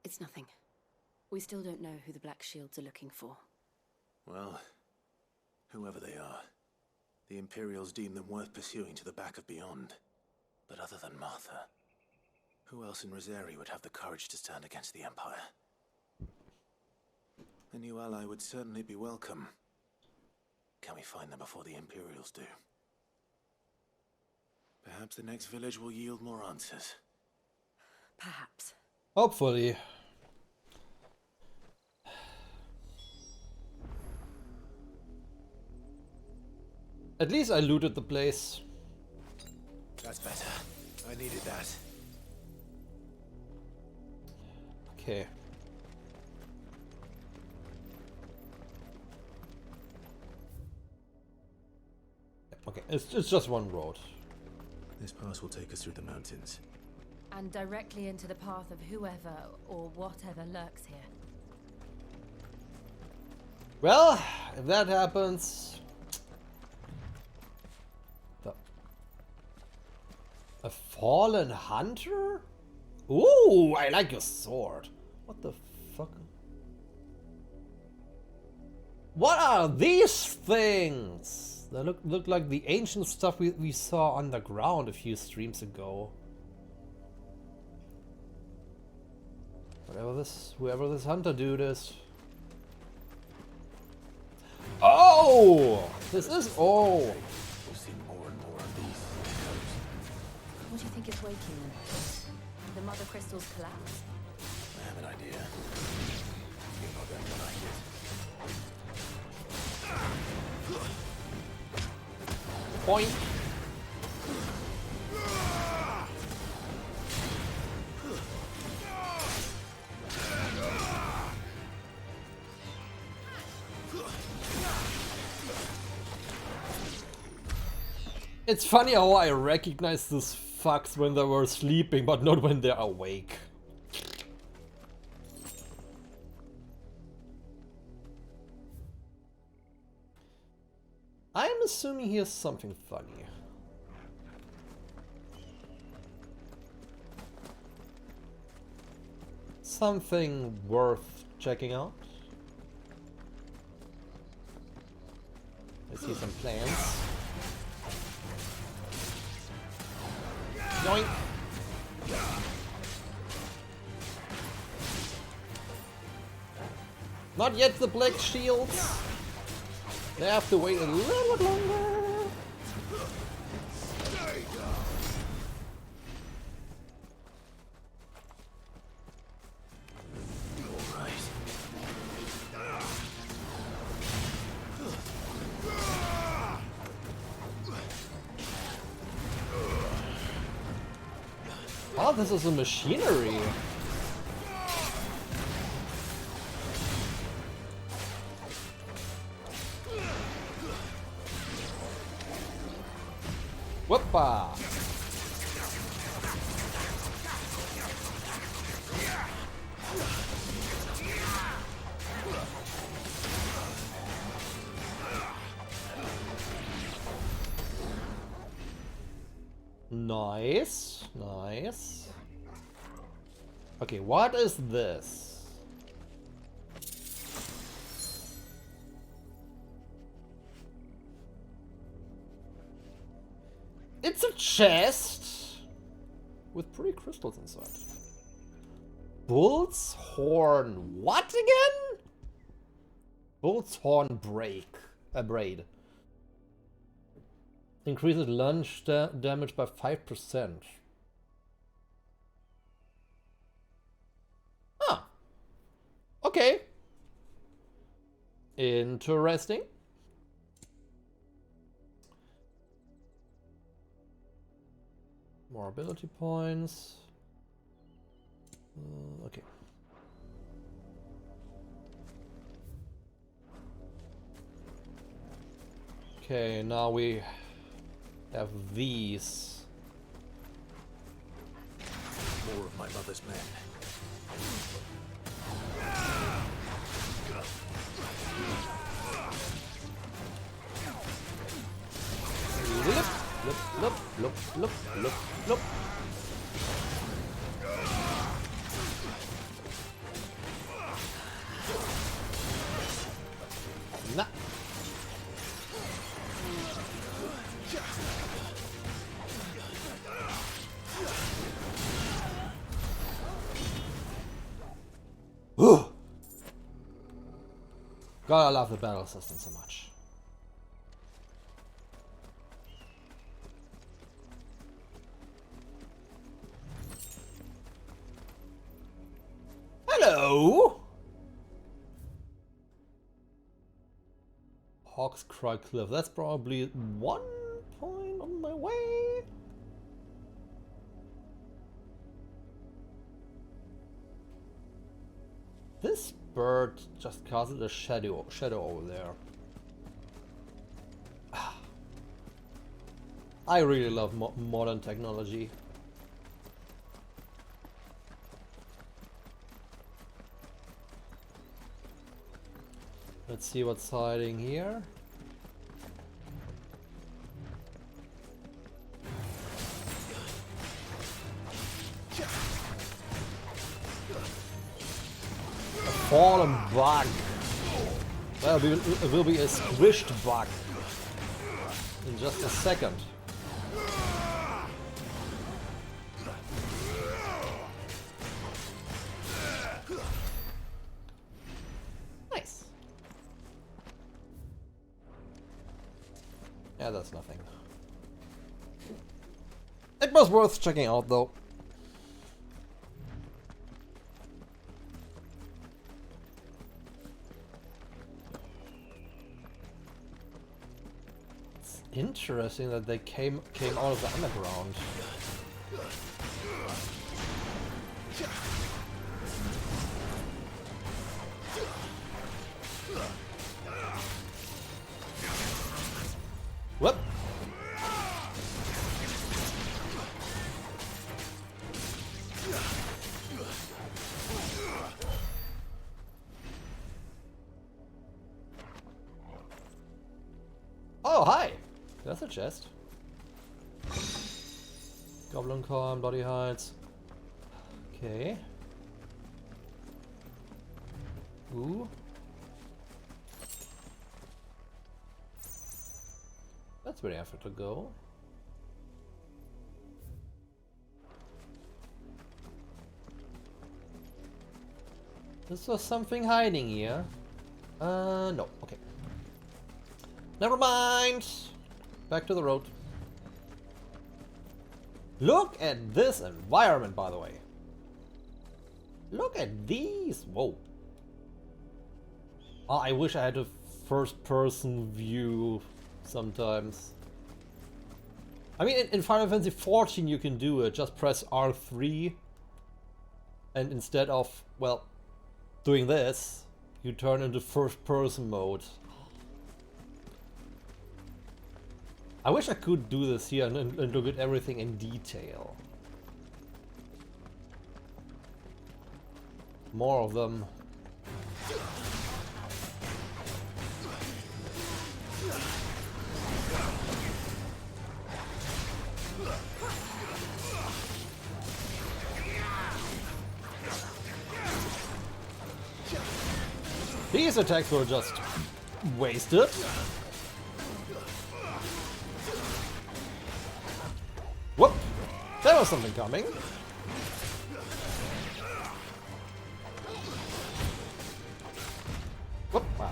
It's nothing. We still don't know who the Black Shields are looking for. Well, whoever they are, the Imperials deem them worth pursuing to the back of beyond. But other than Martha, who else in Rosari would have the courage to stand against the Empire? A new ally would certainly be welcome. Can we find them before the Imperials do? Perhaps the next village will yield more answers. Perhaps. Hopefully. At least I looted the place. That's better. I needed that. Okay. Okay, it's just one road. This pass will take us through the mountains. And directly into the path of whoever or whatever lurks here. Well, if that happens... A fallen hunter? Ooh, I like your sword. What the fuck? What are these things? They look like the ancient stuff we saw underground a few streams ago. Whoever this hunter dude is. Oh! This is... Oh! We'll see more and more of these. What do you think is waking them? The Mother Crystal's collapse? I have an idea. You're not going to like it. Point. It's funny how I recognize these fucks when they were sleeping, but not when they're awake. I'm assuming here's something funny. Something worth checking out. I see some plants. Yoink. Not yet the Black Shields. They have to wait a little bit longer. Oh, this is a machinery. Whoopa! Nice, nice. Okay, what is this? It's a chest with pretty crystals inside. Bull's horn. What again? Bull's horn braid. Increases lunge damage by 5%. Ah. Okay. Interesting. More ability points. Okay. Okay, now we have these. More of my mother's men. Look, look, look, look, look, look. Nah. God, I love the battle system so much. Hello! Hawk's Cry Cliff. That's probably 1 point on my way. This bird just casted a shadow over there. I really love modern technology. Let's see what's hiding here. A fallen bug. Well, it will be a squished bug in just a second. Nice. Yeah, that's nothing. It was worth checking out though. It's interesting that they came out of the underground. Whoop. Oh, hi! That's a chest. Goblin Corn, Bloody Hides. Okay. Ooh. That's where the effort to go. Is there something hiding here? No. Okay. Never mind. Back to the road. Look at this environment, by the way. Look at these. Whoa. Oh, I wish I had a first-person view sometimes. I mean, in Final Fantasy XIV you can do it. Just press R3, and instead of, well, doing this, you turn into first-person mode. I wish I could do this here and look at everything in detail. More of them. These attacks were just wasted. Whoop! There was something coming. Whoop! Wow.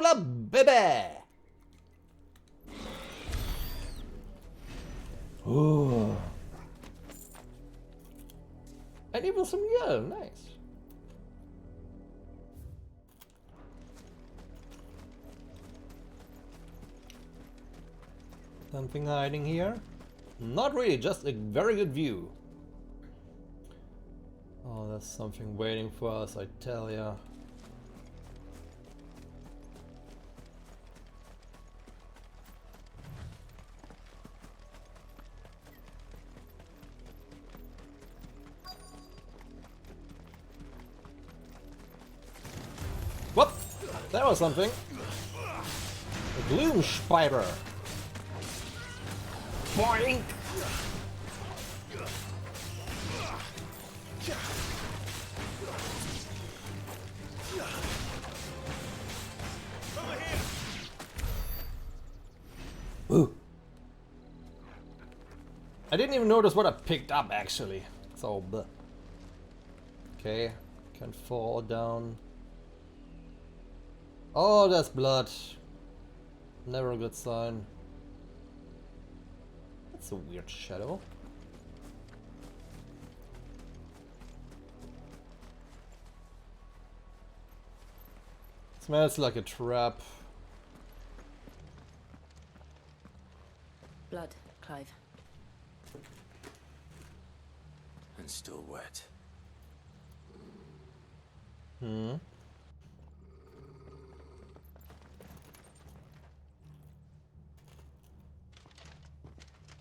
Level up, baby! Ooh. And even some yellow, nice. Something hiding here? Not really, just a very good view. Oh, there's something waiting for us, I tell ya. Whoop! That was something. A gloom spider. Boink! Ooh. I didn't even notice what I picked up actually. So, bleh. Okay, can fall down. Oh, there's blood. Never a good sign. That's a weird shadow. Smells like a trap. Blood, Clive. And still wet. Hmm.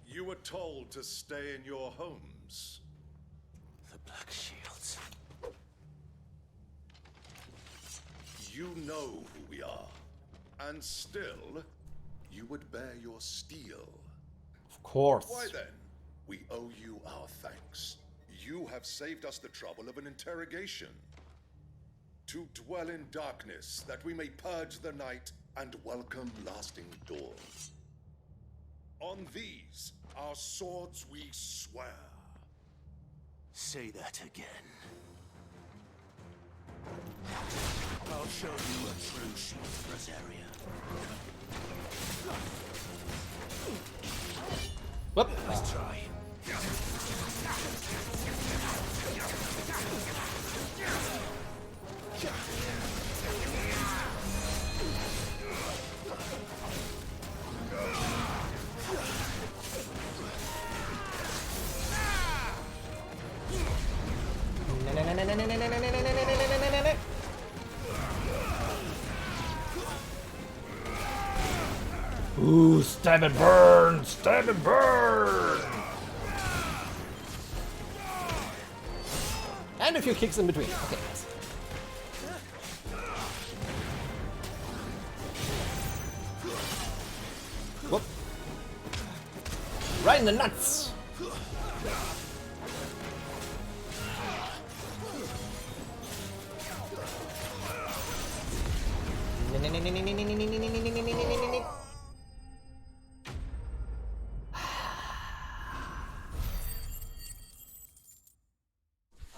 You were told to stay in your homes. The Black Shields. You know who we are. And still, you would bear your steel. Of course. Why then? We owe you our thanks. You have saved us the trouble of an interrogation. To dwell in darkness, that we may purge the night and welcome lasting dawn. On these, our swords we swear. Say that again. I'll show you a true shield, Rosaria. Whoop. Let's try. Ooh, stab and burn! Stab and burn! And a few kicks in between. Okay. Whoop. Right in the nuts!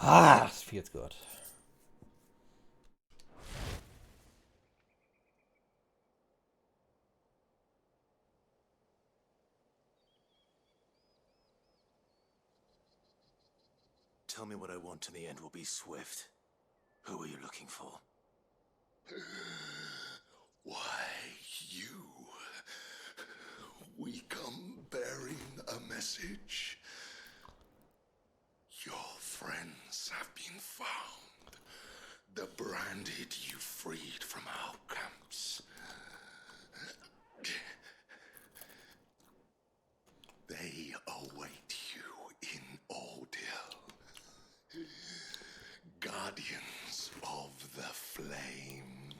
Ah, this feels good. Tell me what I want and the end will be swift. Who are you looking for? Why, you. We come bearing a message. Your friends have been found. The branded you freed from our camps. They await you in Aldil. Guardians of the Flame.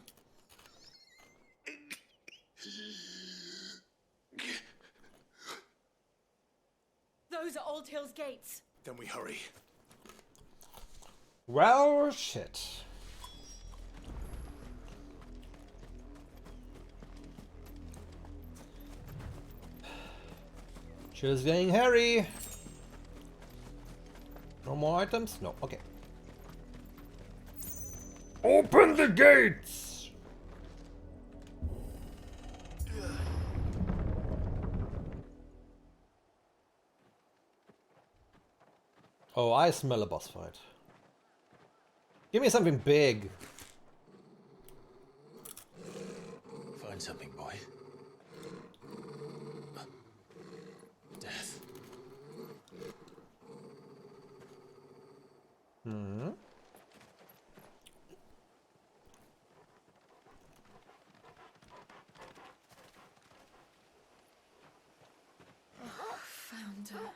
Those are Old Hill's gates. Then we hurry. Well, shit. Shit is getting hairy. No more items? No, okay. Open the gates! Oh, I smell a boss fight. Give me something big. Find something, boy. Death. Hmm. Found her.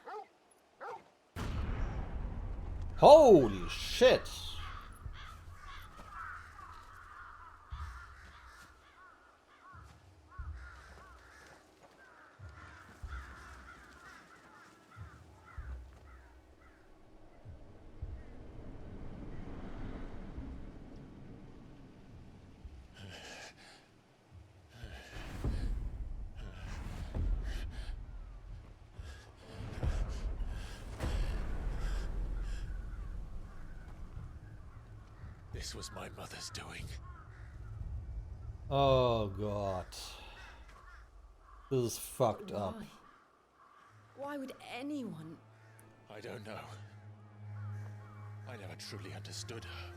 Holy shit! This was my mother's doing. Oh god. This is fucked up. Why would anyone? I don't know. I never truly understood her.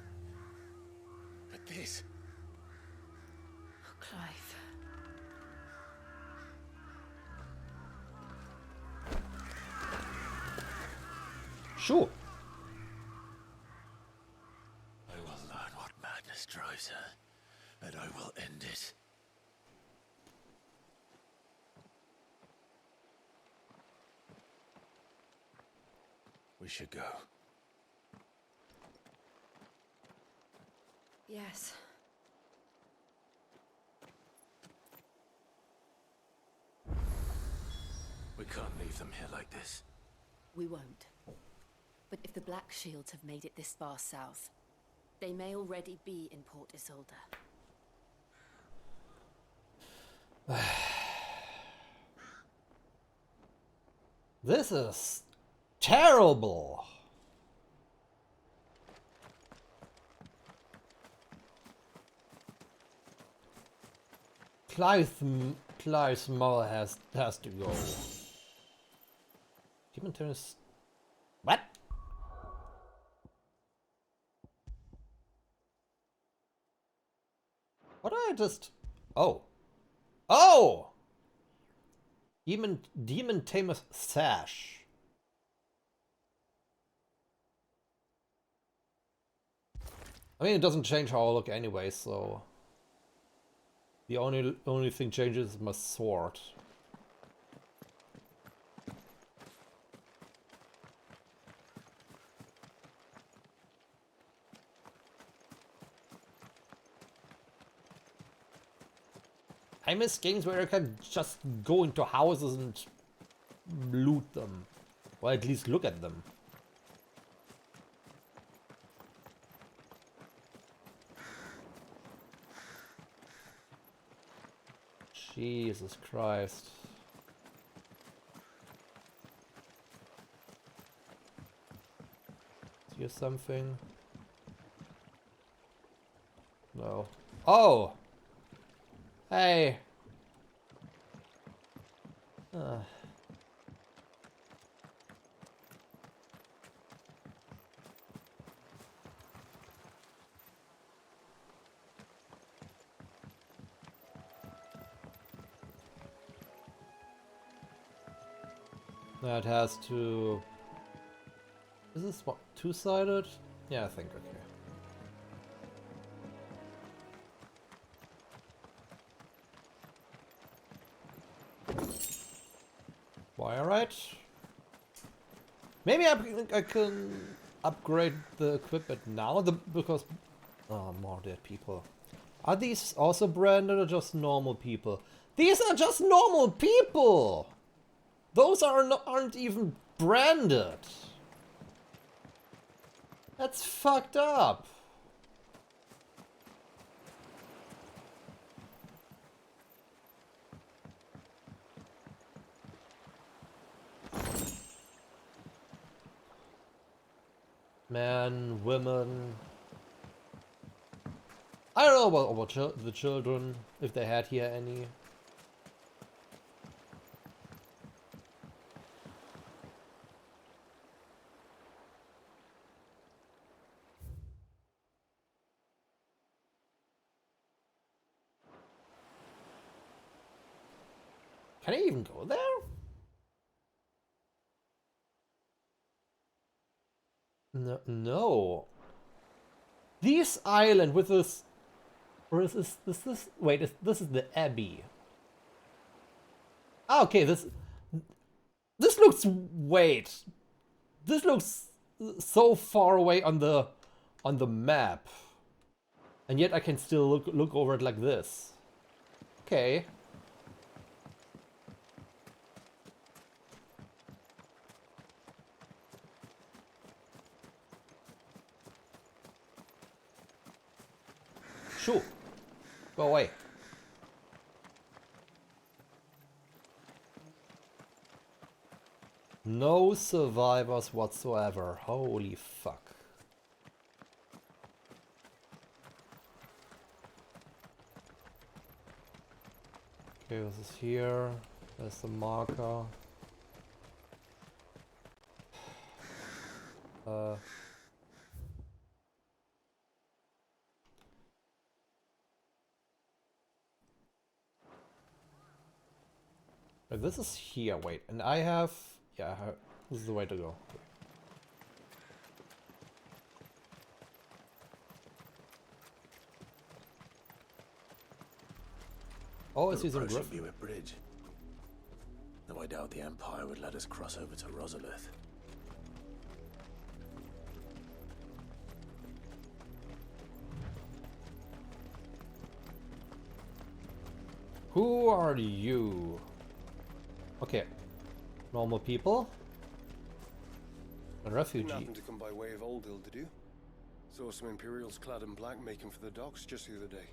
But this... Oh, Clive. Sure. I will learn what madness drives her, and I will end it. We should go. Yes. We can't leave them here like this. We won't. But if the Black Shields have made it this far south, they may already be in Port Isolde. This is terrible. Clive's mother has to go. Demon Tennis. What? What did I just? Oh. Oh! Demon Tamer's Sash. I mean, it doesn't change how I look anyway, so the only thing changes is my sword. I miss games where I can just go into houses and loot them, or at least look at them. Jesus Christ. Is here something? No. Oh! Hey! That has to... Is this what, two-sided? Yeah, I think, okay. Wire right? Maybe I can upgrade the equipment now, because... Oh, more dead people. Are these also branded or just normal people? These are just normal people! Those aren't even branded. That's fucked up. Men, women. I don't know about the children, if they had here any. Can I even go there? No, no. This island with this, or is this? Wait, this is the Abbey. Ah, okay. This looks. Wait, this looks so far away on the map, and yet I can still look over it like this. Okay. Shoo! Go away. No survivors whatsoever. Holy fuck. Okay, this is here. There's the marker. This is here, wait, and I have, yeah, this is the way to go. Oh, I see some griffin. Buick Bridge. Though I doubt the Empire would let us cross over to Rosalith. Who are you? Okay. Normal people. A refugee. Nothing to come by way of Oldhill, did you? Saw some Imperials clad in black making for the docks just the other day.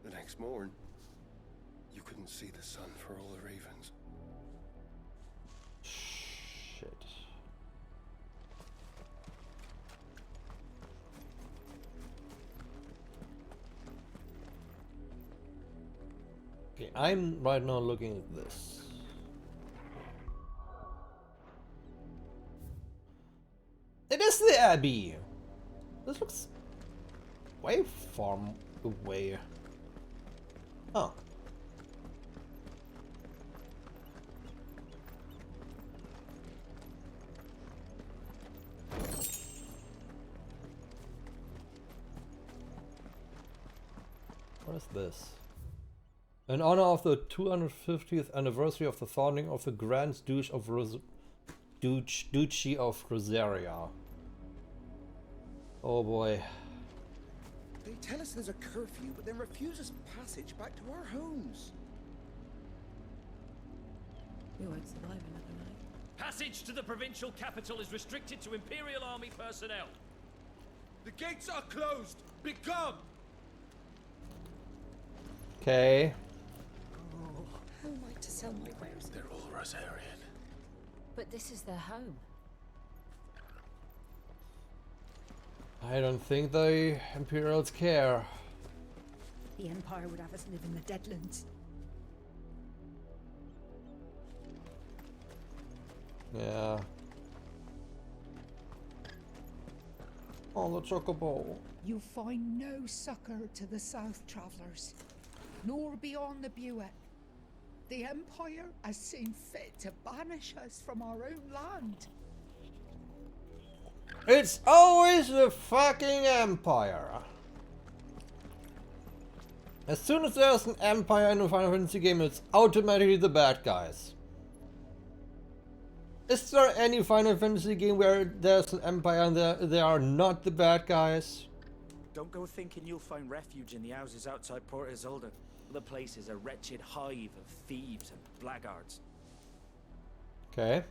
The next morn, you couldn't see the sun for all the ravens. Shit. Okay, I'm right now looking at this. It is the Abbey! This looks way far away. Huh. What is this? In honor of the 250th anniversary of the founding of the Grand Duke of Duchy of Rosaria. Oh boy. They tell us there's a curfew, but then refuse us passage back to our homes. We won't survive another night. Passage to the provincial capital is restricted to Imperial Army personnel. The gates are closed! Begone! Okay. How am I to sell my wares? They're all Rosarian. But this is their home. I don't think the Imperials care. The Empire would have us live in the Deadlands. Yeah. Oh, the chocobo. You find no succor to the South Travellers, nor beyond the Buet. The Empire has seen fit to banish us from our own land. It's always the fucking Empire. As soon as there's an Empire in a Final Fantasy game, it's automatically the bad guys. Is there any Final Fantasy game where there's an Empire and they are not the bad guys? Don't go thinking you'll find refuge in the houses outside Port Isolde. The place is a wretched hive of thieves and blackguards. Okay.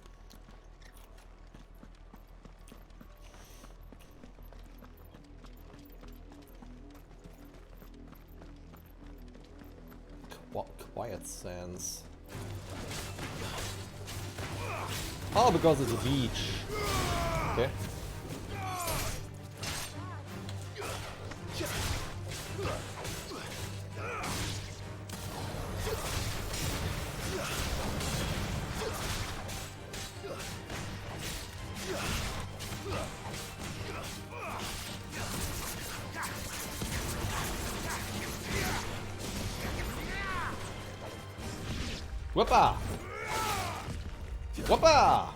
Quiet Sands. Oh, because it's a beach. Okay. Whoopa! Whoopa!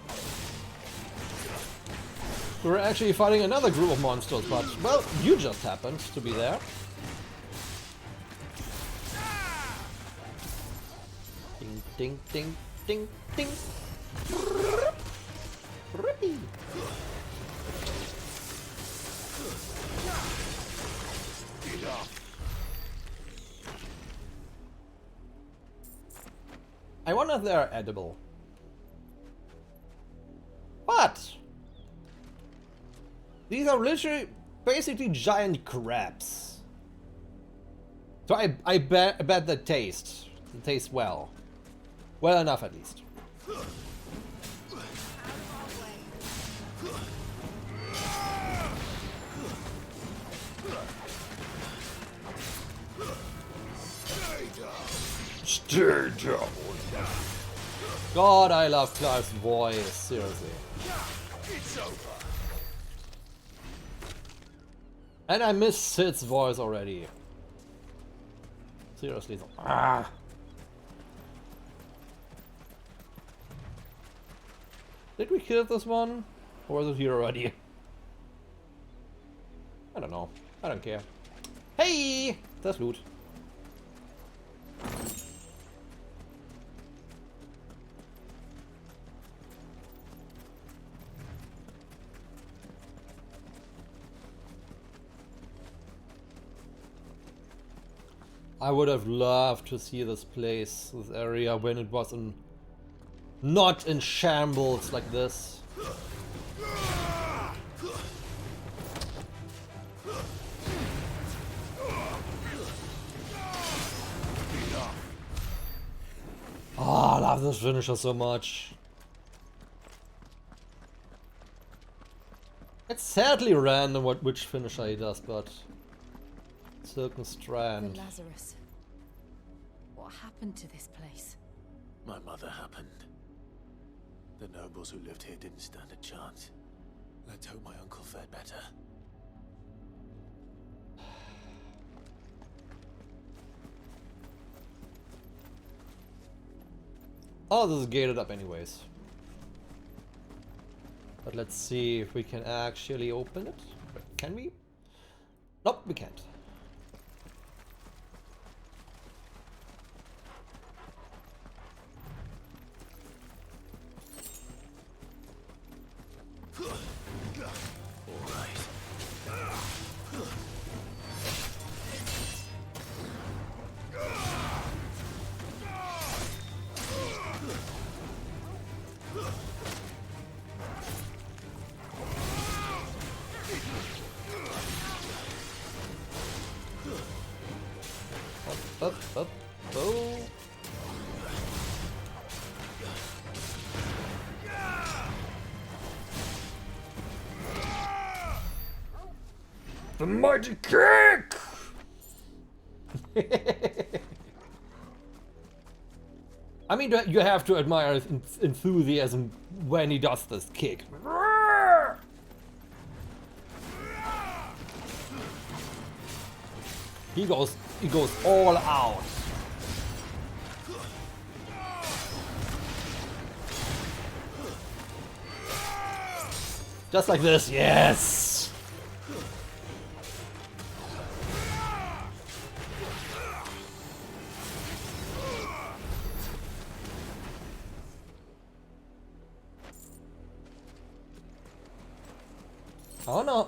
We're actually fighting another group of monsters, but, well, you just happened to be there. Ding, ding, ding, ding, ding. Rippy. I wonder if they're edible. What? These are literally basically giant crabs. So I bet they taste well. Well enough at least. Stay down. God, I love Clive's voice, seriously. It's over. And I miss Sid's voice already. Seriously. Ah. Did we kill this one? Or was it here already? I don't know. I don't care. Hey! That's loot. I would have loved to see this place, this area, when it was not in shambles like this. Oh, I love this finisher so much. It's sadly random which finisher he does, but Silken Strand. The Lazarus. What happened to this place? My mother happened. The nobles who lived here didn't stand a chance. Let's hope my uncle fared better. Oh, this is gated up anyways. But let's see if we can actually open it. Can we? Nope, we can't. Up, oh. The mighty kick! I mean, you have to admire his enthusiasm when he does this kick. He goes all out. Just like this, yes!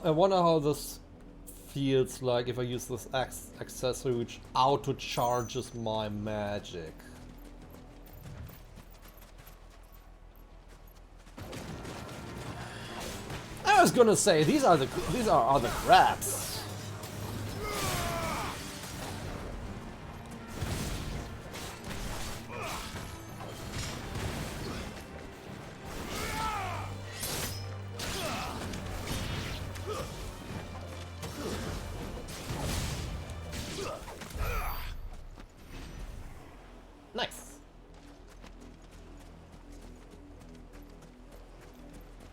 I wonder how this feels like if I use this accessory which auto-charges my magic. I was gonna say these are other crabs.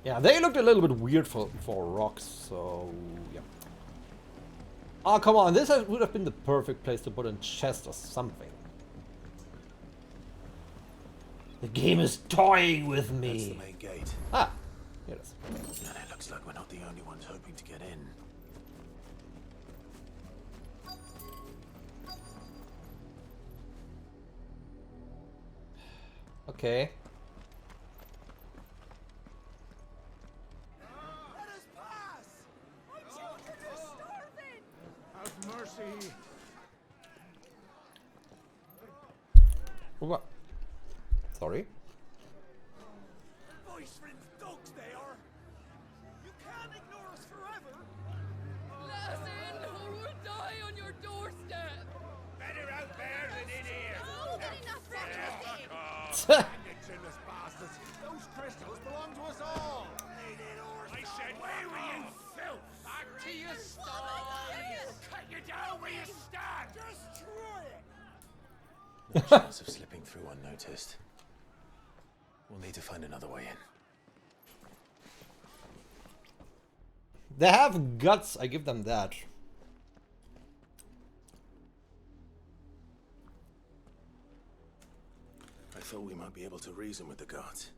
Yeah, they looked a little bit weird for rocks, so yeah. Oh, come on, this would have been the perfect place to put a chest or something. The game is toying with me. That's the main gate. Ah, here it is. And it looks like we're not the only ones hoping to get in. Okay. Have mercy. What? Sorry. Voice friends, dogs they are. You can't ignore us forever. Let us in, or we'll die on your doorstep. Better out there than in here. Oh, good enough, Rattlesnake. Bandits in this bastards. Those crystals belong to us all. I said, where were you, filth? Back to your stall. Cut you down where you stand. Destroy it. No chance of slipping through unnoticed. We'll need to find another way in. They have guts, I give them that. I thought we might be able to reason with the guards.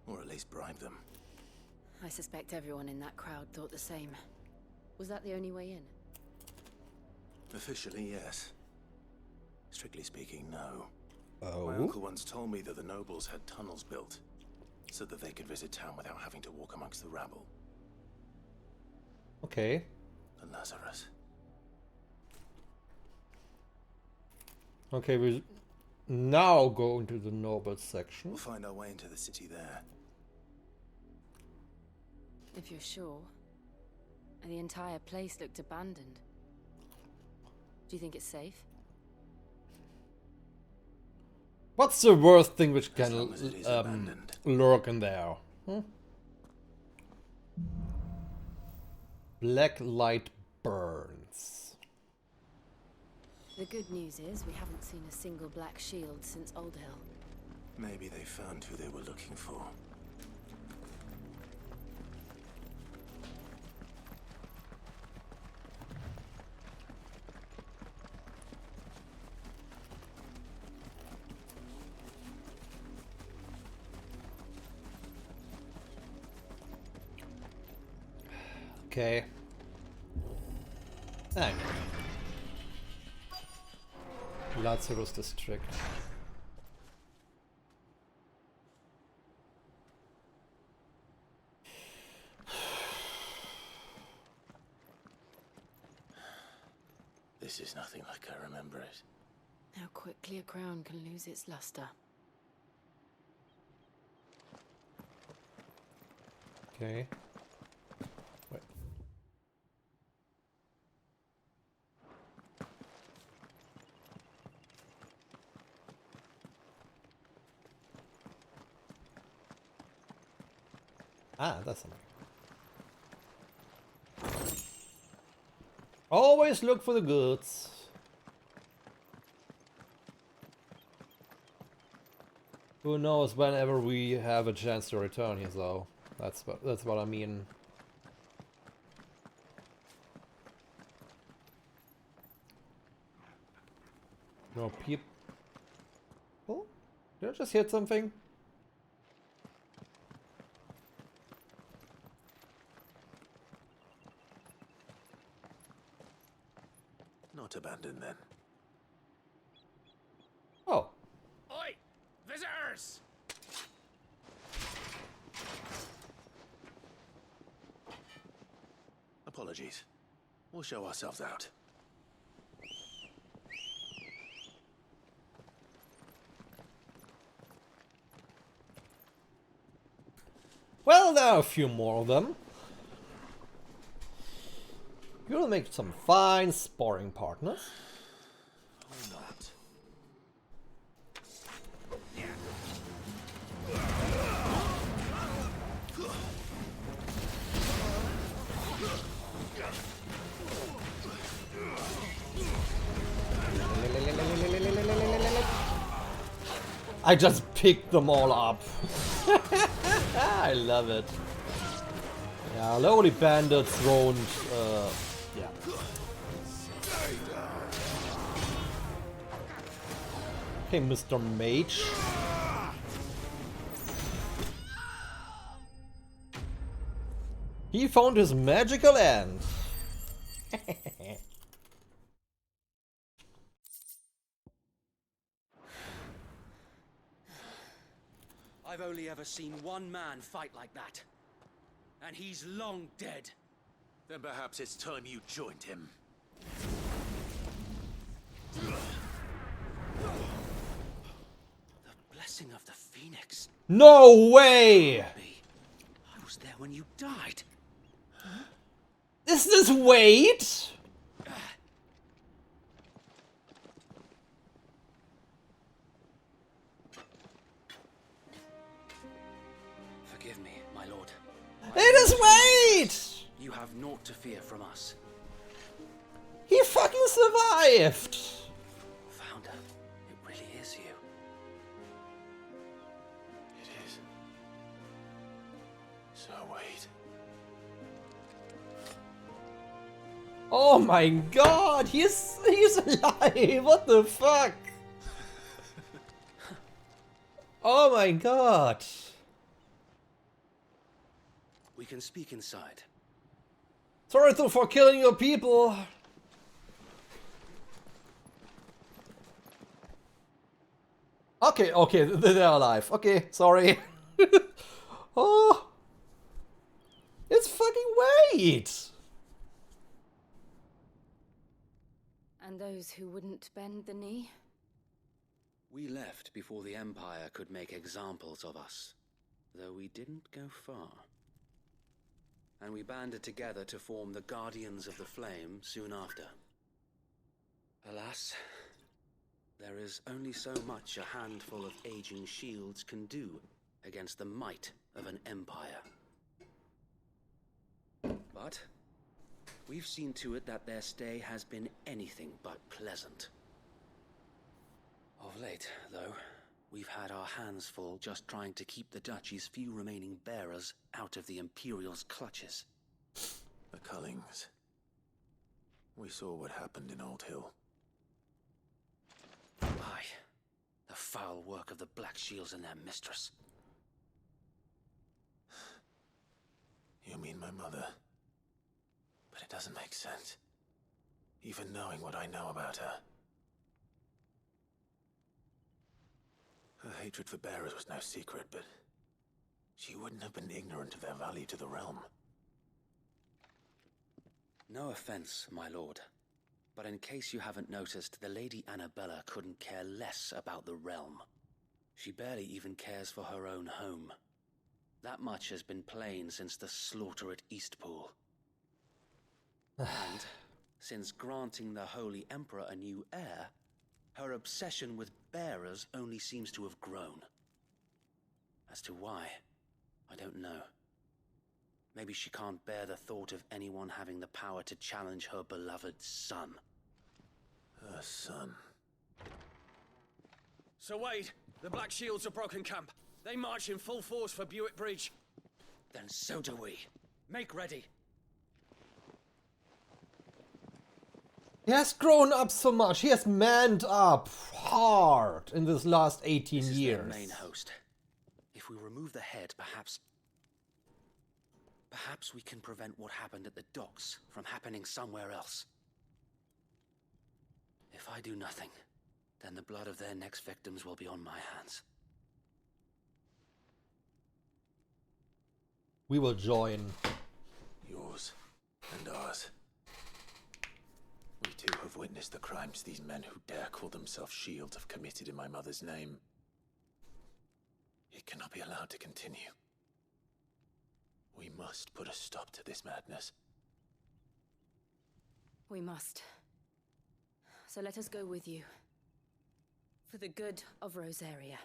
Or at least bribe them. I suspect everyone in that crowd thought the same. Was that the only way in? Officially, yes. Strictly speaking, no. Oh? My uncle once told me that the nobles had tunnels built, so that they could visit town without having to walk amongst the rabble. Okay. And Lazarus. Okay, we now go into the noble section. We'll find our way into the city there. If you're sure. The entire place looked abandoned. Do you think it's safe? What's the worst thing which can long as it is abandoned. lurk in there? Black light burns. The good news is we haven't seen a single black shield since Old Hill. Maybe they found who they were looking for. Okay. I know. Lazarus District. This is nothing like I remember it. How quickly a crown can lose its luster. Okay. Wait. Ah, that's something. Always look for the goods. Who knows whenever we have a chance to return here, though. That's what I mean. No people. Oh, did I just hit something? Not abandoned then. Oh. Oi! Visitors! Apologies. We'll show ourselves out. Well, there are a few more of them. You'll make some fine sparring partners. Or not. I just picked them all up. I love it. Yeah, lowly bandits won't. Yeah. Okay, Mr. Mage. He found his magical end. I've only ever seen one man fight like that. And he's long dead. Then perhaps it's time you joined him. The blessing of the Phoenix. No way! I was there when you died. Is this Wade? Forgive me, my lord. It is Wade! You have naught to fear from us. He fucking survived! Founder, it really is you. It is. So wait. Oh my god, he's alive! What the fuck? Oh my god. We can speak inside. Sorry for killing your people. Okay, they're alive. Okay, sorry. Oh, it's fucking Wade. And those who wouldn't bend the knee? We left before the Empire could make examples of us, though we didn't go far. And we banded together to form the Guardians of the Flame soon after. Alas, there is only so much a handful of aging shields can do against the might of an empire. But we've seen to it that their stay has been anything but pleasant. Of late, though, we've had our hands full just trying to keep the Duchy's few remaining bearers out of the Imperial's clutches. The Cullings. We saw what happened in Old Hill. Aye, the foul work of the Black Shields and their mistress. You mean my mother? But it doesn't make sense. Even knowing what I know about her. Her hatred for bearers was no secret, but she wouldn't have been ignorant of their value to the realm. No offense, my lord, but in case you haven't noticed, the Lady Annabella couldn't care less about the realm. She barely even cares for her own home. That much has been plain since the slaughter at Eastpool. And since granting the Holy Emperor a new heir, her obsession with bearers only seems to have grown. As to why, I don't know. Maybe she can't bear the thought of anyone having the power to challenge her beloved son. Her son. Sir Wade, the Black Shields have broken camp. They march in full force for Buick Bridge. Then so do we. Make ready. He has grown up so much. He has manned up hard in this last 18 This is years. their main host. If we remove the head, perhaps we can prevent what happened at the docks from happening somewhere else. If I do nothing, then the blood of their next victims will be on my hands. We will join. Yours and ours. We too have witnessed the crimes these men who dare call themselves shields have committed in my mother's name. It cannot be allowed to continue. We must put a stop to this madness. We must. So let us go with you. For the good of Rosaria.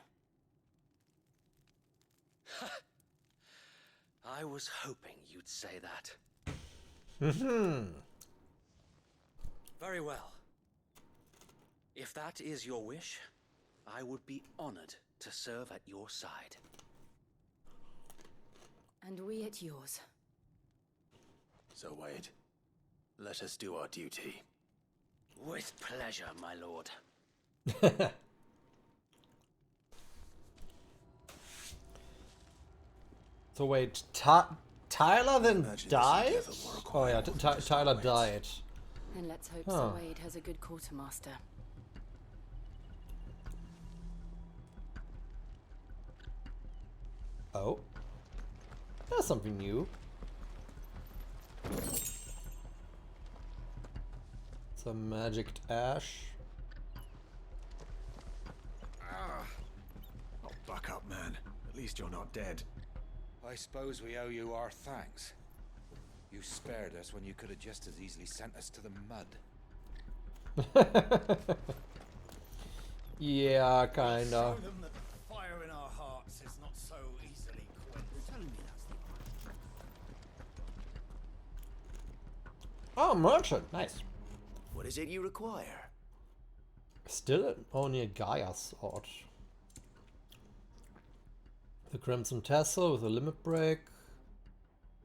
I was hoping you'd say that. Very well. If that is your wish, I would be honored to serve at your side. And we at yours. So Wade, let us do our duty. With pleasure, my lord. So wait, Tyler then died? Oh yeah, Tyler died. Then let's hope Huh. Sir Wade has a good quartermaster. Oh. That's something new. Some magicked ash. Oh, buck up, man. At least you're not dead. I suppose we owe you our thanks. You spared us when you could have just as easily sent us to the mud. Yeah, kinda. Show them that the fire in our hearts is not so easily quenched. You're telling me that's the Oh, merchant, nice. What is it you require? Still only a Gaia sword. The Crimson Tassel with a limit break.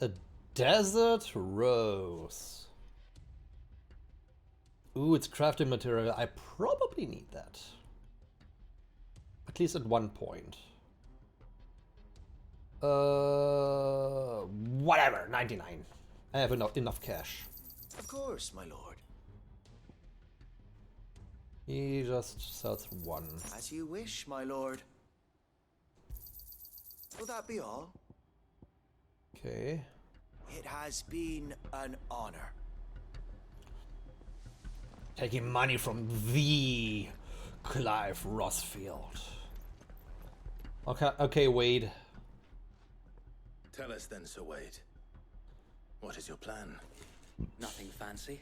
A Desert Rose. Ooh, it's crafting material. I probably need that. At least at one point. Whatever, 99. I have enough cash. Of course, my lord. He just sells one. As you wish, my lord. Will that be all? Okay. It has been an honor. Taking money from the Clive Rossfield. Okay, Wade. Tell us then, Sir Wade. What is your plan? Nothing fancy.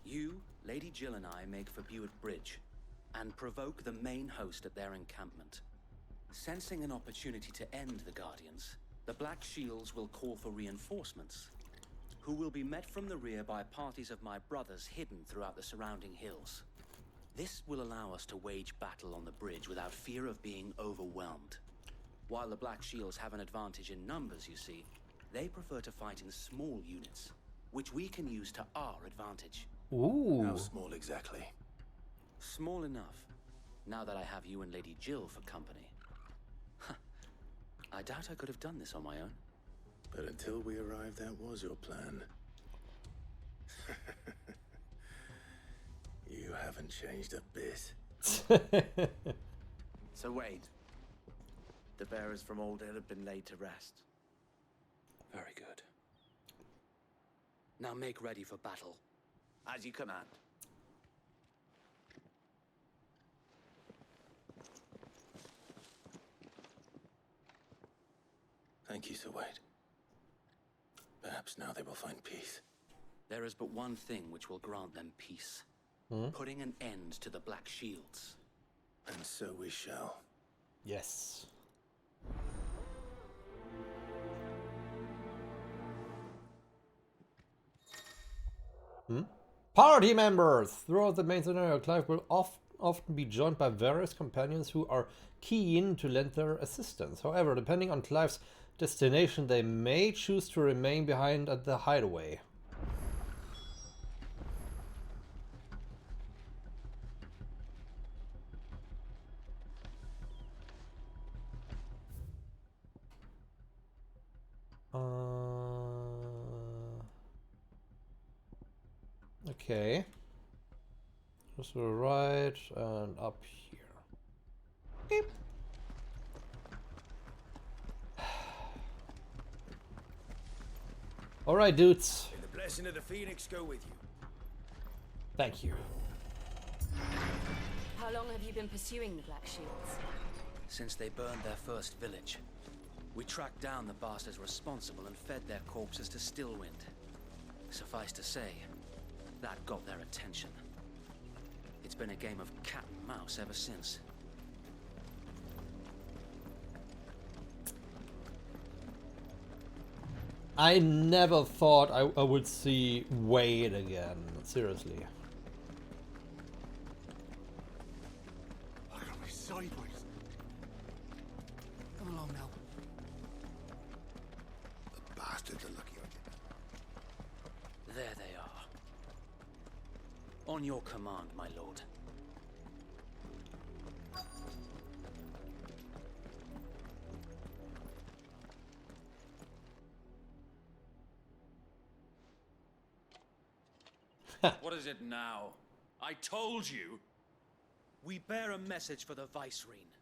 You, Lady Jill and I make for Buett Bridge and provoke the main host at their encampment. Sensing an opportunity to end the Guardians, the Black Shields will call for reinforcements, who will be met from the rear by parties of my brothers hidden throughout the surrounding hills. This will allow us to wage battle on the bridge without fear of being overwhelmed. While the Black Shields have an advantage in numbers, you see, they prefer to fight in small units, which we can use to our advantage. Ooh. How small exactly? Small enough, now that I have you and Lady Jill for company. I doubt I could have done this on my own. But until we arrived, that was your plan. You haven't changed a bit. So Wade, the bearers from Oldale have been laid to rest. Very good. Now make ready for battle. As you command. Thank you, Sir Wade. Perhaps now they will find peace. There is but one thing which will grant them peace. Putting an end to the Black Shields. And so we shall. Yes. Party members! Throughout the main scenario, Clive will often be joined by various companions who are keen to lend their assistance. However, depending on Clive's destination, they may choose to remain behind at the hideaway. Okay. Just to the right and up here. Beep. Alright, dudes. May the blessing of the Phoenix go with you. Thank you. How long have you been pursuing the Black Shields? Since they burned their first village. We tracked down the bastards responsible and fed their corpses to Stillwind. Suffice to say, that got their attention. It's been a game of cat and mouse ever since. I never thought I would see Wade again. Seriously. Look at me sideways. Come along now. The bastards are lucky I did. There they are. On your command, my lord. What is it now? I told you. We bear a message for the Vicereine.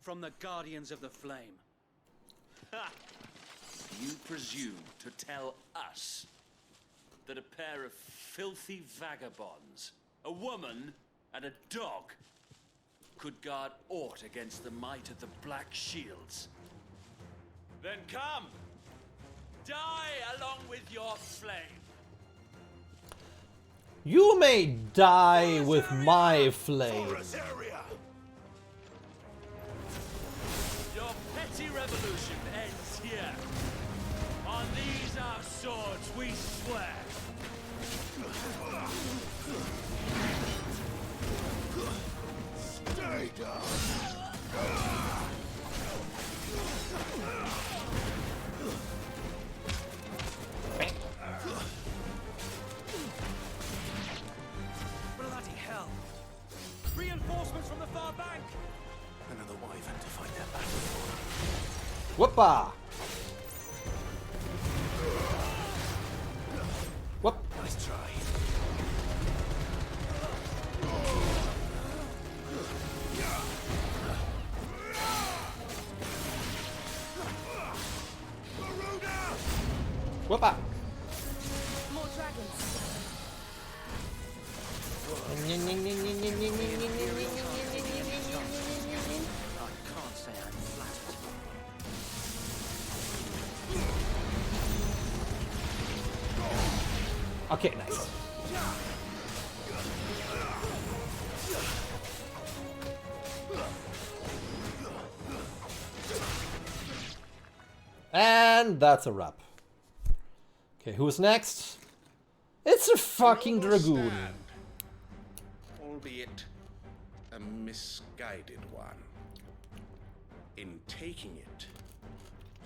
From the Guardians of the Flame. Ha! You presume to tell us that a pair of filthy vagabonds, a woman and a dog, could guard aught against the might of the Black Shields? Then come! Die along with your flame! You may die with my flame. Your petty revolution ends here. On these our swords we swear. Stay down! Bloody hell! Reinforcements from the far bank! Another wyvern to fight their battle for. Whoopa! Whoop! Nice try. Whoopa! More dragons. I can't say I'm flattered. Okay, nice. And that's a wrap. Okay, who's next? It's a fucking dragoon. Albeit a misguided one. In taking it,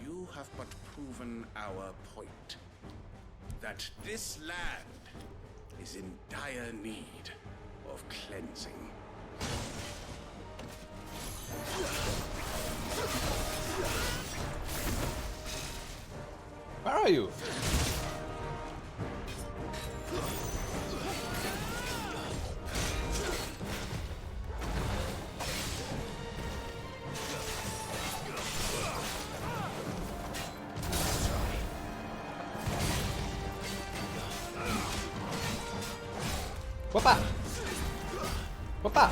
you have but proven our point. That this land is in dire need of cleansing. Where are you? Whoopa! Whoopa!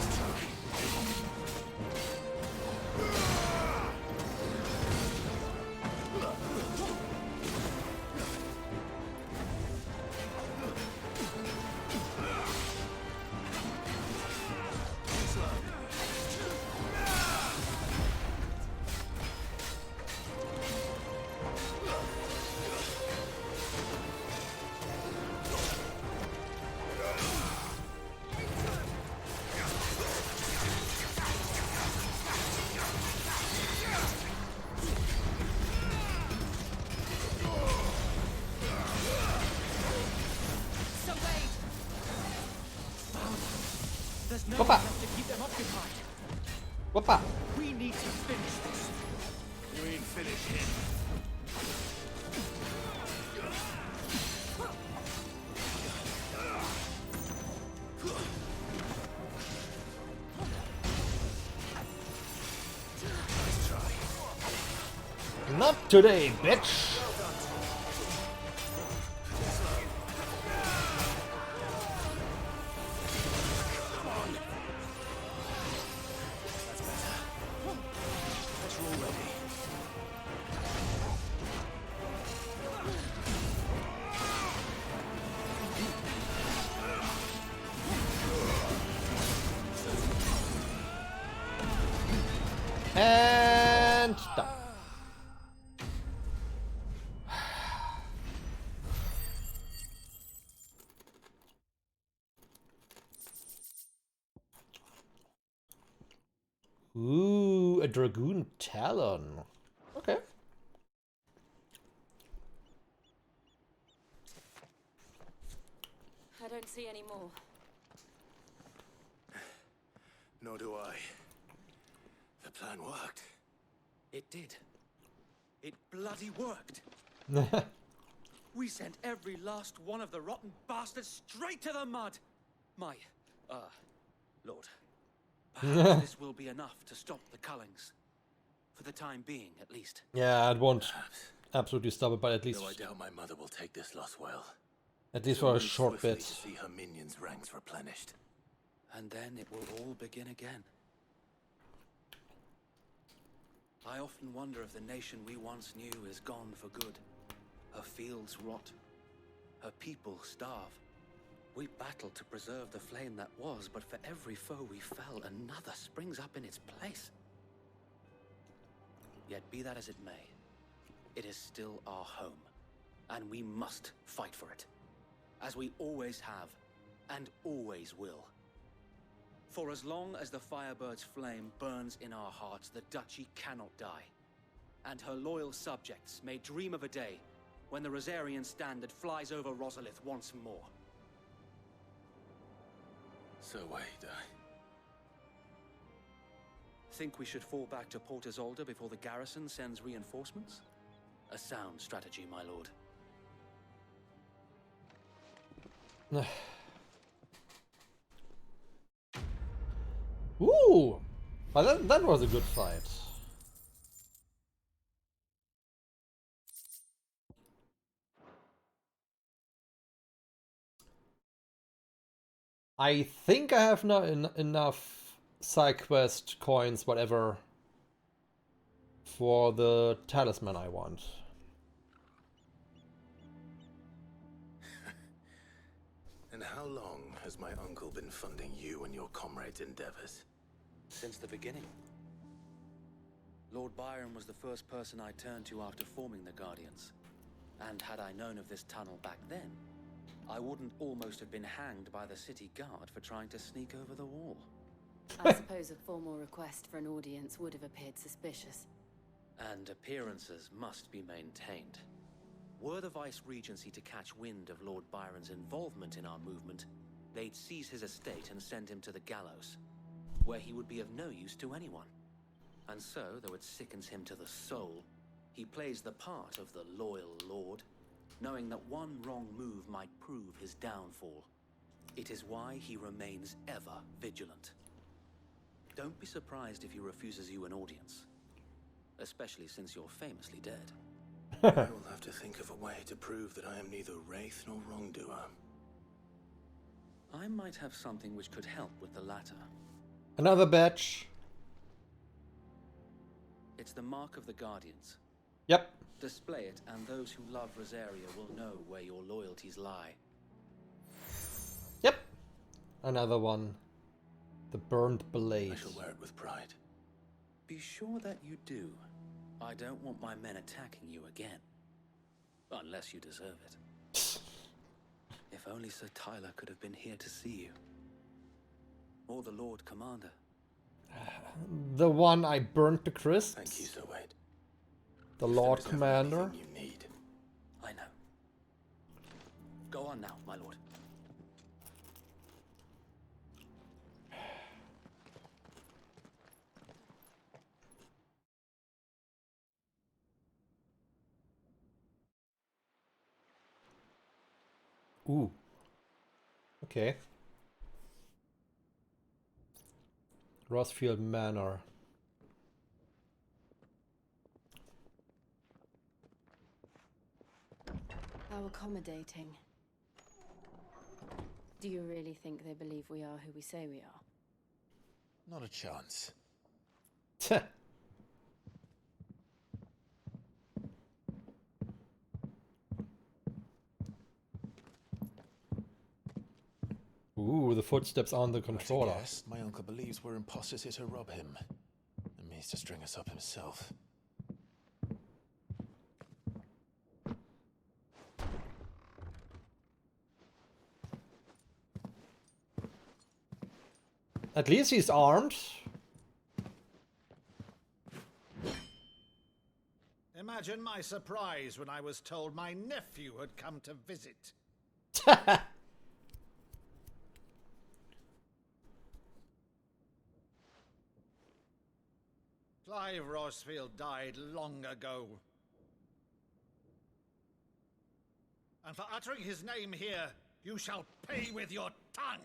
There's no Whoopa. one left to keep them occupied. Whoopa! We need to finish this. You mean finish him? Not today, bitch! And done. Ooh, a Dragoon Talon. Okay. I don't see any more. Nor do I. The plan worked. It did. It bloody worked. We sent every last one of the rotten bastards straight to the mud! My, Lord, perhaps this will be enough to stop the Cullings. For the time being, at least. Yeah, it won't absolutely stop it, but at least... Though I doubt my mother will take this loss well. At least She'll for a move short swiftly bit. to see her minions' ranks replenished. And then it will all begin again. I often wonder if the nation we once knew is gone for good. Her fields rot. Her people starve. We battle to preserve the flame that was, but for every foe we fell, another springs up in its place. Yet be that as it may, it is still our home, and we must fight for it, as we always have, and always will. For as long as the Firebird's flame burns in our hearts, the Duchy cannot die, and her loyal subjects may dream of a day when the Rosarian standard flies over Rosalith once more. So wait, Think we should fall back to Port Isolde before the garrison sends reinforcements? A sound strategy, my lord. Ooh! But that was a good fight. I think I have not enough side quest coins, whatever, for the talisman I want. And how long has my uncle been funding you and your comrades' endeavors? Since the beginning. Lord Byron was the first person I turned to after forming the Guardians. And had I known of this tunnel back then, I wouldn't almost have been hanged by the city guard for trying to sneak over the wall. I suppose a formal request for an audience would have appeared suspicious. And appearances must be maintained. Were the Vice-Regency to catch wind of Lord Byron's involvement in our movement, they'd seize his estate and send him to the gallows, where he would be of no use to anyone. And so, though it sickens him to the soul, he plays the part of the loyal lord, knowing that one wrong move might prove his downfall. It is why he remains ever vigilant. Don't be surprised if he refuses you an audience, especially since you're famously dead. I will have to think of a way to prove that I am neither wraith nor wrongdoer. I might have something which could help with the latter. Another badge. It's the mark of the Guardians. Yep. Display it, and those who love Rosaria will know where your loyalties lie. Yep. Another one. The burned blade. I shall wear it with pride. Be sure that you do. I don't want my men attacking you again. Unless you deserve it. If only Sir Tyler could have been here to see you. Or the Lord Commander. The one I burnt to crisps. Thank you, Sir Wade. The Lord Commander. You need. I know. Go on now, my lord. Ooh. Okay. Rosfield Manor. How accommodating. Do you really think they believe we are who we say we are? Not a chance. Ooh, the footsteps on the controller. Guess, my uncle believes we're imposters here to rob him, and means to string us up himself. At least he's armed. Imagine my surprise when I was told my nephew had come to visit. Clive Rosfield died long ago. and for uttering his name here, you shall pay with your tongue.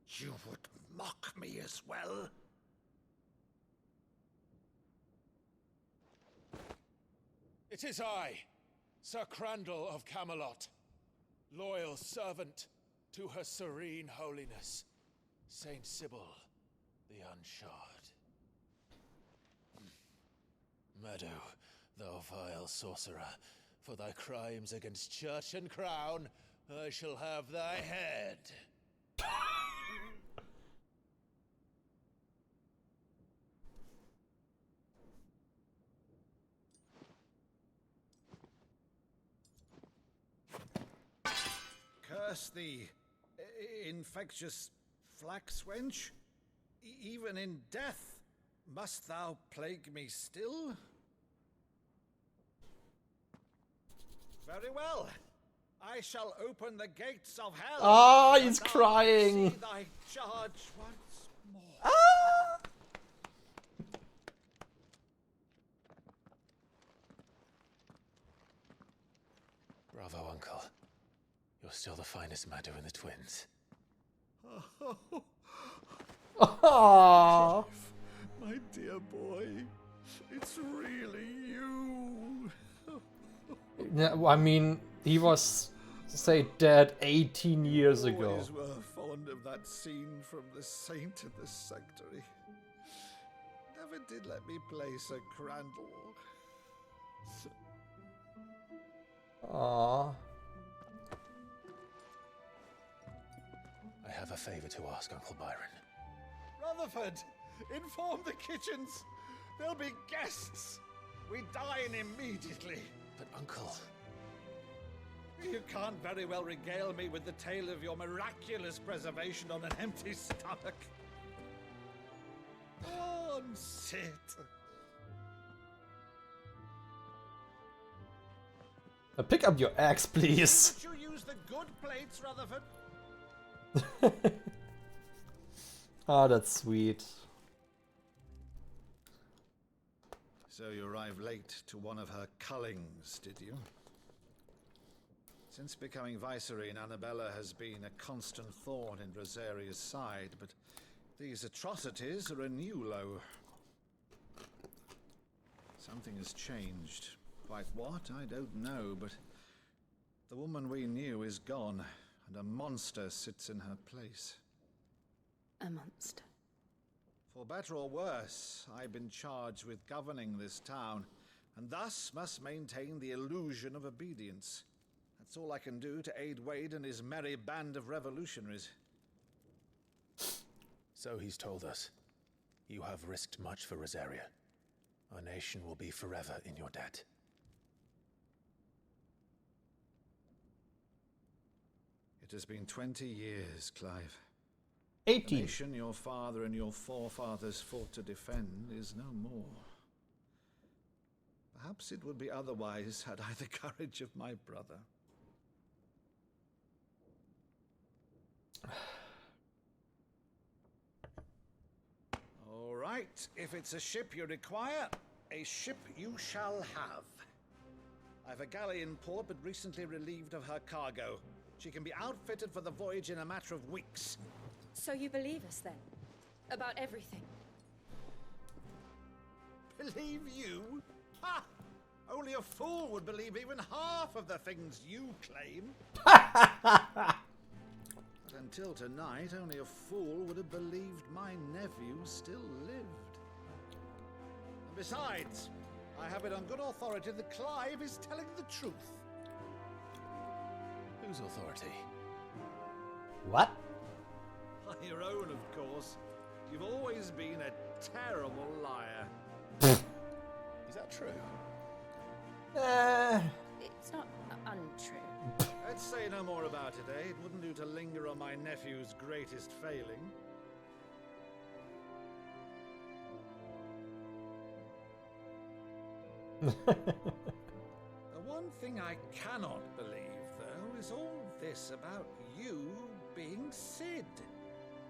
You would mock me as well? It is I, Sir Crandall of Camelot, loyal servant to Her Serene Holiness, Saint Sybil the Unshod. Meadow, thou vile sorcerer, for thy crimes against church and crown, I shall have thy head. Curse thee, infectious flax wench. Even in death, must thou plague me still? Very well. I shall open the gates of hell. Ah, he's crying. See thy charge once more. Ah! Bravo, Uncle. You're still the finest Meadow in the twins. Ah. My dear boy, it's really you. Yeah, I mean, he was, say, dead 18 years ago. Always were fond of that scene from The Saint in the Sanctuary. Never did let me play Sir Crandall. Aww. I have a favor to ask, Uncle Byron. Rutherford, inform the kitchens. There'll be guests. We dine immediately. But, Uncle... You can't very well regale me with the tale of your miraculous preservation on an empty stomach. Go on, sit. Pick up your axe, please. Would you use the good plates, Rutherford? Ah, that's sweet. So you arrived late to one of her cullings, did you? Since becoming Vicereine, Annabella has been a constant thorn in Rosaria's side, but these atrocities are a new low. Something has changed. Quite what, I don't know, but the woman we knew is gone, and a monster sits in her place. A monster. For better or worse, I've been charged with governing this town, and thus must maintain the illusion of obedience. That's all I can do to aid Wade and his merry band of revolutionaries. So he's told us. You have risked much for Rosaria. Our nation will be forever in your debt. It has been 20 years, Clive. 18. The nation your father and your forefathers fought to defend is no more. Perhaps it would be otherwise had I the courage of my brother. All right, if it's a ship you require, a ship you shall have. I've a galley in port, but recently relieved of her cargo. She can be outfitted for the voyage in a matter of weeks. So you believe us then? About everything? Believe you? Ha! Only a fool would believe even half of the things you claim. But until tonight, only a fool would have believed my nephew still lived. And besides, I have it on good authority that Clive is telling the truth. Whose authority? What? Your own, of course. You've always been a terrible liar. Is that true? It's not untrue. Let's say no more about it, eh? It wouldn't do to linger on my nephew's greatest failing. The one thing I cannot believe, though, is all this about you being Cid?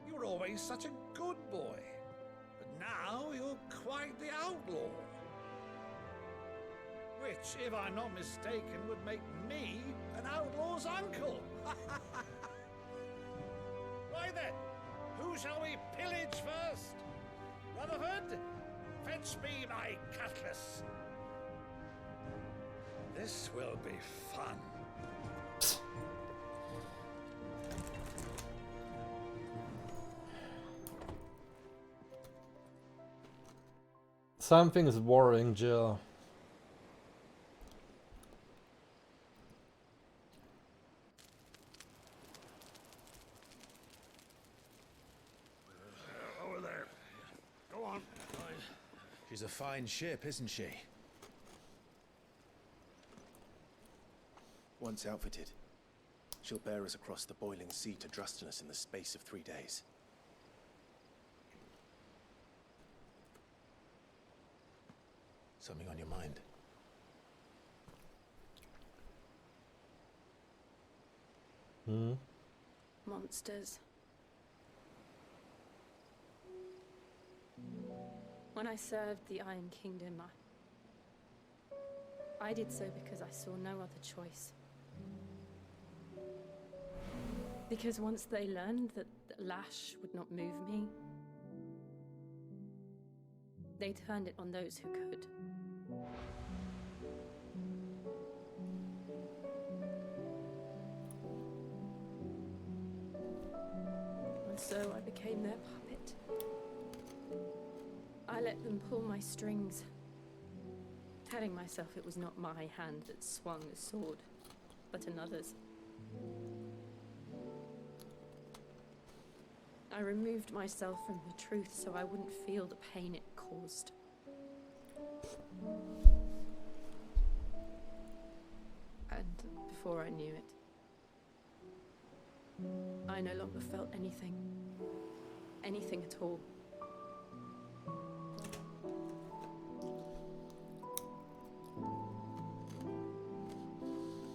You were always such a good boy, but now you're quite the outlaw. Which, if I'm not mistaken, would make me an outlaw's uncle. Why then, who shall we pillage first? Rutherford, fetch me my cutlass. This will be fun. Something is worrying Jill. Over there. Go on. She's a fine ship, isn't she? Once outfitted, she'll bear us across the boiling sea to Drustinus in the space of 3 days. Something on your mind? Monsters. When I served the Iron Kingdom, I did so because I saw no other choice. Because once they learned that the lash would not move me, they turned it on those who could. And so I became their puppet. I let them pull my strings, telling myself it was not my hand that swung the sword, but another's. I removed myself from the truth so I wouldn't feel the pain it caused. And before I knew it, I no longer felt anything. Anything at all.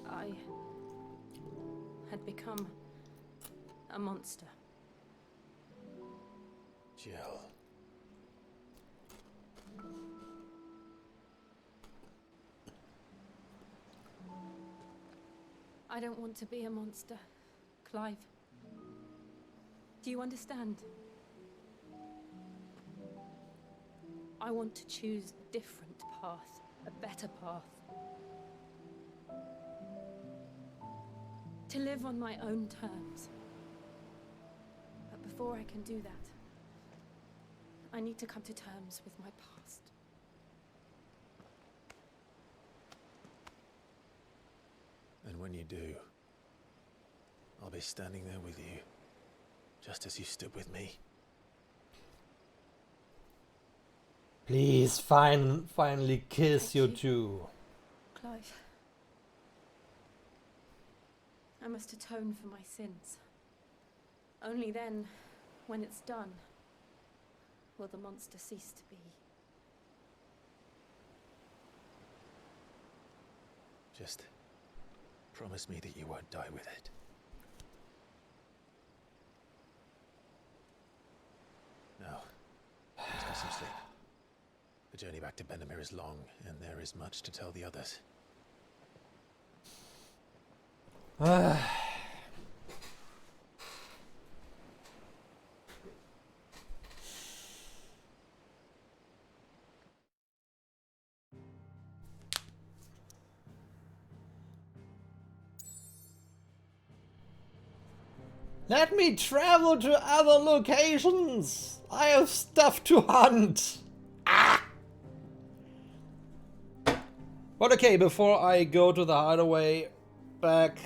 I had become a monster. Jill. I don't want to be a monster, Clive. Do you understand? I want to choose a different path, a better path. To live on my own terms. But before I can do that, I need to come to terms with my past. And when you do, I'll be standing there with you, just as you stood with me. Please, finally kiss you two. Clive. I must atone for my sins. Only then, when it's done, will the monster cease to be. Just promise me that you won't die with it. Now, let's get some sleep. The journey back to Benamir is long, and there is much to tell the others. Let me travel to other locations! I have stuff to hunt! Ah! But okay, before I go to the hideaway back,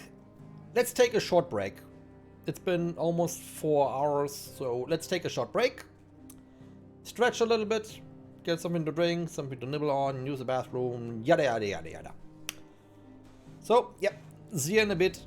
let's take a short break. It's been almost 4 hours, so let's take a short break. Stretch a little bit, get something to drink, something to nibble on, use the bathroom, yada yada yada yada. So, yep, see you in a bit.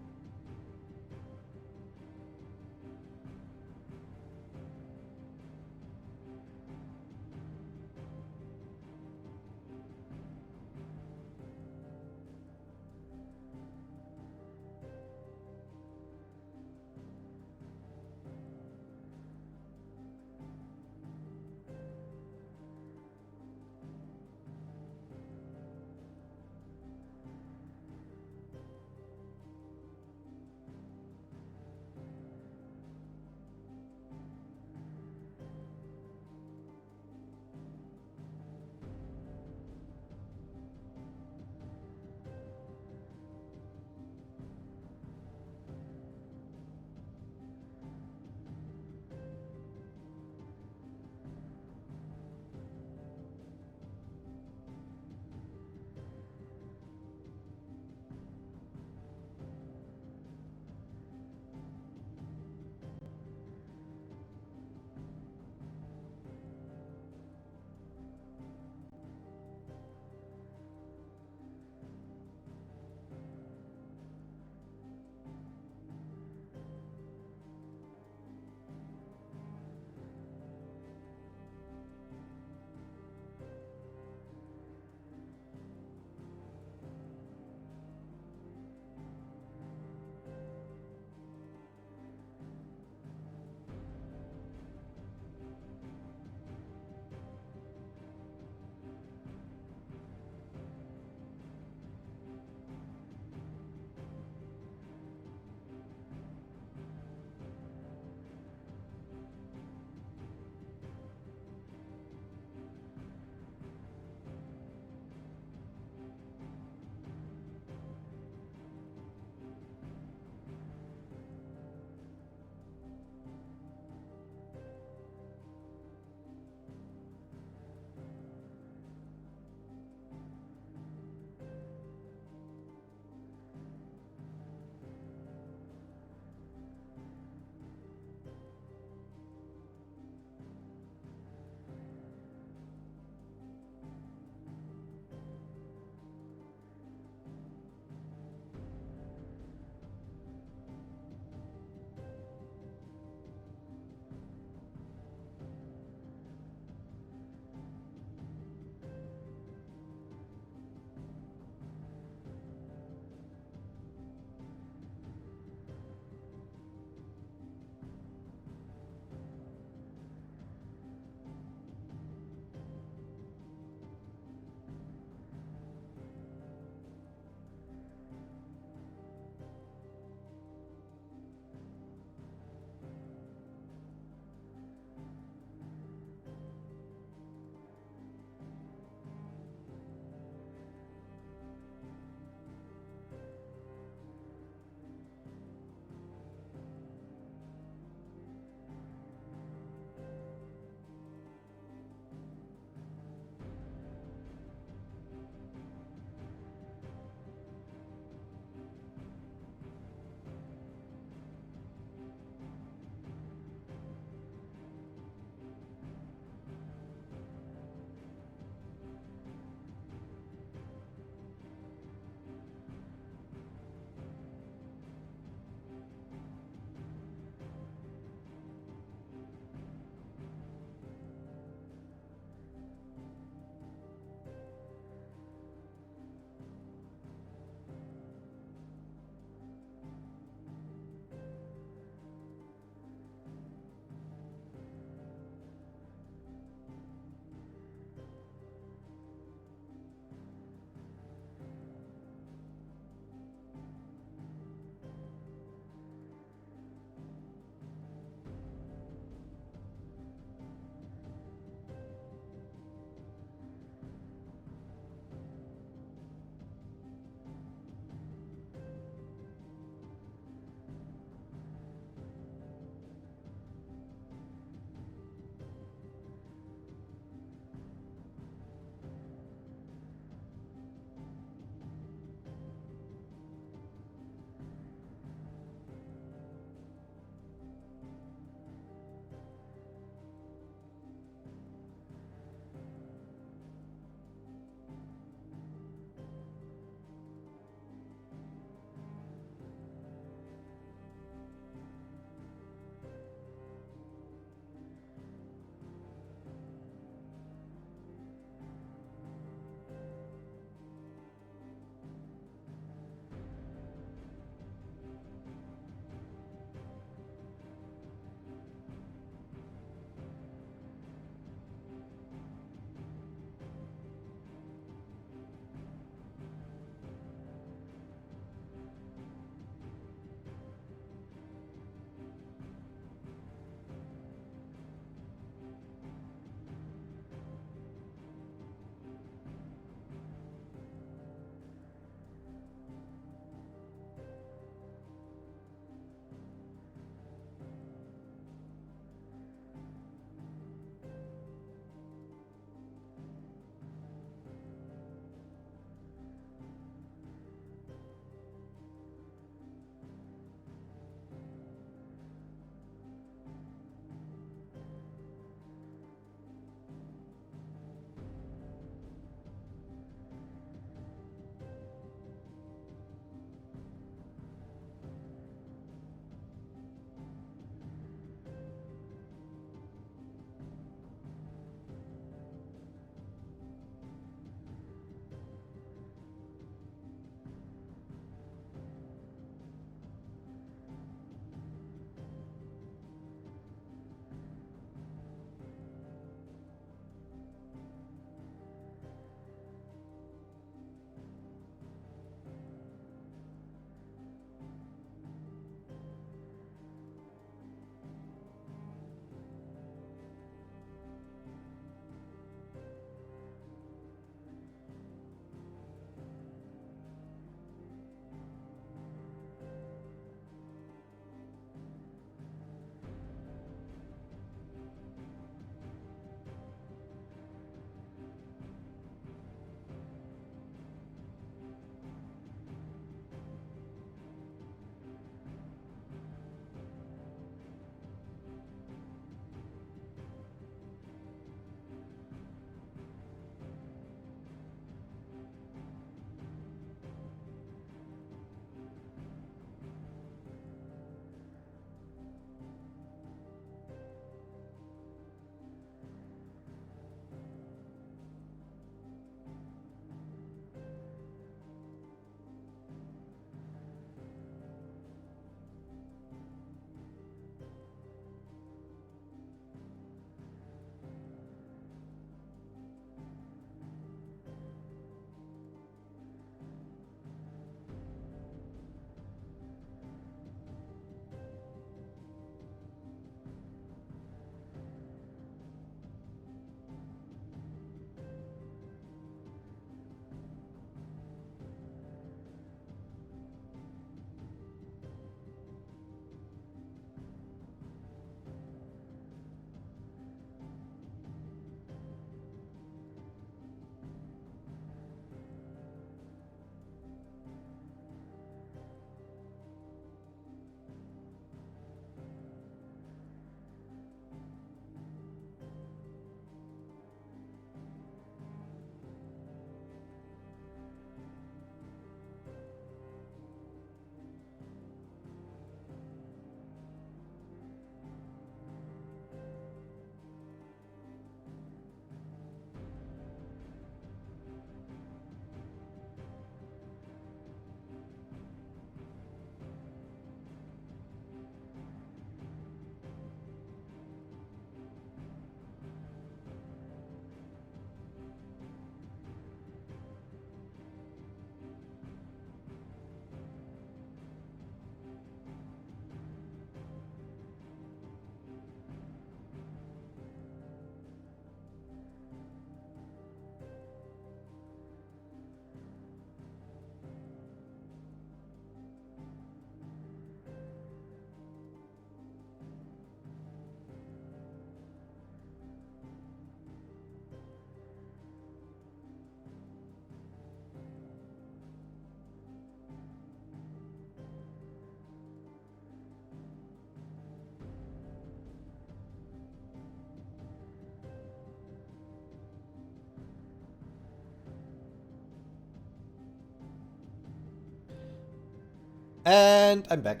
And I'm back.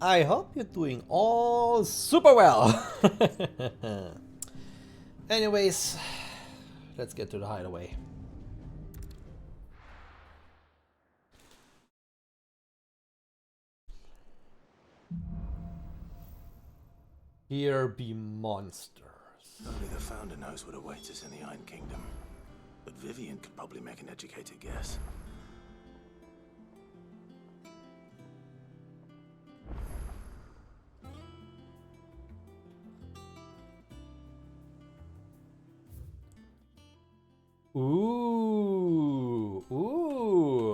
I hope you're doing all super well. Anyways, let's get to the hideaway. Here be monsters. Only the Founder knows what awaits us in the Iron Kingdom. But Vivian could probably make an educated guess. Ooh,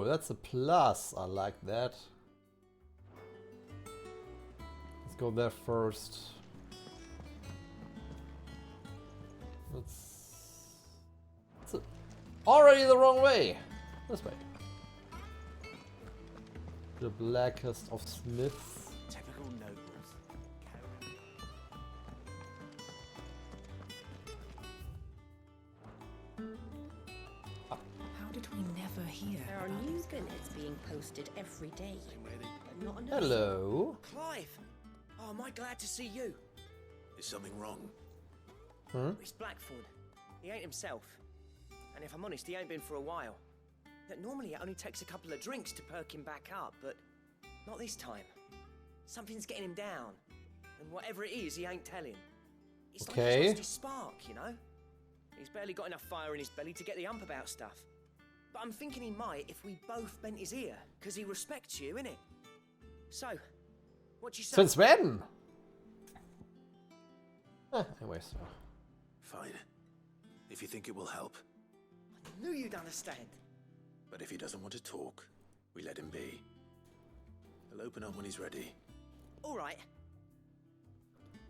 that's a plus. I like that. Let's go there first. It's already the wrong way. This way. The blackest of smiths. Typical nobles. How did we never hear? There are new billets being posted every day. But not enough. Hello. Clive! Oh, am I glad to see you? Is something wrong? It's Blackthorn. He ain't himself. And if I'm honest, he ain't been for a while. That normally it only takes a couple of drinks to perk him back up, but not this time. Something's getting him down. And whatever it is, he ain't telling. It's like he's lost his spark, you know? He's barely got enough fire in his belly to get the ump about stuff. But I'm thinking he might if we both bent his ear, because he respects you, innit? So, what you say? Since when? Anyways. Fine. If you think it will help. I knew you'd understand. But if he doesn't want to talk, we let him be. He'll open up when he's ready. All right.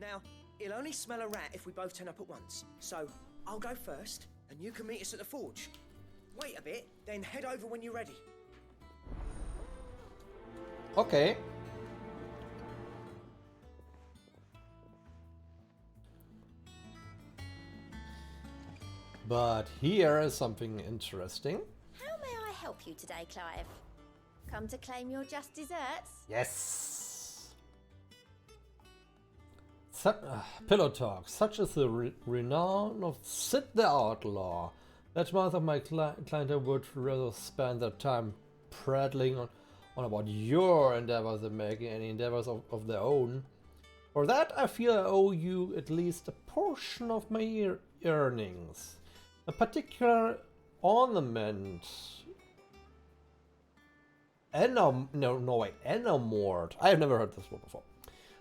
Now, he'll only smell a rat if we both turn up at once. So, I'll go first, and you can meet us at the forge. Wait a bit, then head over when you're ready. Okay. But here is something interesting. How may I help you today, Clive? Come to claim your just desserts? Yes. Pillow talk. Such is the renown of Sid the Outlaw. That most of my clientele would rather spend their time prattling on about your endeavors than making any endeavors of their own. For that, I feel I owe you at least a portion of my earnings. A particular ornament. Enamort. I have never heard this one before.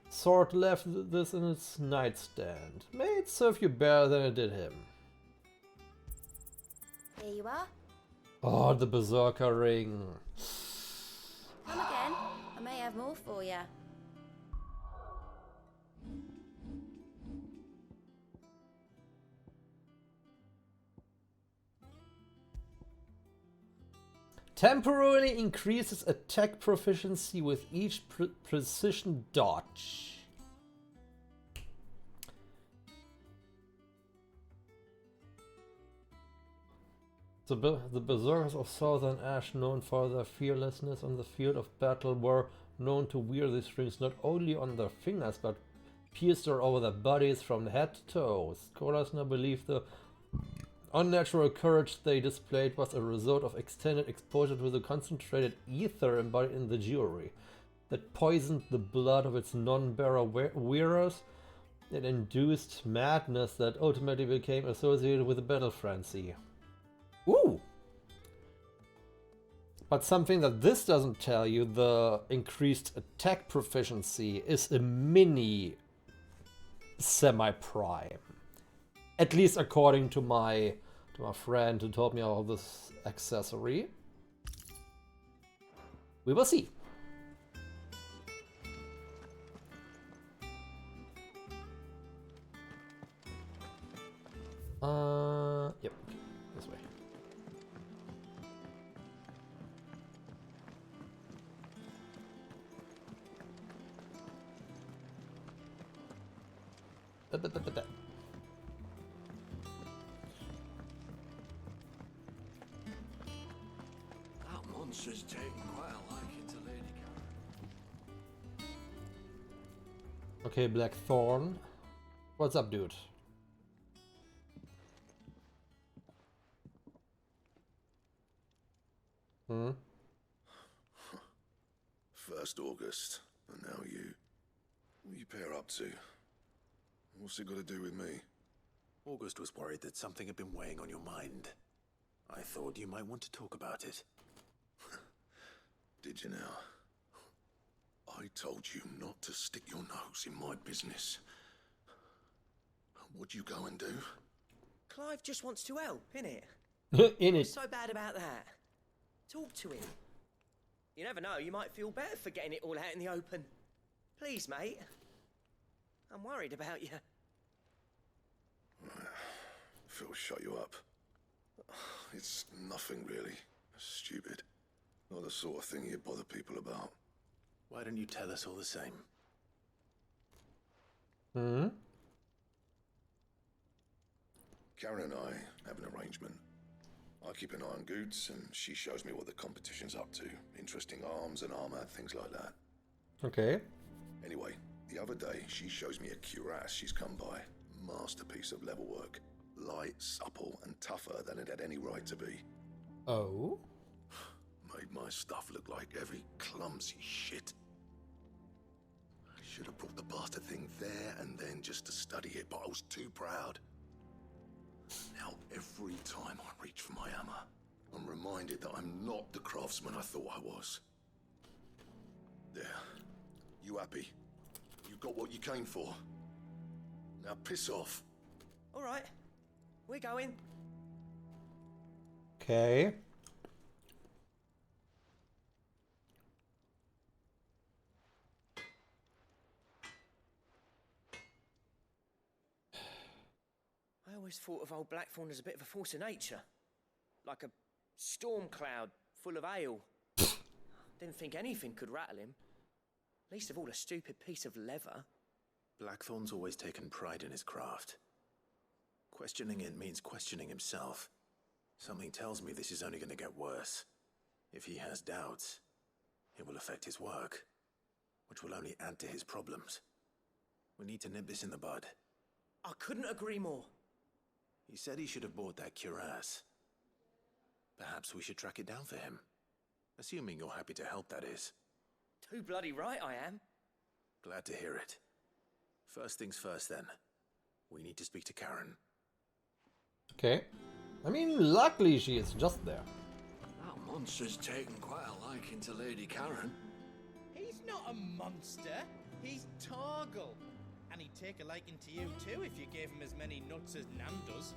Sword left this in its nightstand. May it serve you better than it did him. Here you are. Oh, the Berserker ring. Come again. I may have more for you. Temporarily increases attack proficiency with each precision dodge. The Berserkers of Southern Ash, known for their fearlessness on the field of battle, were known to wear these rings not only on their fingers, but pierced over their bodies from head to toe. Scholars now believe the unnatural courage they displayed was a result of extended exposure to the concentrated ether embodied in the jewelry that poisoned the blood of its non-bearer wearers and induced madness that ultimately became associated with the battle frenzy. Ooh! But something that this doesn't tell you, the increased attack proficiency is a mini semi-prime. At least according to my friend who told me all this accessory. We will see. Yep, this way. That monster's taking quite a Okay, Blackthorn. What's up, dude? Hmm? First August, and now you. What are you pair up to? What's it got to do with me? August was worried that something had been weighing on your mind. I thought you might want to talk about it. Did you now? I told you not to stick your nose in my business. What'd you go and do? Clive just wants to help, innit? In it. What's so bad about that? Talk to him. You never know, you might feel better for getting it all out in the open. Please, mate. I'm worried about you. Phil shut you up. It's nothing really. Stupid. Not the sort of thing you bother people about. Why don't you tell us all the same? Hmm? Karen and I have an arrangement. I keep an eye on Goods, and she shows me what the competition's up to. Interesting arms and armor, things like that. Okay. Anyway, the other day, she shows me a cuirass she's come by. Masterpiece of level work. Light, supple, and tougher than it had any right to be. Oh? Made my stuff look like every clumsy shit. I should have brought the bastard thing there and then just to study it, but I was too proud. Now, every time I reach for my hammer, I'm reminded that I'm not the craftsman I thought I was. There. You happy? You got what you came for? Now piss off. All right. We're going. Okay. I always thought of old Blackthorn as a bit of a force of nature. Like a storm cloud full of ale. Didn't think anything could rattle him. Least of all a stupid piece of leather. Blackthorn's always taken pride in his craft. Questioning it means questioning himself. Something tells me this is only going to get worse. If he has doubts, it will affect his work, which will only add to his problems. We need to nip this in the bud. I couldn't agree more. He said he should have bought that cuirass. Perhaps we should track it down for him. Assuming you're happy to help, that is. Too bloody right I am. Glad to hear it. First things first, then. We need to speak to Karen. Okay. I mean, luckily she is just there. That monster's taken quite a liking to Lady Karen. He's not a monster. He's Torgal. And he'd take a liking to you too if you gave him as many nuts as Nan does.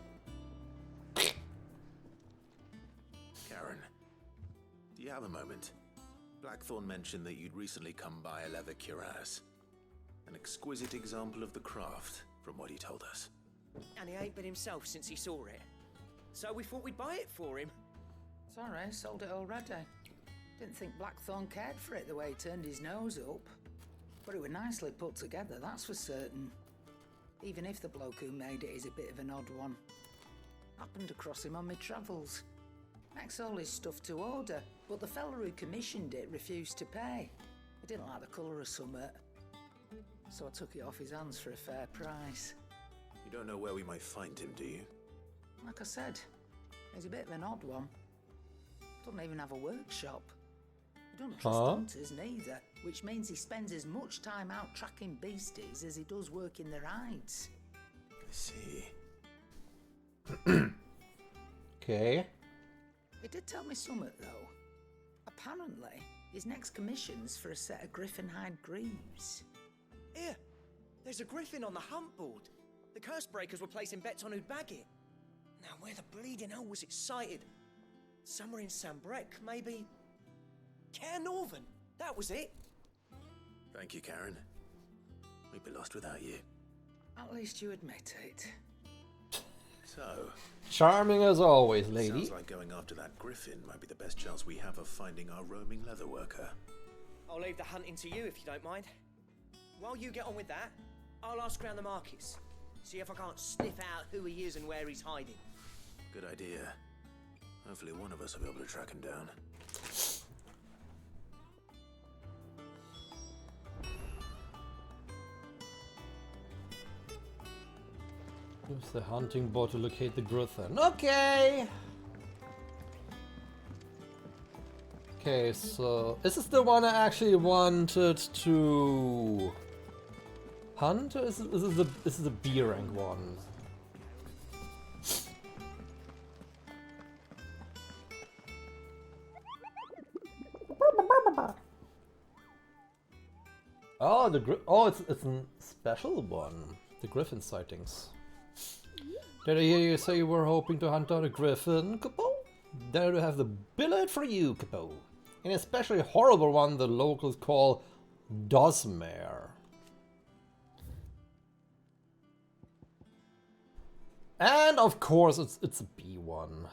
Karen, do you have a moment? Blackthorn mentioned that you'd recently come by a leather cuirass. An exquisite example of the craft, from what he told us. And he ain't been himself since he saw it. So we thought we'd buy it for him. Sorry, sold it already. Didn't think Blackthorn cared for it the way he turned his nose up. But it was nicely put together, that's for certain. Even if the bloke who made it is a bit of an odd one. Happened across him on my travels. Makes all his stuff to order, but the fella who commissioned it refused to pay. He didn't like the colour of summit. So I took it off his hands for a fair price. You don't know where we might find him, do you? Like I said, he's a bit of an odd one. Doesn't even have a workshop. He doesn't trust hunters neither, which means he spends as much time out tracking beasties as he does working their hides. I see. Okay. He did tell me something, though. Apparently, his next commission's for a set of griffin hide greaves. Here, there's a griffin on the hunt board. The curse breakers were placing bets on who'd bag it. Now, where the bleeding hell was it sighted? Somewhere in Sambrec, maybe? Caer Northern, that was it. Thank you, Karen. We'd be lost without you. At least you admit it. So... Charming as always, lady. Sounds like going after that griffin might be the best chance we have of finding our roaming leatherworker. I'll leave the hunting to you if you don't mind. While you get on with that, I'll ask around the markets. See if I can't sniff out who he is and where he's hiding. Good idea. Hopefully one of us will be able to track him down. Use the hunting bow to locate the griffin. Okay! Okay, so is this the one I actually wanted to hunt, or is this the B rank one? Oh, it's a special one. The griffin sightings. Did I hear you say you were hoping to hunt down a griffin, Capo? There to have the billet for you, Capo. An especially horrible one the locals call Dosmare. And of course it's a B1.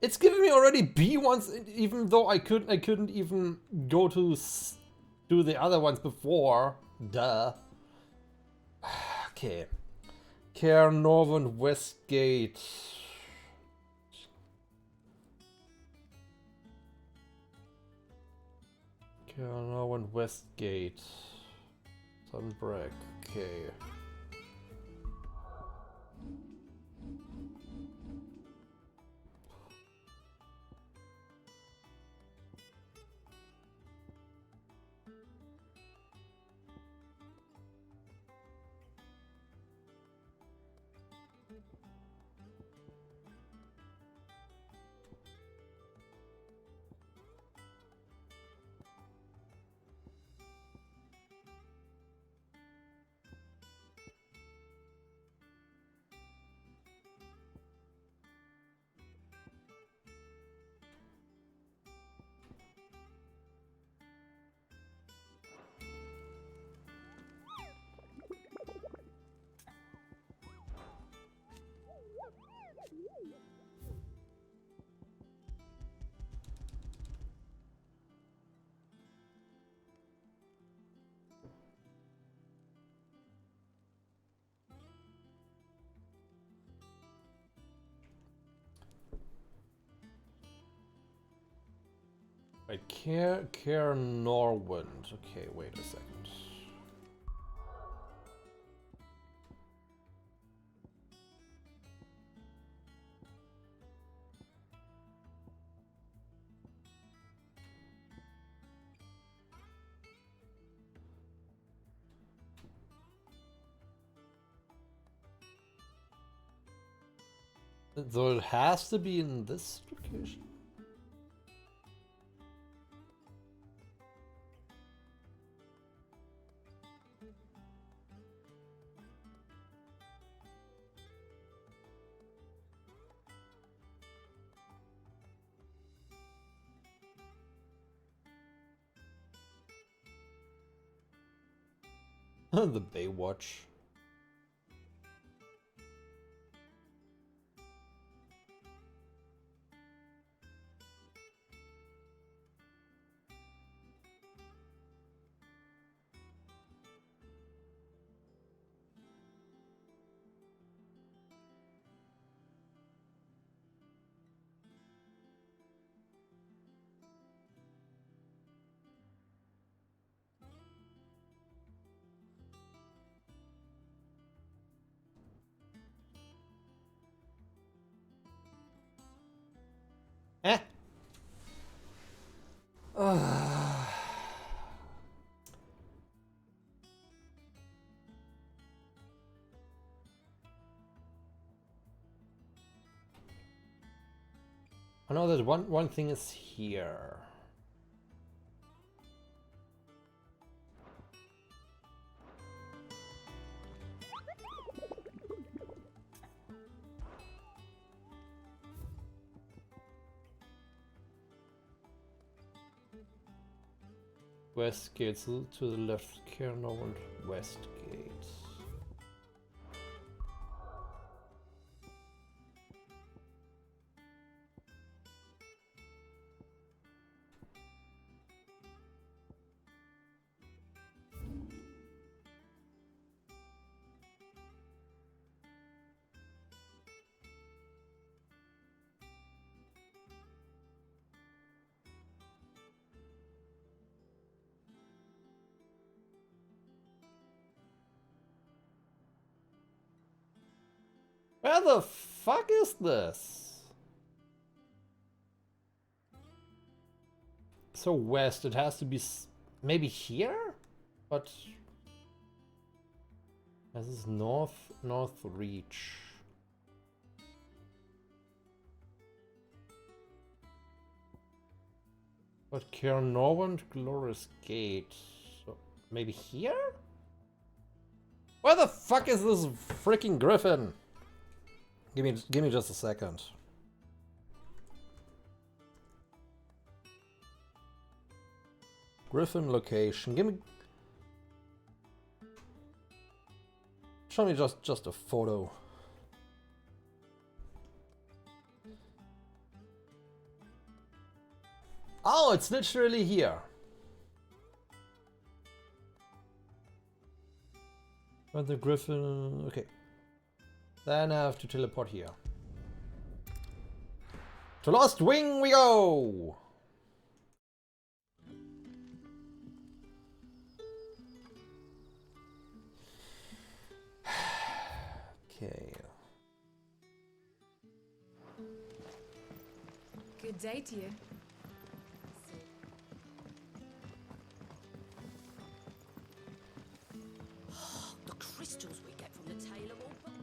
It's giving me already B ones, even though I couldn't even go to do the other ones before. Duh. Okay. Caer Norvund Westgate. Caer Norvund Westgate. Sunbreak. Okay. Right, Caer Norvund. Okay, wait a second. So it has to be in this location? The Baywatch. Eh. I know that one thing is here. Westgate to the left, Caer Norvund Westgate. Where the fuck is this? So west, it has to be maybe here? But this is north reach. But Caernarvon Glorious Gate. So maybe here? Where the fuck is this freaking griffin? Give me just a second. Griffin location. Show me just a photo. Oh, it's literally here. But the griffin, okay. Then I have to teleport here. To Lost Wing we go! Okay. Good day to you. The crystals we get from the tailor will but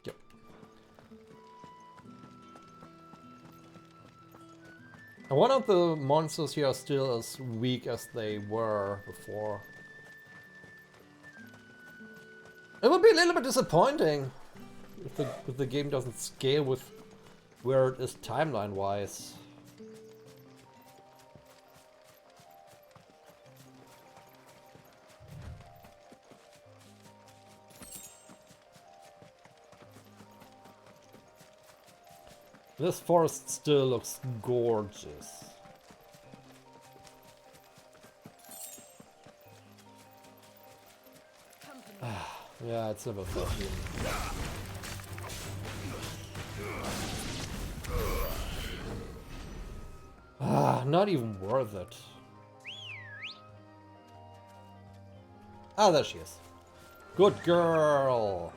Yep. And one of the monsters here are still as weak as they were before. It would be a little bit disappointing if the game doesn't scale with where it is timeline-wise. This forest still looks gorgeous. Yeah, it's level 13. Not even worth it. Ah, there she is. Good girl.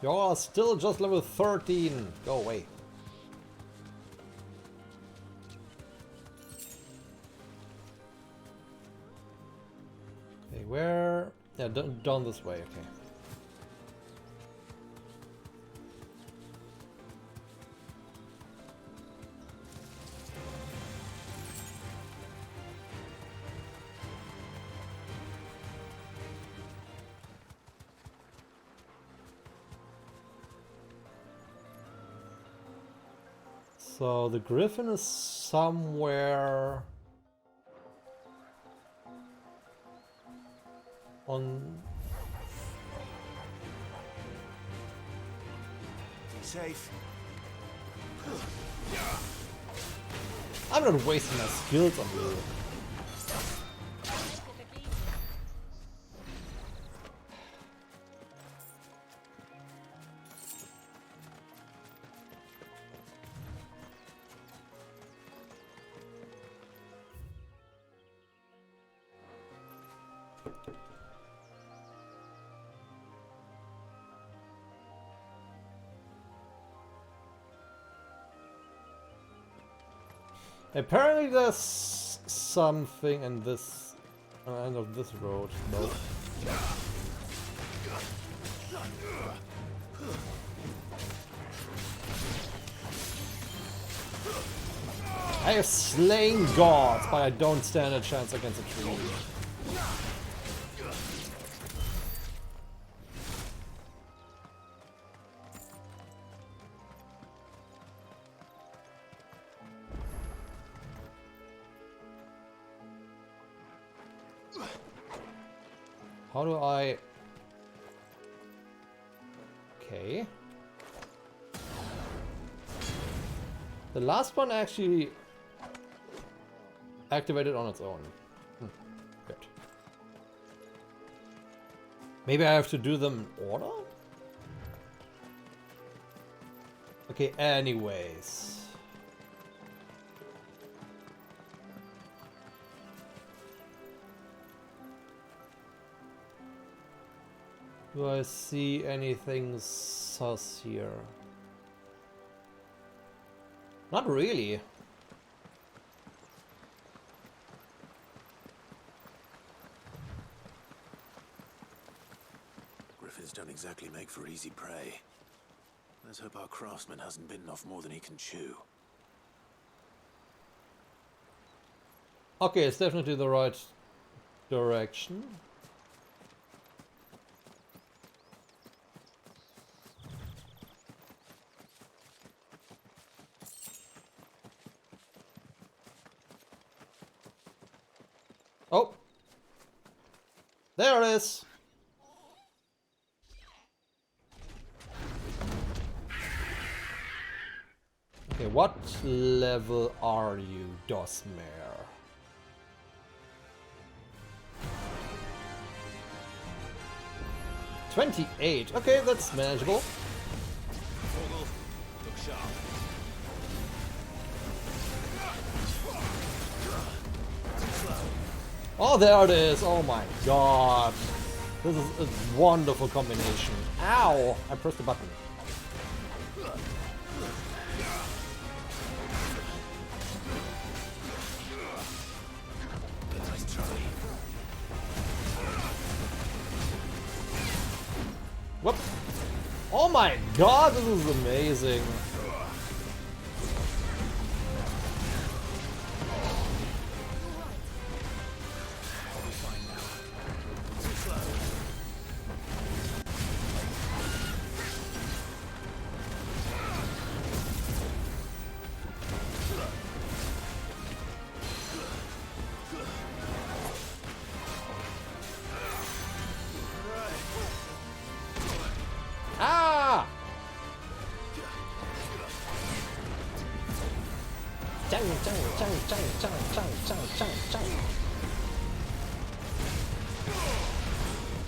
You're still just level 13. Go away. Okay, where? Yeah, down this way. Okay. So the griffin is somewhere on. Safe. I'm not wasting my skills on you. Apparently there's something in this end of this road. No. I have slain gods, but I don't stand a chance against a tree. How do I... Okay. The last one actually activated on its own. Good. Maybe I have to do them in order? Okay, anyways. Do I see anything sus here? Not really. Griffins don't exactly make for easy prey. Let's hope our craftsman hasn't bitten off more than he can chew. Okay, it's definitely the right direction. Oh! There it is! Okay, what level are you, Dosmere? $28. Okay, that's manageable. Vogel, look sharp. Oh, there it is! Oh my god! This is a wonderful combination. Ow! I pressed the button. Nice try. Whoop! Oh my god, this is amazing! Ah! Chang, chang, chang, chang, chang, chang, chang, chang, chang.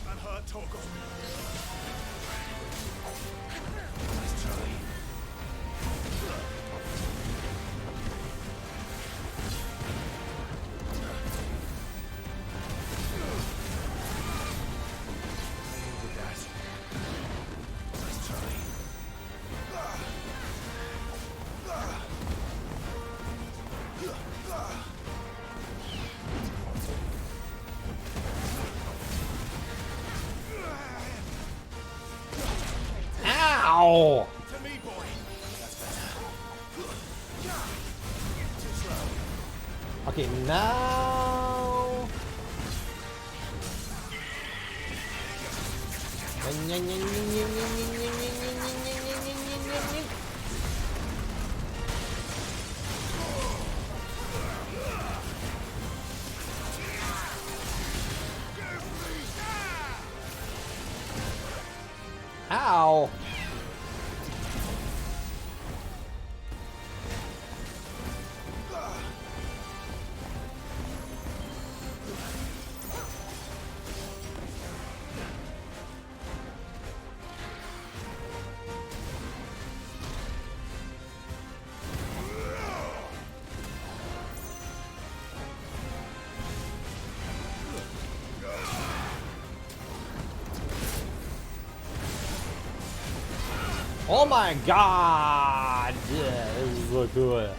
That hurt, Torgal. Nice try. Ow! To me, boy. That's better. Too slow. Okay, now... Ow! Oh my god! Yeah, this is so cool.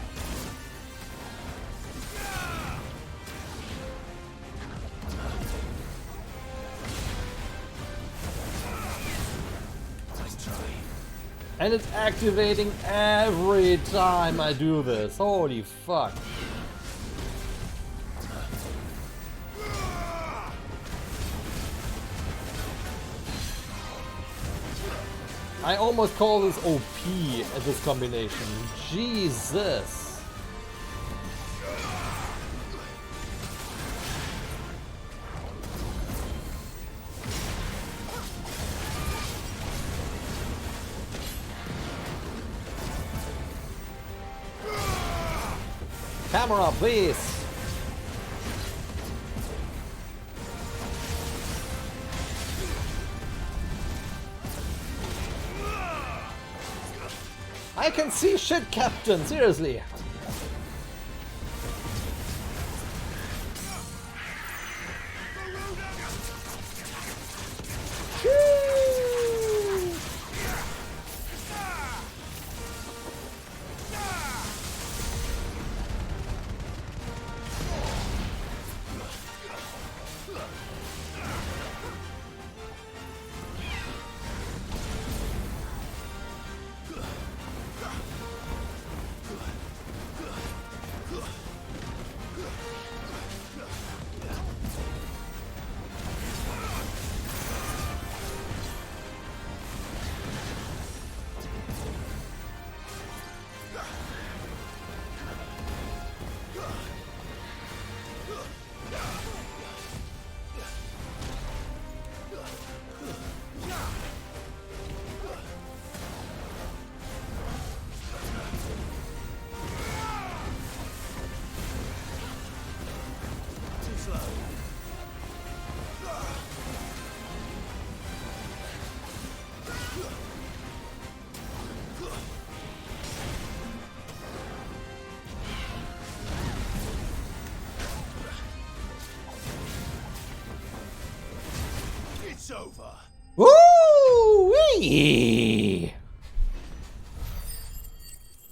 Nice try. And it's activating every time I do this. Holy fuck. I almost call this OP at this combination. Jesus. camera, please. I can see shit, Captain, seriously. It's over. Woo-wee!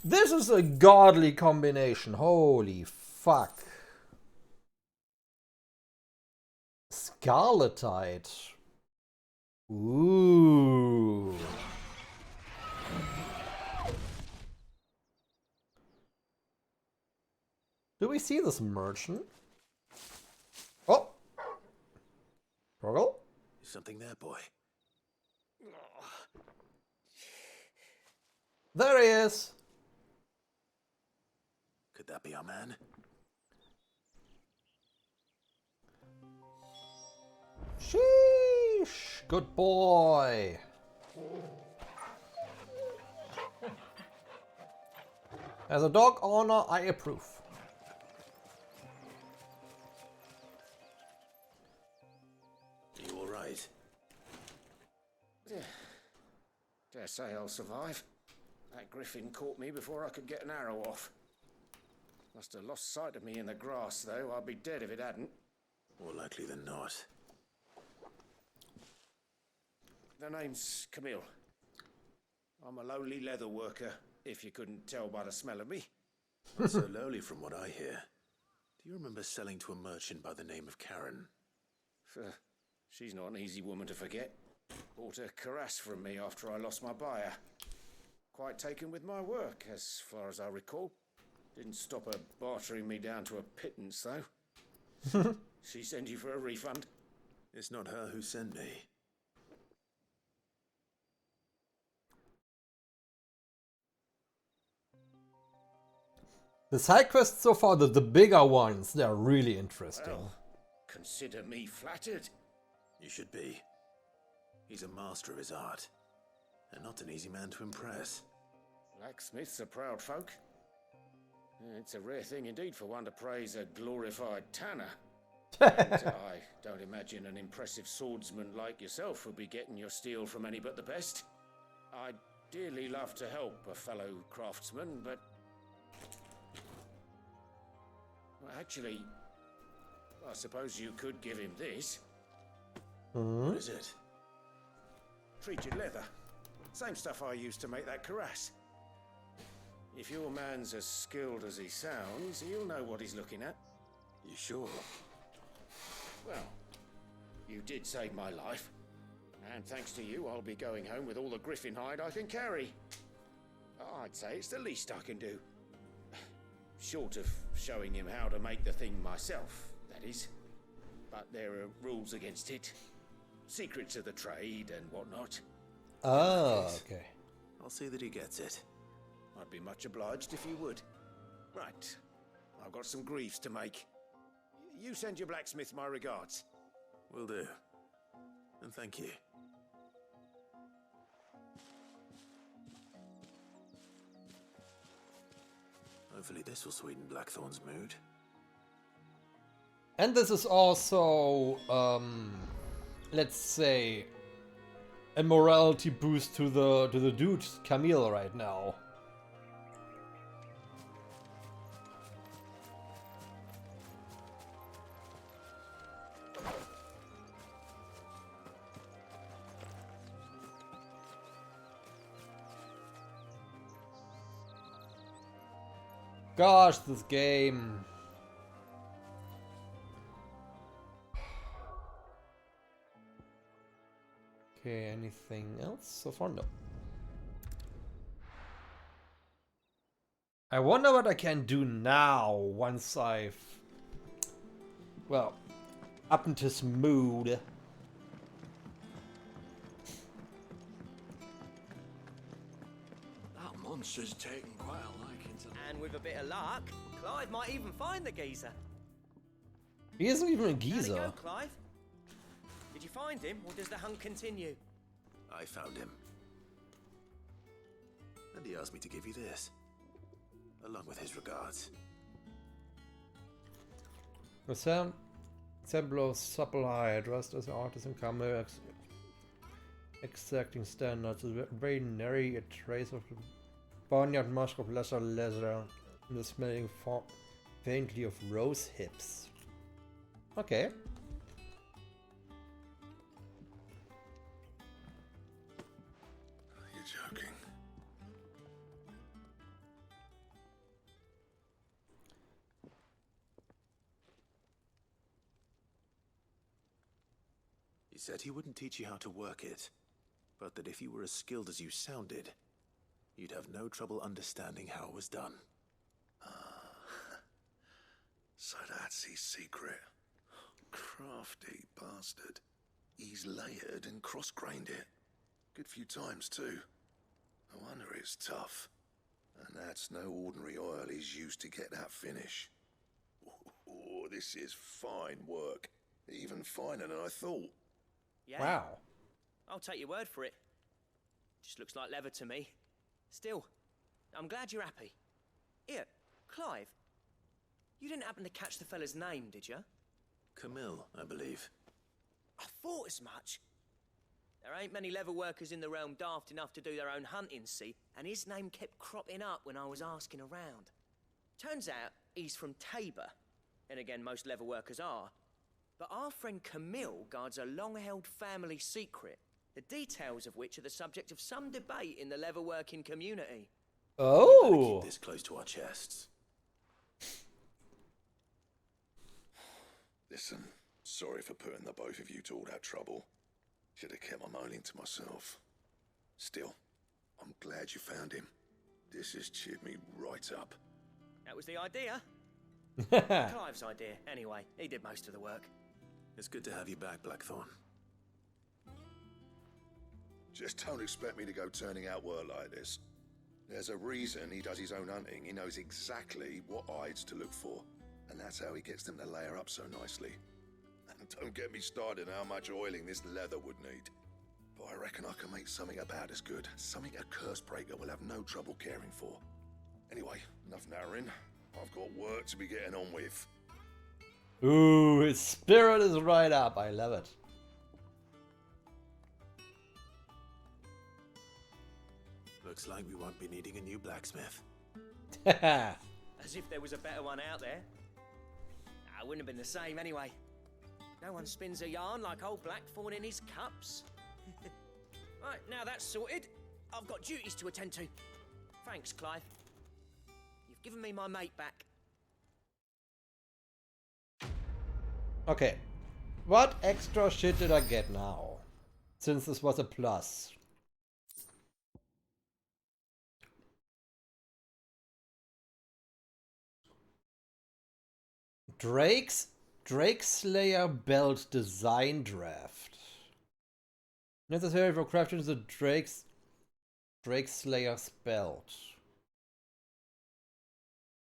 This is a godly combination. Holy fuck. Scarletite. Ooh. Do we see this merchant? Oh. Struggle? Is something there, boy? There he is. Could that be our man? Sheesh. Good boy. As a dog owner, I approve. You all right? Dare say I'll survive. That griffin caught me before I could get an arrow off. Must have lost sight of me in the grass, though. I'd be dead if it hadn't. More likely than not. The name's Camille. I'm a lowly leather worker, if you couldn't tell by the smell of me. Not so lowly from what I hear. Do you remember selling to a merchant by the name of Karen? She's not an easy woman to forget. Bought a cuirass from me after I lost my buyer. Quite taken with my work, as far as I recall. Didn't stop her bartering me down to a pittance, though. She send you for a refund? It's not her who sent me. The side quests so far, the bigger ones, they're really interesting. Well, consider me flattered. You should be. He's a master of his art, and not an easy man to impress. Blacksmiths are proud folk. It's a rare thing indeed for one to praise a glorified tanner. And I don't imagine an impressive swordsman like yourself would be getting your steel from any but the best. I'd dearly love to help a fellow craftsman, but... Well, actually, I suppose you could give him this. What is it? Treated leather. Same stuff I used to make that cuirass. If your man's as skilled as he sounds, he'll know what he's looking at. You sure? Well, you did save my life. And thanks to you, I'll be going home with all the griffin hide I can carry. I'd say it's the least I can do. Short of showing him how to make the thing myself, that is. But there are rules against it. Secrets of the trade and whatnot. Oh, okay. I'll see that he gets it. I'd be much obliged if you would. Right. I've got some greaves to make. You send your blacksmith my regards. Will do. And thank you. Hopefully this will sweeten Blackthorn's mood. And this is also, let's say, a morality boost to the dude Camille right now. Gosh, this game. Okay, anything else so far? No. I wonder what I can do now once I've, well, up into this mood. That monster's taken quite a liking to. And with a bit of luck, Clive might even find the geezer. He isn't even a How'd it geezer. go, Clive? Did you find him, or does the hunt continue? I found him. And he asked me to give you this, along with his regards. The sample of supply dressed as an artist in camera exacting standards is very nary a trace of the barnyard musk of lesser leather and the smelling faintly of rose hips. Okay. You're joking. He said he wouldn't teach you how to work it, but that if you were as skilled as you sounded, you'd have no trouble understanding how it was done. So that's his secret. Crafty bastard. He's layered and cross-grained it. Good few times, too. No wonder it's tough. And that's no ordinary oil he's used to get that finish. Oh, this is fine work. Even finer than I thought. Yeah. Wow. I'll take your word for it. Just looks like leather to me. Still, I'm glad you're happy. Here, Clive. You didn't happen to catch the fella's name, did you? Camille, I believe. I thought as much. There ain't many leather workers in the realm daft enough to do their own hunting, see, and his name kept cropping up when I was asking around. Turns out he's from Tabor, and again, most leather workers are. But our friend Camille guards a long-held family secret, the details of which are the subject of some debate in the leather-working community. Oh! Keep this close to our chests. Listen, sorry for putting the both of you to all that trouble. Should have kept my moaning to myself. Still, I'm glad you found him. This has cheered me right up. That was the idea. Clive's idea, anyway. He did most of the work. It's good to have you back, Blackthorn. Just don't expect me to go turning out work like this. There's a reason he does his own hunting. He knows exactly what hides to look for. And that's how he gets them to layer up so nicely. And don't get me started on how much oiling this leather would need. But I reckon I can make something about as good. Something a Cursebreaker will have no trouble caring for. Anyway, enough narrowing. I've got work to be getting on with. Ooh, his spirit is right up. I love it. Looks like we won't be needing a new blacksmith. As if there was a better one out there. It wouldn't have been the same anyway. No one spins a yarn like old Blackthorn in his cups. Right, now that's sorted. I've got duties to attend to. Thanks, Clive. You've given me my mate back. Okay. What extra shit did I get now? Since this was a plus. Drake Slayer belt design draft. Necessary for crafting the Drake Slayer's belt.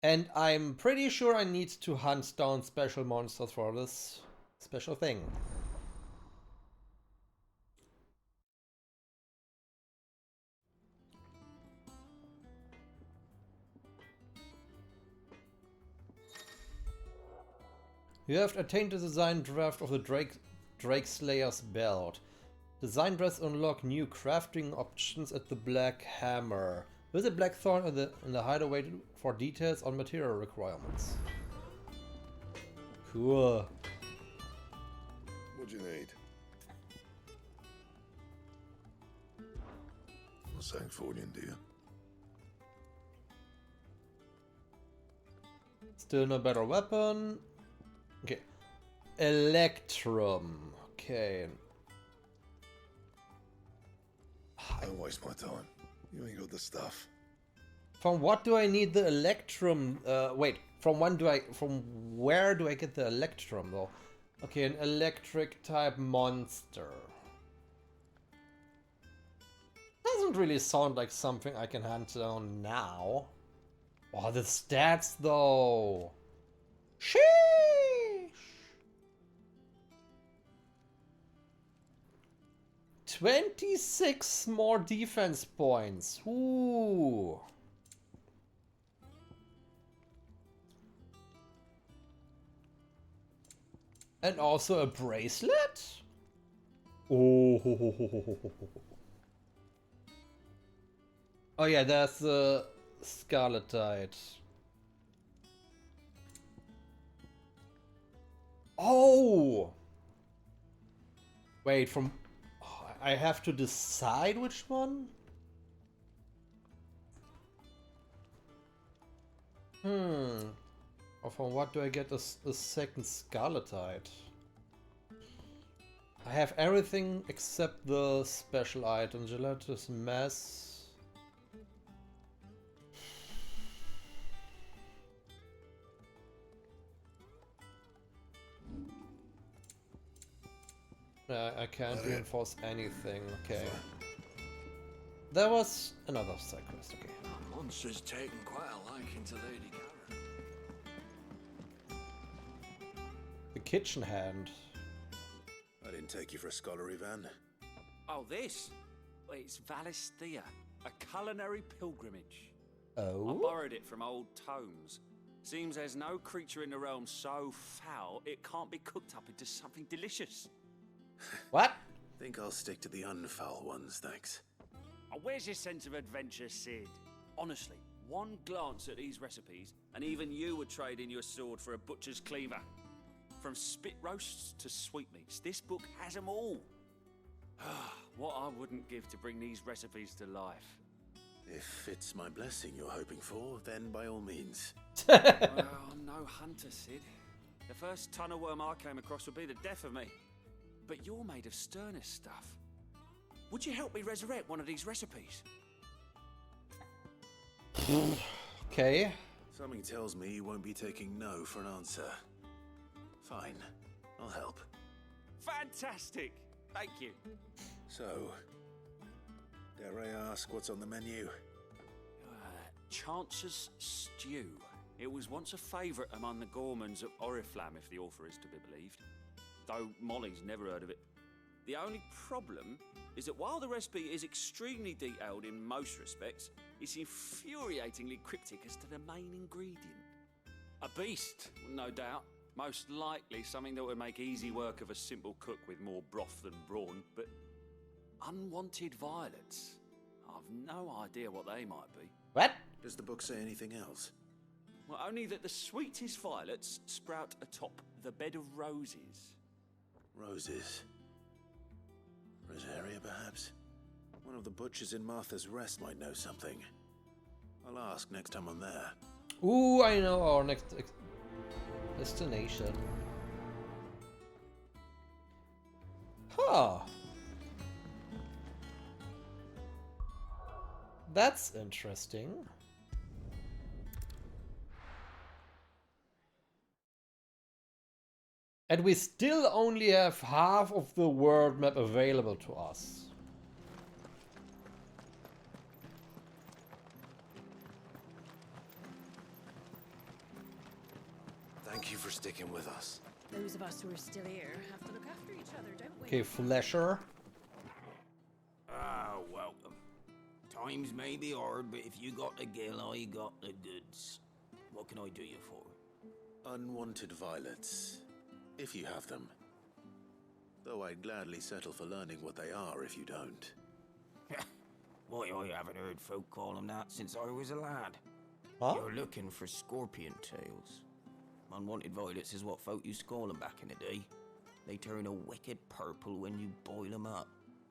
And I'm pretty sure I need to hunt down special monsters for this special thing. You have attained the design draft of the Drake Slayer's belt. Design drafts unlock new crafting options at the Black Hammer. Visit Blackthorn in the hideaway for details on material requirements. Cool. What do you need? A Sanctfordian, do you? Still no better weapon. Okay. Electrum. Okay. Don't waste my time. You ain't got the stuff. From what do I need the Electrum? Wait. From where do I get the Electrum though? Okay, an electric type monster. Doesn't really sound like something I can hunt down now. Oh, the stats though. Sheesh. 26 more defense points. Ooh. And also a bracelet? Oh. Oh yeah, there's the Scarletite. Oh! Wait, from... Oh, I have to decide which one? Or from what do I get a second Scarletite? I have everything except the special item, Gelatinous Mass. I can't reinforce anything, okay. There was another side quest, okay. That monster's taken quite a liking to Lady Karen. The kitchen hand. I didn't take you for a scholar, Ivan. Oh, this? Well, it's Valisthea, a culinary pilgrimage. Oh? I borrowed it from old tomes. Seems there's no creature in the realm so foul it can't be cooked up into something delicious. What? Think I'll stick to the unfoul ones, thanks. Oh, where's your sense of adventure, Sid? Honestly, one glance at these recipes, and even you would trade in your sword for a butcher's cleaver. From spit roasts to sweetmeats, this book has them all. What I wouldn't give to bring these recipes to life. If it's my blessing you're hoping for, then by all means. Well, I'm no hunter, Sid. The first tunnel worm I came across would be the death of me. But you're made of sterner stuff. Would you help me resurrect one of these recipes? Okay. Something tells me you won't be taking no for an answer. Fine, I'll help. Fantastic! Thank you. So, dare I ask what's on the menu? Chance's Stew. It was once a favourite among the gourmands of Oriflamme, if the author is to be believed. Though Molly's never heard of it. The only problem is that while the recipe is extremely detailed in most respects, it's infuriatingly cryptic as to the main ingredient. A beast, no doubt. Most likely something that would make easy work of a simple cook with more broth than brawn, but unwanted violets. I've no idea what they might be. What? Does the book say anything else? Well, only that the sweetest violets sprout atop the bed of roses. Roses. Rosaria, perhaps? One of the butchers in Martha's Rest might know something. I'll ask next time I'm there. Ooh, I know our next destination. Huh. That's interesting. And we still only have half of the world map available to us. Thank you for sticking with us. Those of us who are still here have to look after each other, don't we? Okay, Flesher. Ah, welcome. Times may be hard, but if you got the gill, I got the goods. What can I do you for? Unwanted violets. If you have them. Though I'd gladly settle for learning what they are if you don't. Why, I haven't heard folk call them that since I was a lad. Huh? You're looking for scorpion tails. Unwanted violets is what folk used to call them back in the day. They turn a wicked purple when you boil them up.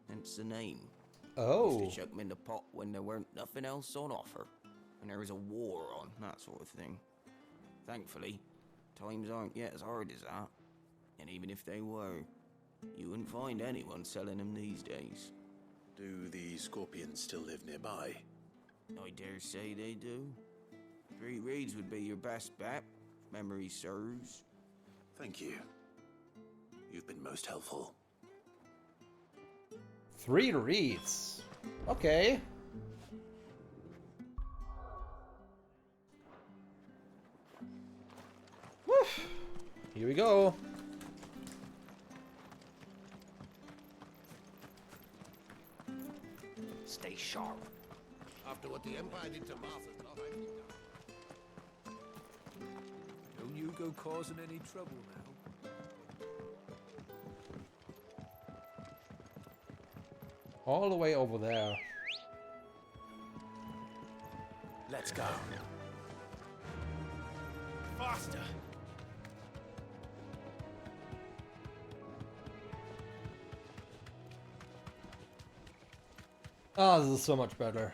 Hence the name. Oh. Used to chuck them in the pot when there weren't nothing else on offer. And there was a war on, that sort of thing. Thankfully, times aren't yet as hard as that. And even if they were, you wouldn't find anyone selling them these days. Do the scorpions still live nearby? I dare say they do. 3 Reeds would be your best bet, if memory serves. Thank you. You've been most helpful. 3 Reeds. Okay. Woof. Here we go. Stay sharp. After what the Empire did to Martha's lot, Don't you go causing any trouble now. All the way over there. Let's go. Faster! Ah, this is so much better.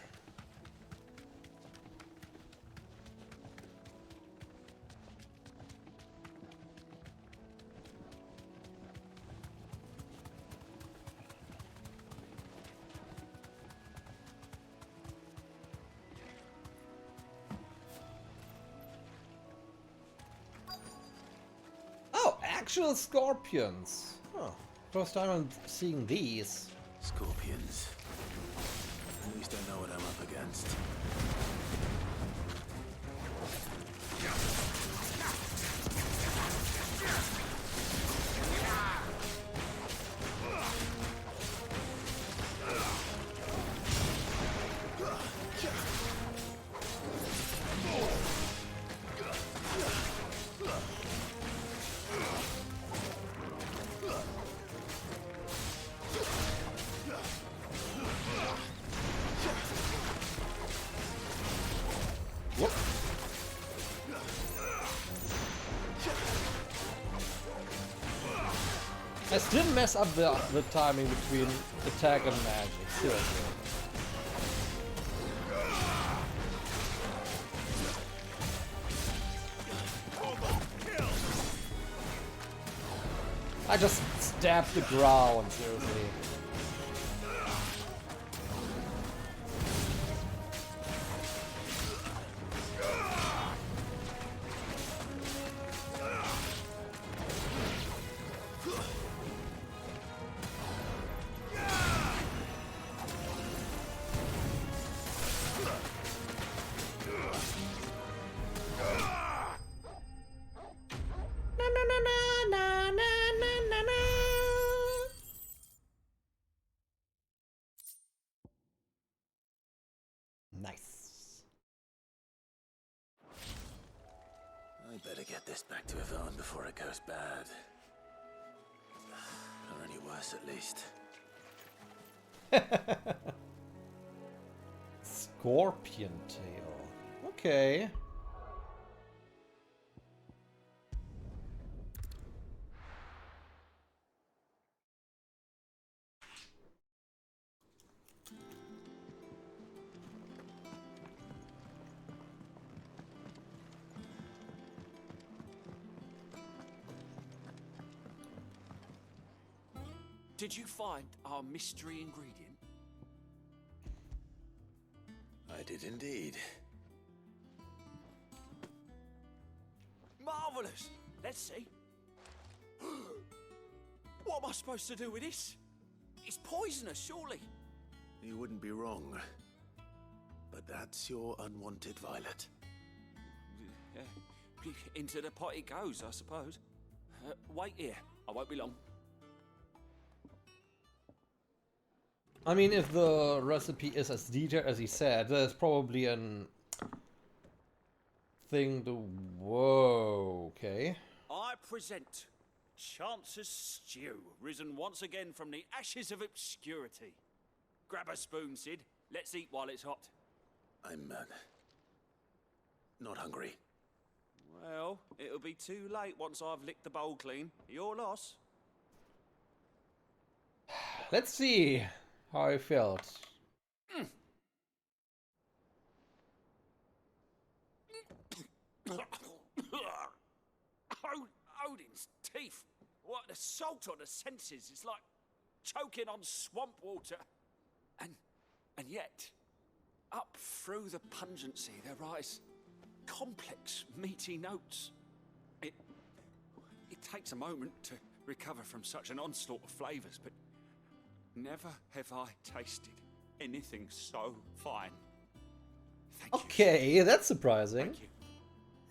Oh, actual scorpions. Oh, first time I'm seeing these. Scorpions. At least I know what I'm up against. I still mess up the timing between attack and magic, seriously. I just stabbed the ground, seriously. Nice. I better get this back to Yvonne before it goes bad. Or any worse, at least. Scorpion tail. Okay. Did you find our mystery ingredient? I did indeed. Marvellous! Let's see. What am I supposed to do with this? It's poisonous, surely. You wouldn't be wrong. But that's your unwanted violet. Into the pot it goes, I suppose. Wait here. I won't be long. I mean, if the recipe is as detailed as he said, there's probably an thing to... Whoa, okay. I present Chance's stew, risen once again from the ashes of obscurity. Grab a spoon, Sid. Let's eat while it's hot. I'm not hungry. Well, it'll be too late once I've licked the bowl clean. Your loss. Let's see how I felt. Odin's teeth. What assault on the senses. It's like choking on swamp water. And yet, up through the pungency there rise complex, meaty notes. It takes a moment to recover from such an onslaught of flavours, but never have I tasted anything so fine. Okay, that's surprising.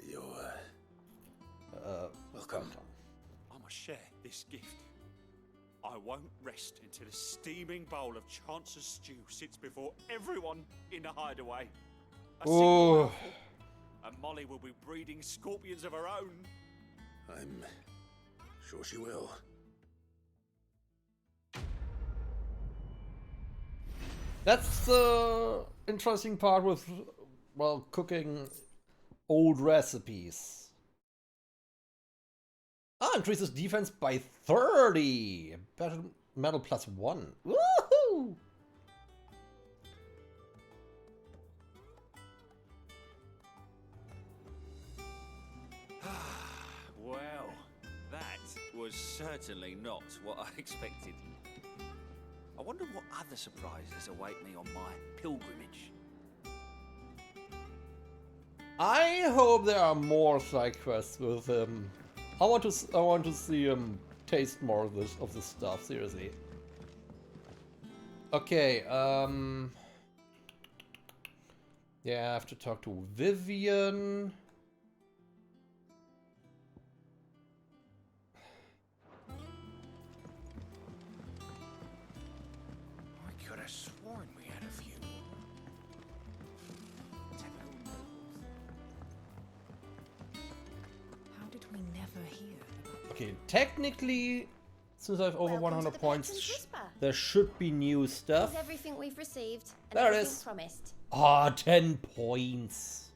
You're welcome. I must share this gift. I won't rest until a steaming bowl of Chance's stew sits before everyone in the hideaway. A single mouthful, and Molly will be breeding scorpions of her own. I'm sure she will. That's the interesting part with, well, cooking old recipes. Ah, increases defense by 30. Battle metal +1. Woohoo! Well, that was certainly not what I expected. I wonder what other surprises await me on my pilgrimage. I hope there are more side quests with him. I want to see him taste more of this stuff. Seriously. Okay. Yeah, I have to talk to Vivian. I could have sworn we had a few. How did we never hear? Okay, technically, since I have over Welcome 100 to the points, Peckham Whisper. there should be new stuff. Here's everything we've received and There it everything is. promised. Ah, 10 points.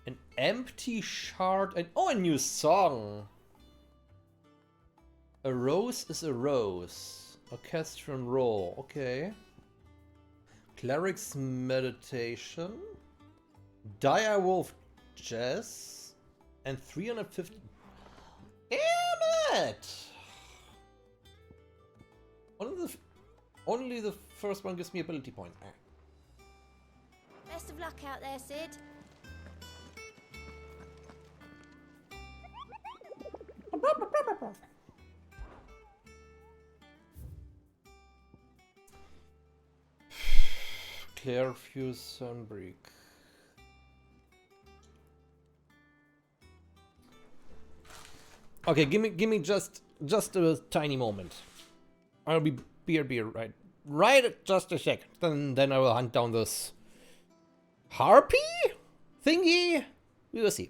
An empty shard and oh, a new song. A rose is a rose. Orchestral roll. Okay. Cleric's meditation. Direwolf jazz. And 350. Damn it! Only the first one gives me ability point. Best of luck out there, Sid. Clairview Sunbreak. Okay, give me just a tiny moment. I'll be right at just a second. Then I will hunt down this harpy thingy. We will see.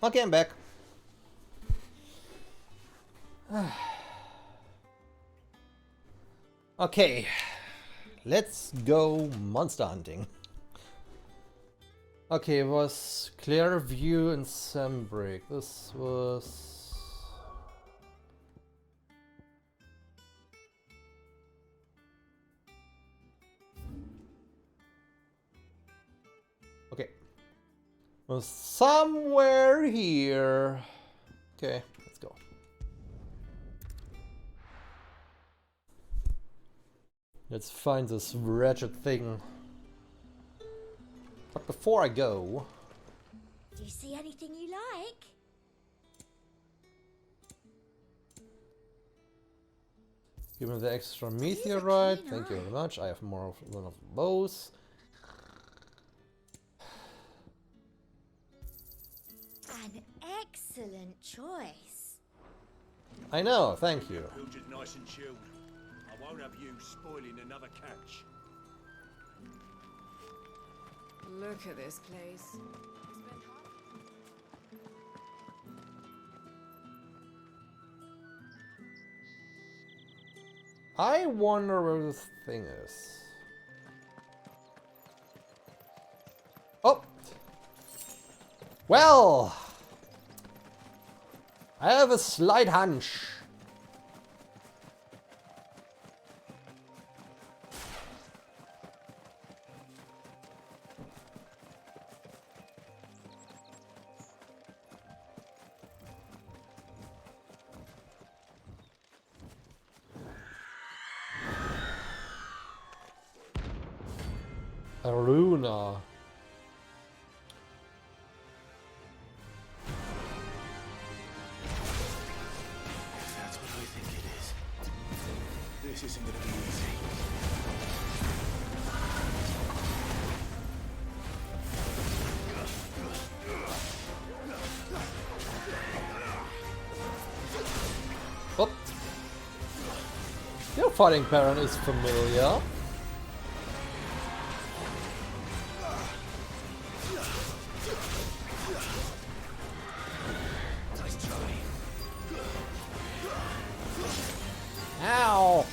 Okay, I'm back. Okay, let's go monster hunting. Okay, it was Clearview and Sambrick. This was... Okay. Was somewhere here. Okay, let's go. Let's find this wretched thing. But before I go... Do you see anything you like? Give me the extra meteorite. Thank you very much. I have more of one of those. An excellent choice. I know, thank you. Bilge nice and chilled. I won't have you spoiling another catch. Look at this place. I wonder where this thing is. Oh! Well! I have a slight hunch. Aruna. If that's what I think it is, this isn't gonna be easy. Oh. Your fighting pattern is familiar. Ow!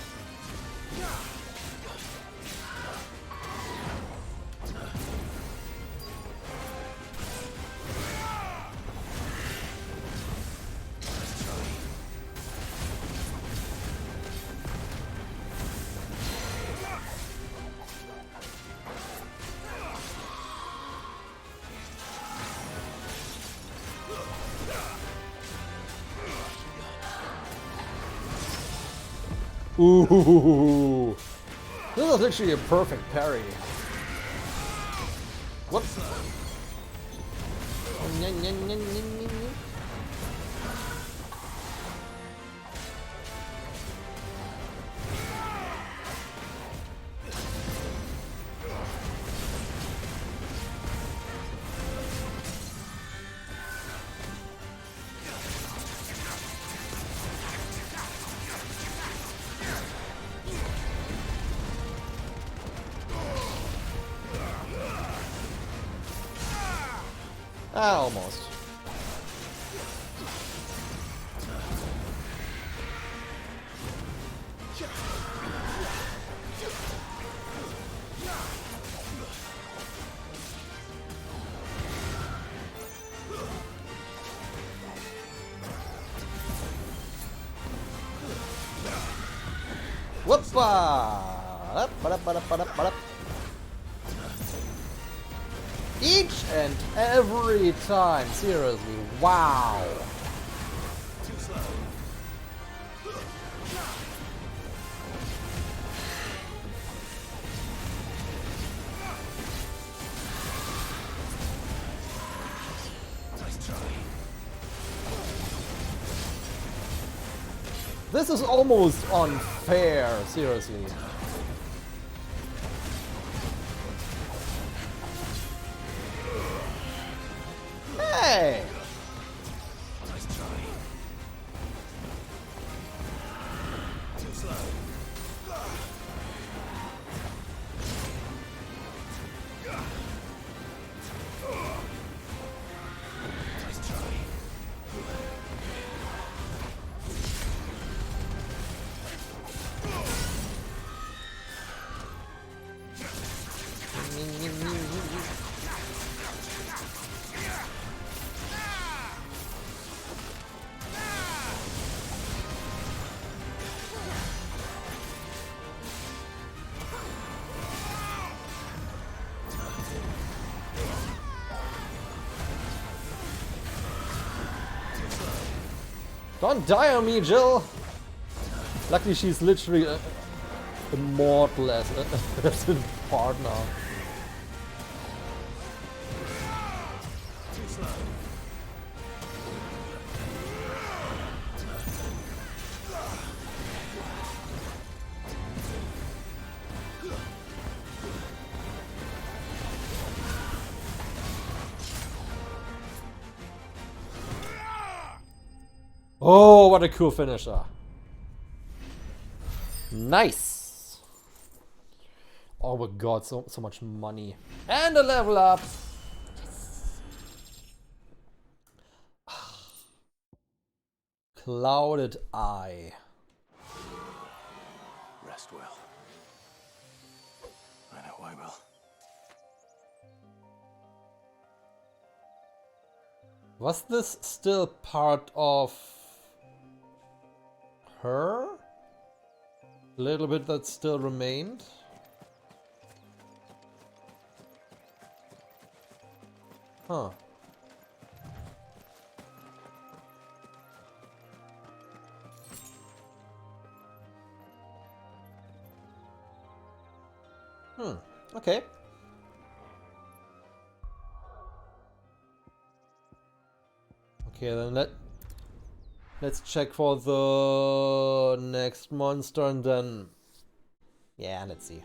Ooh, this is literally a perfect parry. Whoops. Almost. Whoopa! Each and every time, seriously, wow! Too slow. Nice try. This is almost unfair, seriously. Hey! Nice try. Too slow. Nice try. Don't die on me, Jill! Luckily she's literally immortal as a partner. Too slow. Oh, what a cool finisher. Nice. Oh my god, so much money. And a level up. Yes. Clouded Eye. Rest well. I know I will. Was this still part of her? A little bit that still remained? Huh. Okay. Okay, then let's check for the next monster and then... Yeah, let's see.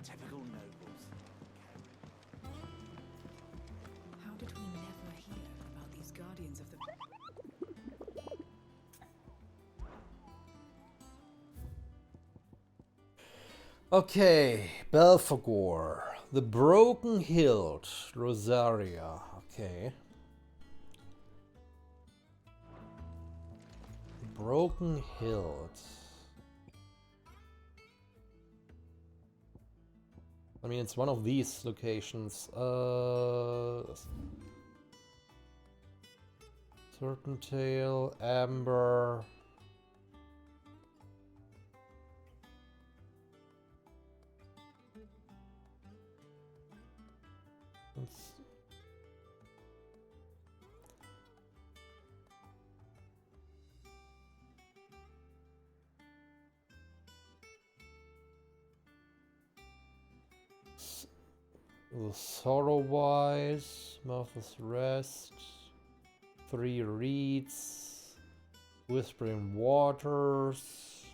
Typical nobles. How did we never hear about these guardians of the... Okay, Belphegor, the Broken Hilt, Rosaria. Okay. Broken Hilt. I mean, it's one of these locations. Serpentale, Amber. The Sorrowwise, Martha's Rest, 3 Reeds, Whispering Waters,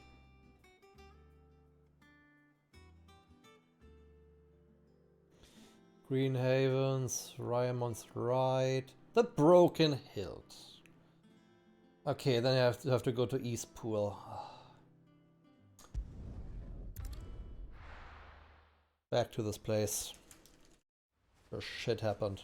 Green Havens, Ryamon's Ride, the Broken Hilt. Okay, then I have to go to Eastpool. Back to this place. Where shit happened.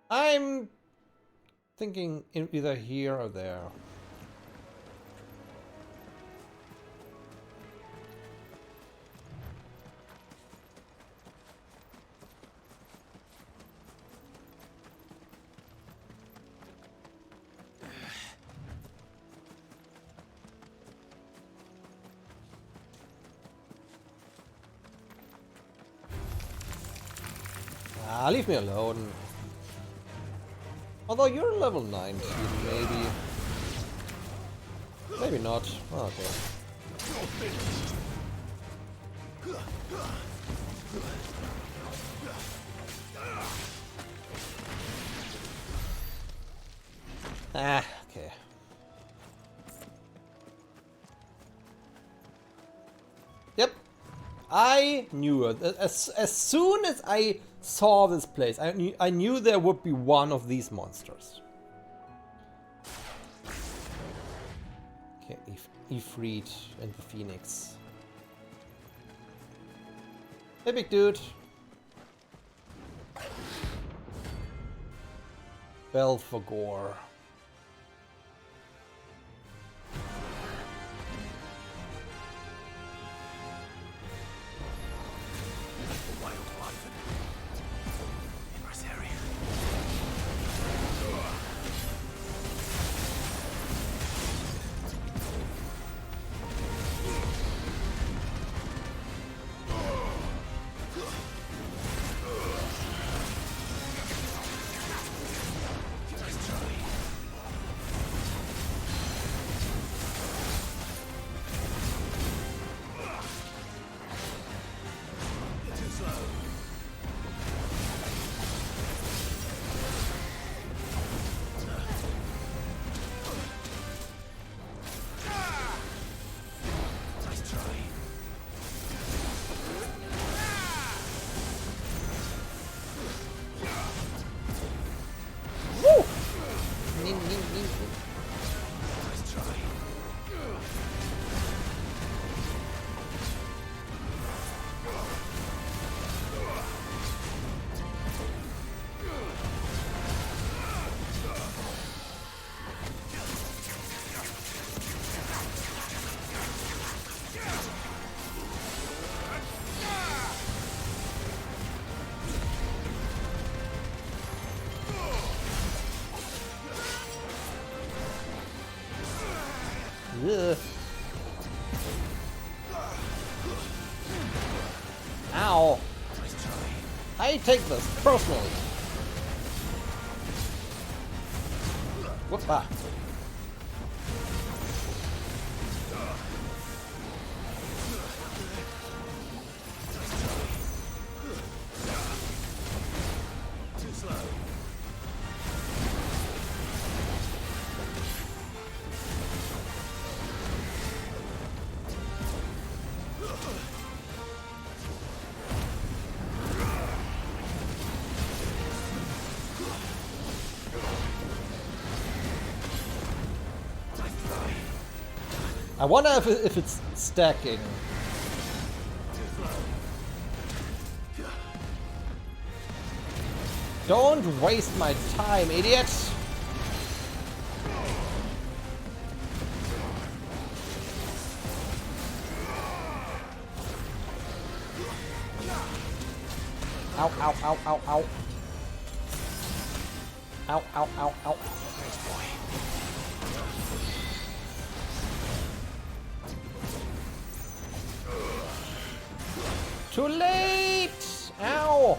I'm thinking either here or there. Ah, leave me alone. Although you're level 19, maybe. Maybe not. Oh, okay. Ah, okay. Yep. I knew it. As soon as I saw this place, I knew there would be one of these monsters. Okay, Ifrit and the Phoenix. Hey, big dude. Belphegor. Ow! I take this personally. What's that? Too slow. I wonder if it's stacking. Don't waste my time, idiot! Ow, ow, ow, ow, ow. Ow, ow, ow, ow. Thanks, boy. Too late! Ow!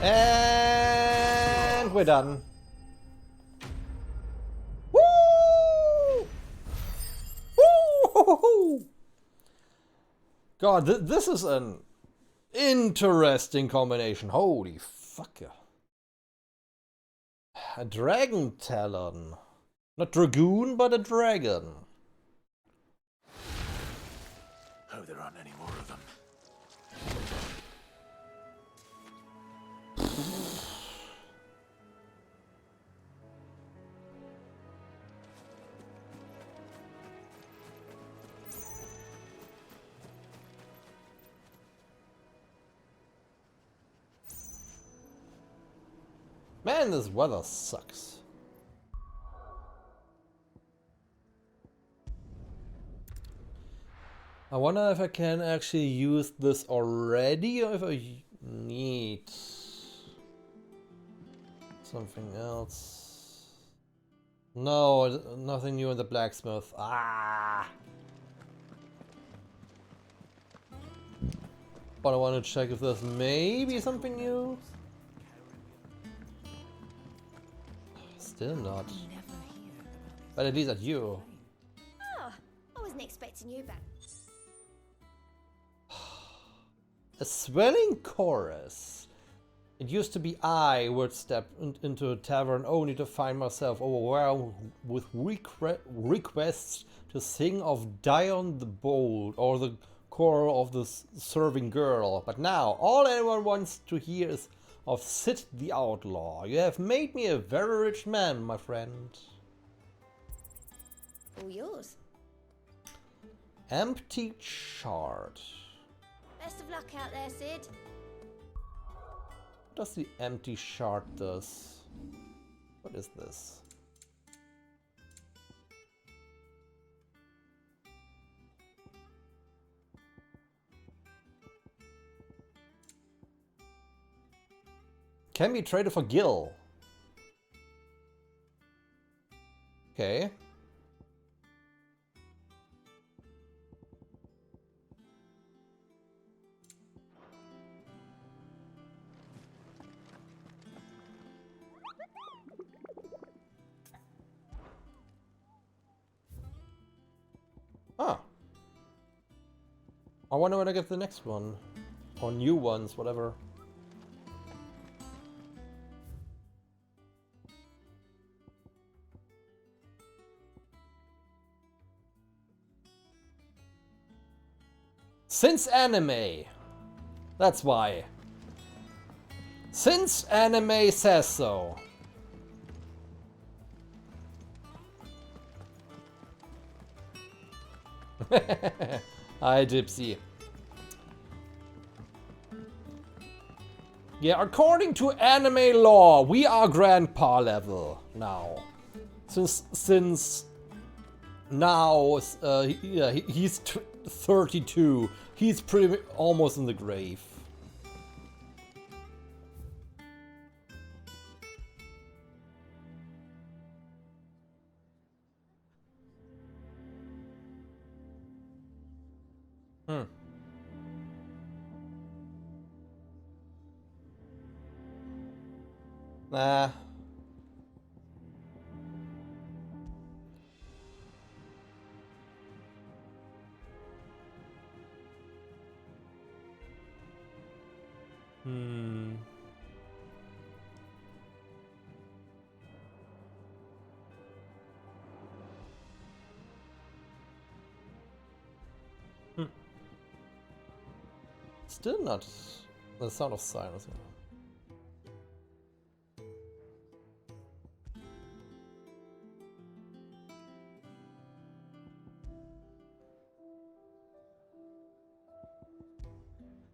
And we're done. Woo! Woo! God, this is an interesting combination. Holy fucker. A dragon talon. Not dragoon, but a dragon. Hope there aren't any more of them. Man, this weather sucks. I wonder if I can actually use this already or if I need something else. No, nothing new in the blacksmith. Ah! But I want to check if there's maybe something new. Still not. But at least at you. Oh, I wasn't expecting you back. A swelling chorus. It used to be I would step into a tavern only to find myself overwhelmed with requests to sing of Dion the Bold or the choral of the serving girl. But now all anyone wants to hear is of Sid the Outlaw. You have made me a very rich man, my friend. All yours. Empty shard. Best of luck out there, Sid. What does the empty shard does? What is this? Can be traded for Gil. Okay. Ah. I wonder when I get the next one. Or new ones, whatever. Since anime. That's why. Since anime says so. Hi, Gypsy. Yeah, according to anime law, we are grandpa level now. Since now, yeah, he's 32. He's pretty almost in the grave. Nah. Still not the sound of silence.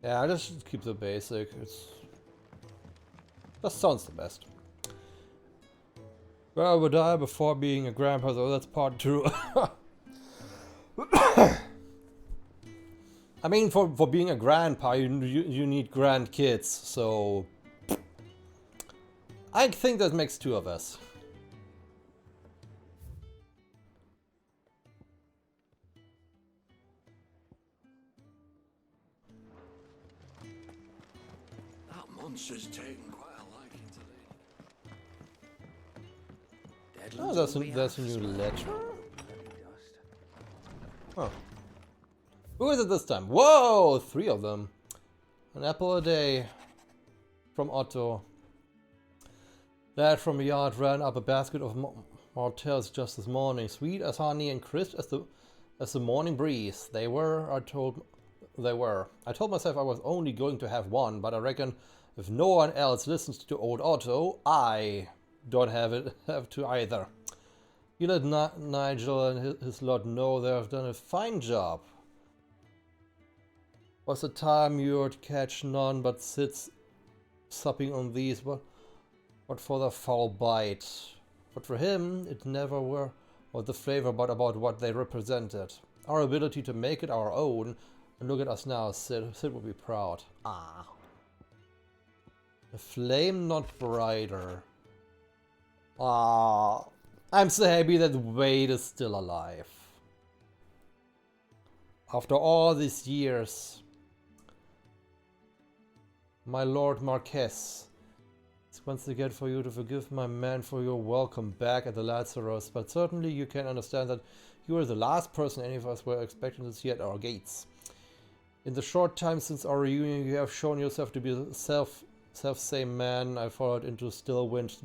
Yeah, I just keep the basic. That sounds the best. Well, I would die before being a grandpa, so that's part 2. I mean, for being a grandpa, you need grandkids, so I think that makes 2 of us. That monster's taken quite a liking to Oh, that's a new letter. Oh. Who is it this time? Whoa! 3 of them. An apple a day. From Otto. Lad from the yard ran up a basket of martels just this morning. Sweet as honey and crisp as the morning breeze. They were, I told myself I was only going to have one, but I reckon if no one else listens to old Otto, I don't have to either. You let Nigel and his lot know they have done a fine job. Was the time you'd catch none but sits supping on these, but for the foul bite. But for him, it never were what the flavor, but about what they represented. Our ability to make it our own, and look at us now, Sid would be proud. Ah. A flame not brighter. Ah. I'm so happy that Wade is still alive. After all these years. My Lord Marquess, it's once again for you to forgive my man for your welcome back at the Lazarus, but certainly you can understand that you are the last person any of us were expecting to see at our gates. In the short time since our reunion, you have shown yourself to be the self-same man I followed into Stillwind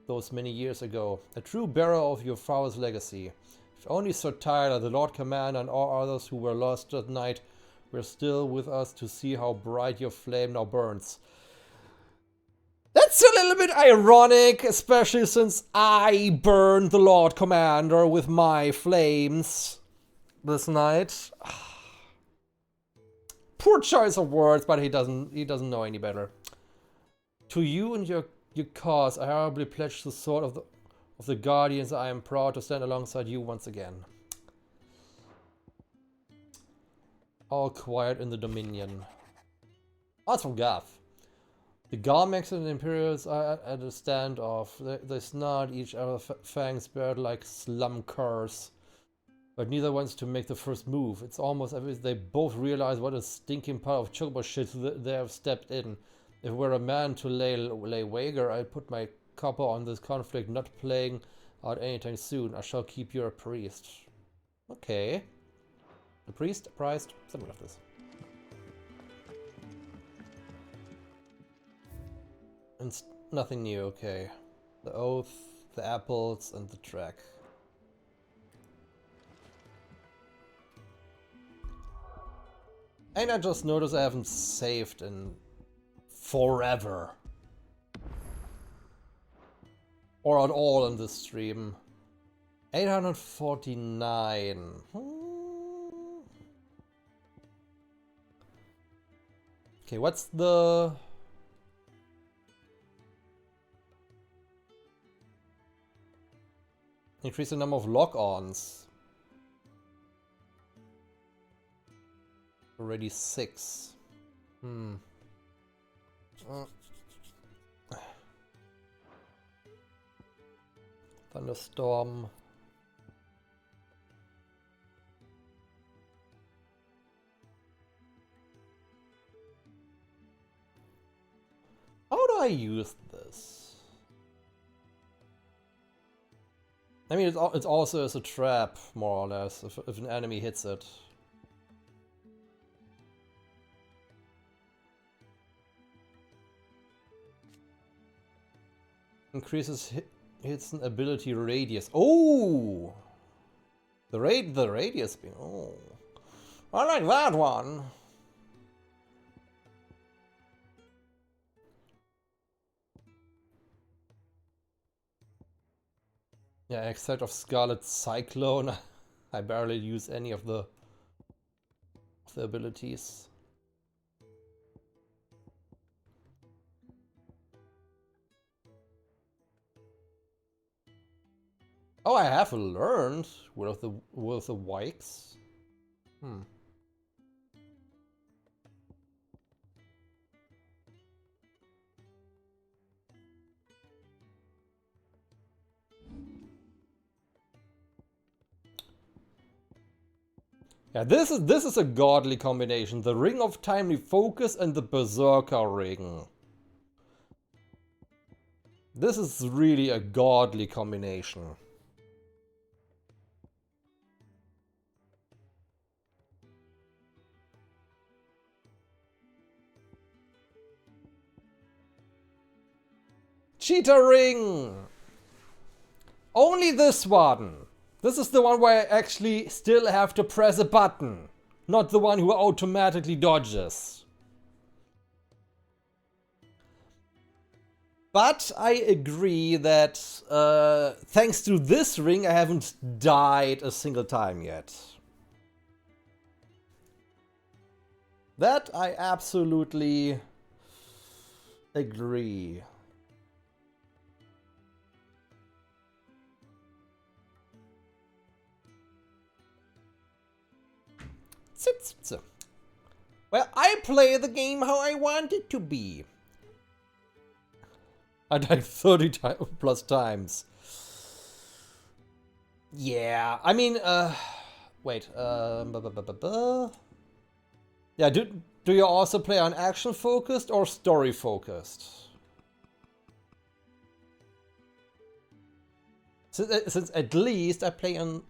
those many years ago, a true bearer of your father's legacy. If only Sir Tyler, the Lord Commander, and all others who were lost that night were still with us to see how bright your flame now burns. That's a little bit ironic, especially since I burned the Lord Commander with my flames this night. Poor choice of words, but he doesn't know any better. To you and your cause, I humbly pledge the sword of the Guardians. I am proud to stand alongside you once again. All quiet in the Dominion. That's from Gav. The Garmex and the Imperials are at a standoff. They snarl each other's fangs bared like slum curs. But neither wants to make the first move. It's almost as if they both realize what a stinking pile of chocobo shit they have stepped in. If we're a man to lay wager, I'd put my copper on this conflict not playing out anytime soon. I shall keep you a priest. Okay. A priest, a priest, something like this. And nothing new, okay. The oath, the apples, and the track. And I just noticed I haven't saved in forever. Or at all in this stream. 849. Okay, what's the... Increase the number of lock-ons. Already 6. Thunderstorm. How do I use this? I mean, it's also as a trap, more or less, if an enemy hits it. Increases hits and ability radius. Oh! The radius beam. Oh. I like that one. Yeah, except of Scarlet Cyclone, I barely use any of the abilities. Oh, I have learned with the Wikes. Yeah, this is a godly combination. The Ring of Timely Focus and the Berserker Ring. This is really a godly combination. Cheetah Ring! Only this one! This is the one where I actually still have to press a button, not the one who automatically dodges. But I agree that thanks to this ring I haven't died a single time yet. That I absolutely agree. Well, I play the game how I want it to be. I died 30 plus times. Yeah, I mean, wait, yeah, do you also play on action focused or story focused? Since at least I play on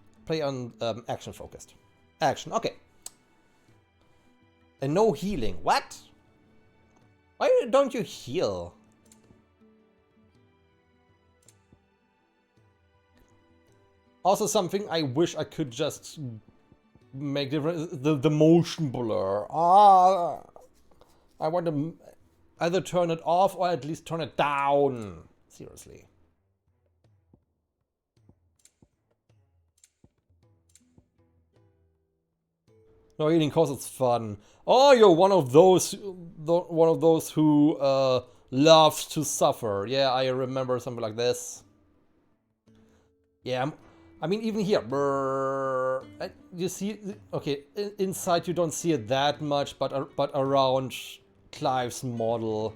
action focused. Action, okay. And no healing. What? Why don't you heal? Also something I wish I could just make different, the motion blur. I want to either turn it off or at least turn it down. Seriously. No healing cause it's fun. Oh, you're one of those who loves to suffer. Yeah, I remember something like this. Yeah, I mean even here, you see, okay, inside you don't see it that much, but around Clive's model,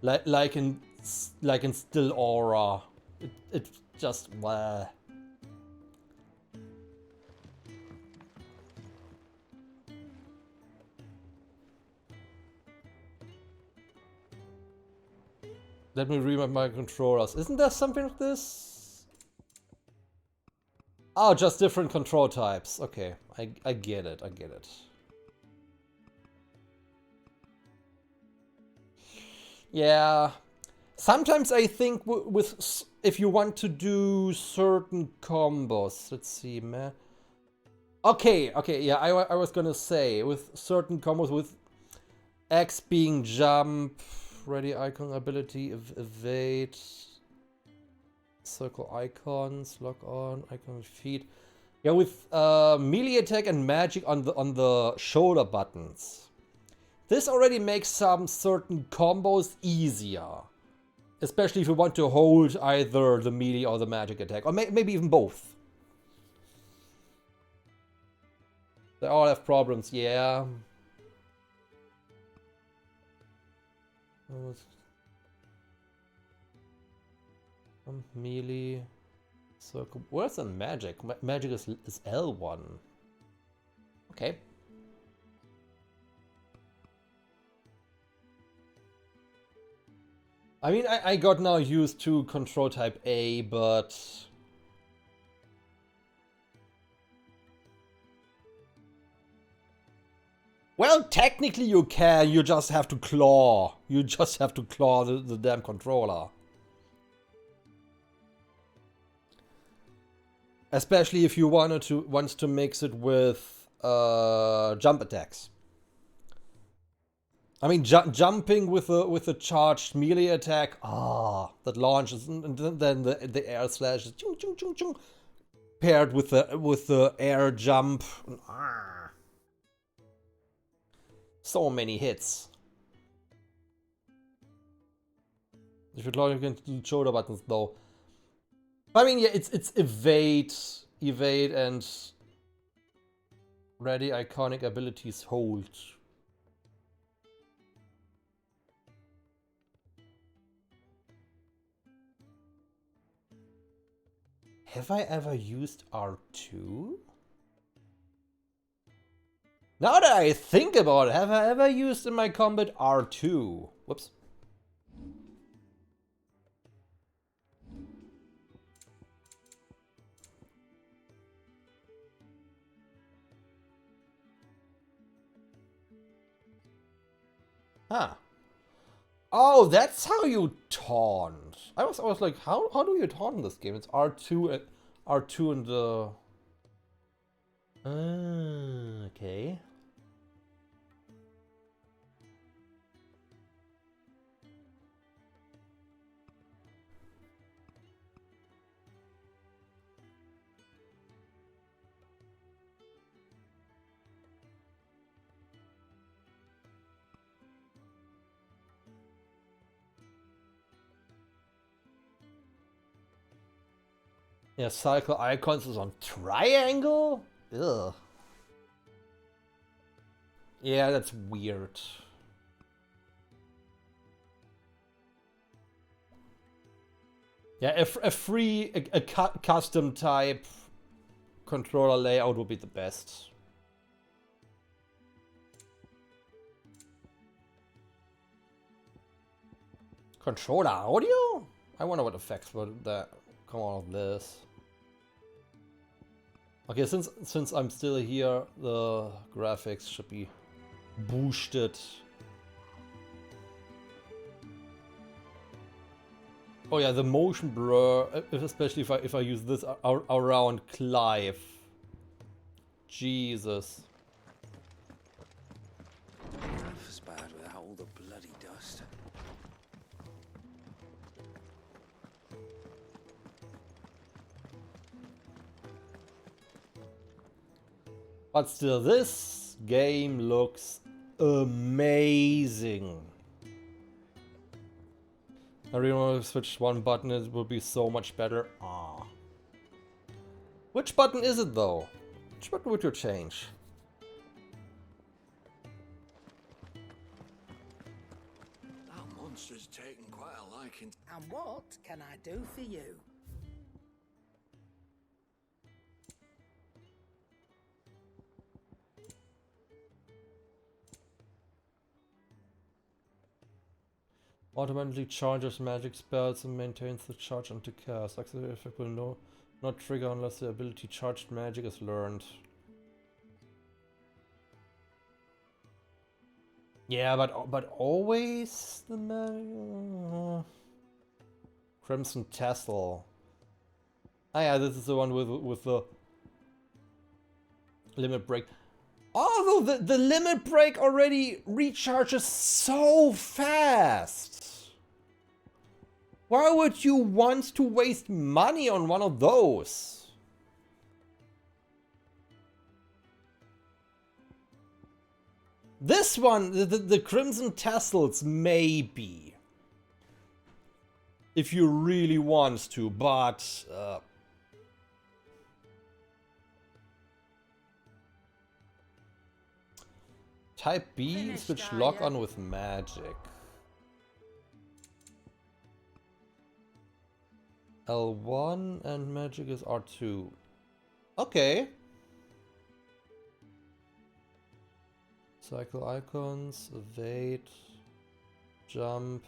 like in Still Aura, it just bleh. Let me remap my controllers. Isn't there something like this? Oh, just different control types. Okay, I get it, I get it. Yeah, sometimes I think if you want to do certain combos, let's see, man. Okay, yeah, I was gonna say, with certain combos, with X being jump, ready icon ability, evade, circle icons, lock on, icon feet. Yeah, with melee attack and magic on the shoulder buttons. This already makes some certain combos easier. Especially if you want to hold either the melee or the magic attack, or maybe even both. They all have problems, yeah. Melee. Circle. Where's the magic? Magic is L1. Okay. I mean, I got now used to control type A, but... Well, technically you can, you just have to claw. You just have to claw the damn controller. Especially if you want to mix it with jump attacks. I mean, jumping with a charged melee attack, that launches, and then the air slash is chung, chung, chung, chung, paired with the air jump. So many hits. If you're clawing against the shoulder buttons, though. I mean, yeah, it's evade, and ready iconic abilities hold. Have I ever used R2? Now that I think about it, have I ever used in my combat R2? Whoops. Huh. Oh, that's how you taunt. I was like, how do you taunt in this game? It's R2 and the... okay. Yeah, cycle icons is on triangle? Ugh. Yeah, that's weird. Yeah, a free, custom type controller layout would be the best. Controller audio? I wonder what effects would that come out of this. Okay, since I'm still here, the graphics should be boosted. Oh yeah, the motion blur, especially if I use this around Clive. Jesus. It's bad without all the bloody dust. But still, this game looks amazing. I really want to switch one button, it would be so much better. Ah. Which button is it though? Which button would you change? That monster's taken quite a liking. And what can I do for you? Automatically charges magic spells and maintains the charge until cast. Auxiliary effect will not trigger unless the ability charged magic is learned. Yeah, but always the magic. Crimson Tassel. Ah yeah, this is the one with the Limit break. Although the limit break already recharges so fast. Why would you want to waste money on one of those? This one, the Crimson Tassels, maybe. If you really want to, but... Type B, switch lock on with magic. L1 and magic is R2. Okay. Cycle icons, evade, jump.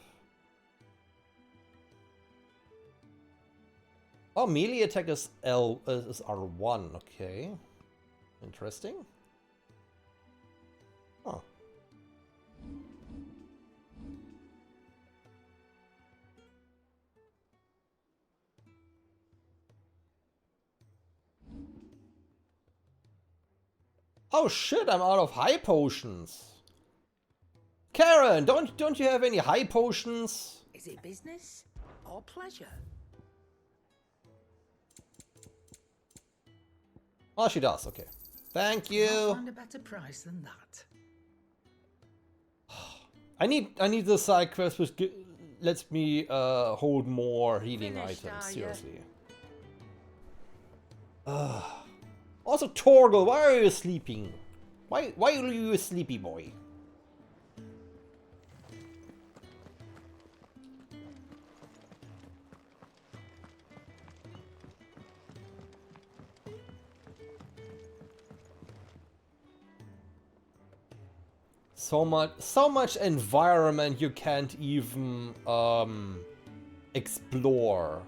Oh, melee attack is is R1. Okay, interesting. Oh. Oh shit, I'm out of high potions. Karen, don't you have any high potions? Is it business or pleasure? Oh, she does. Okay. Thank you. I'll find a better price than that. I need the side quest which lets me hold more healing items. Seriously. Also, Torgal, why are you sleeping? Why are you a sleepy boy? So much environment you can't even explore.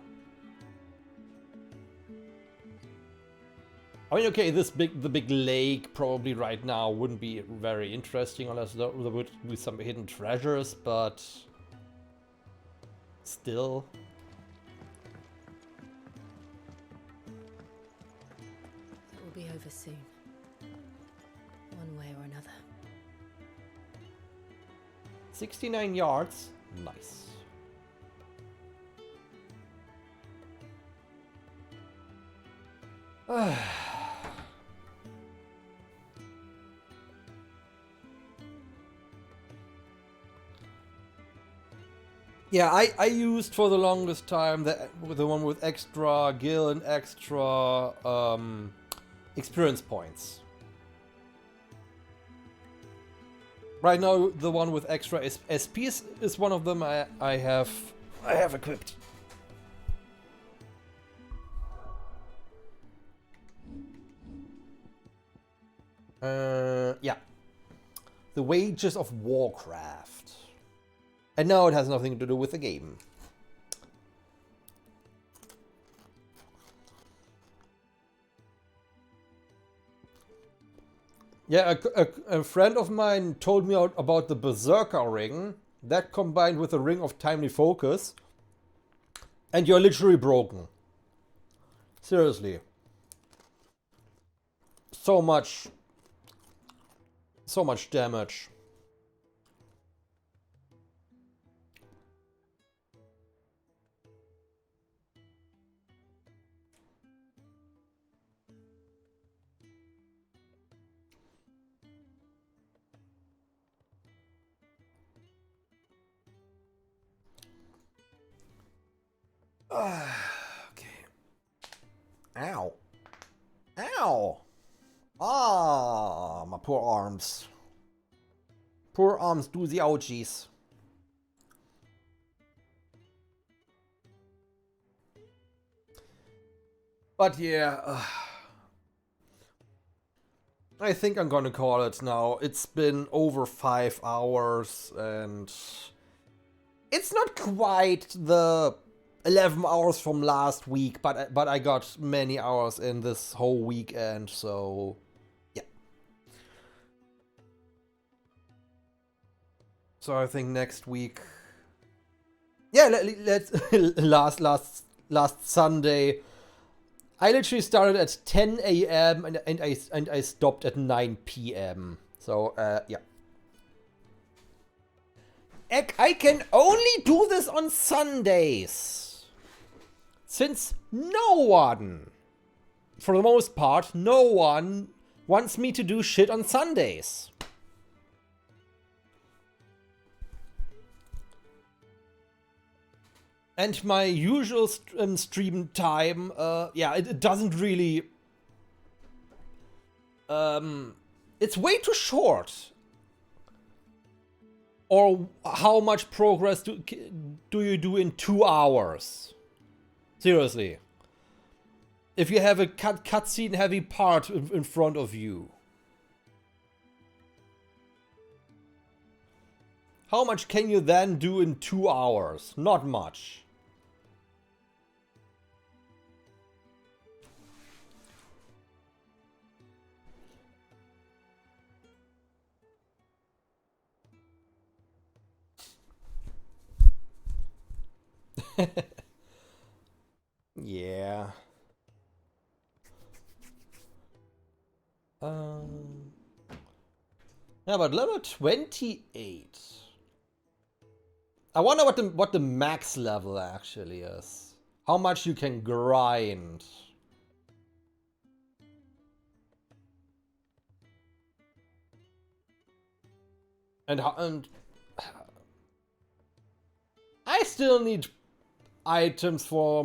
I mean, okay, the big lake probably right now wouldn't be very interesting unless there would be some hidden treasures, but still. It will be over soon, one way or another. 69 yards, nice. Yeah, I used for the longest time the one with extra gil and extra experience points. Right now, the one with extra SPs is one of them I have equipped. Yeah. The Wages of Warcraft. And now it has nothing to do with the game. Yeah, a friend of mine told me about the Berserker ring. That combined with the Ring of Timely Focus. And you're literally broken. Seriously. So much damage. Okay. Ow. Ow. Ah, my poor arms. Poor arms do the ouchies. But yeah, I think I'm gonna call it now. It's been over 5 hours and it's not quite the 11 hours from last week, but I got many hours in this whole weekend, so yeah. So I think next week, yeah, let's last Sunday I literally started at 10 a.m. and I stopped at 9 p.m. So, yeah. I can only do this on Sundays. Since no one, for the most part, no one wants me to do shit on Sundays. And my usual stream time, yeah, it doesn't really... it's way too short. Or how much progress do you do in 2 hours? Seriously. If you have a cutscene heavy part in front of you. How much can you then do in 2 hours? Not much. Yeah. Yeah, but level 28. I wonder what the max level actually is. How much you can grind. And I still need items for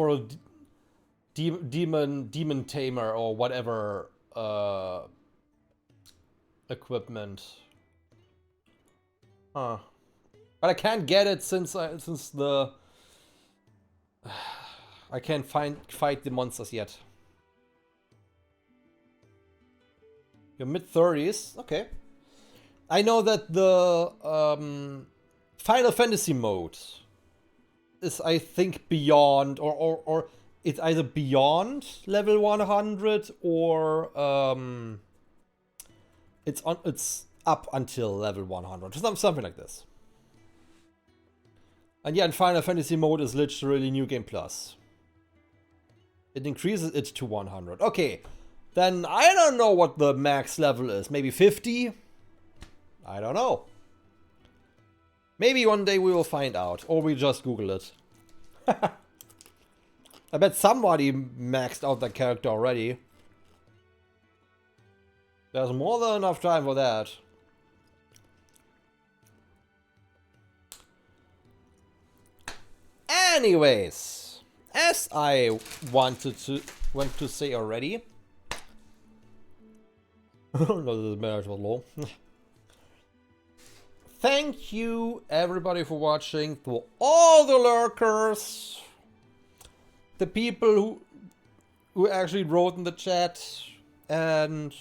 a demon tamer or whatever equipment. Huh. But I can't get it since I can't fight the monsters yet. You're mid-30s, okay. I know that the Final Fantasy mode is, I think, beyond or it's either beyond level 100 or it's up until level 100, something like this. And yeah, and Final Fantasy mode is literally New Game Plus. It increases it to 100. Okay, then I don't know what the max level is. Maybe 50? I don't know. Maybe one day we will find out, or we just Google it. I bet somebody maxed out that character already. There's more than enough time for that. Anyways, as I want to say already, no, this marriage was low. Thank you everybody for watching, to all the lurkers, the people who actually wrote in the chat, and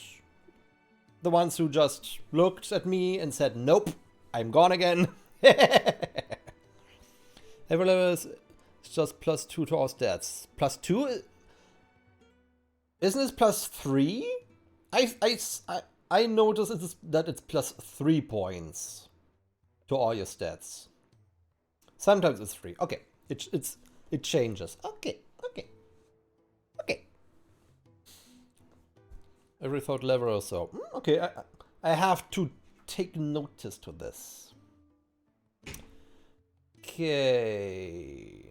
the ones who just looked at me and said, nope, I'm gone again. Every level is just +2 to our stats. +2? Isn't it +3? I noticed that it's +3 points to all your stats. Sometimes it's 3. Okay, it changes. Okay. Every third level or so. Okay, I have to take notice to this. Okay.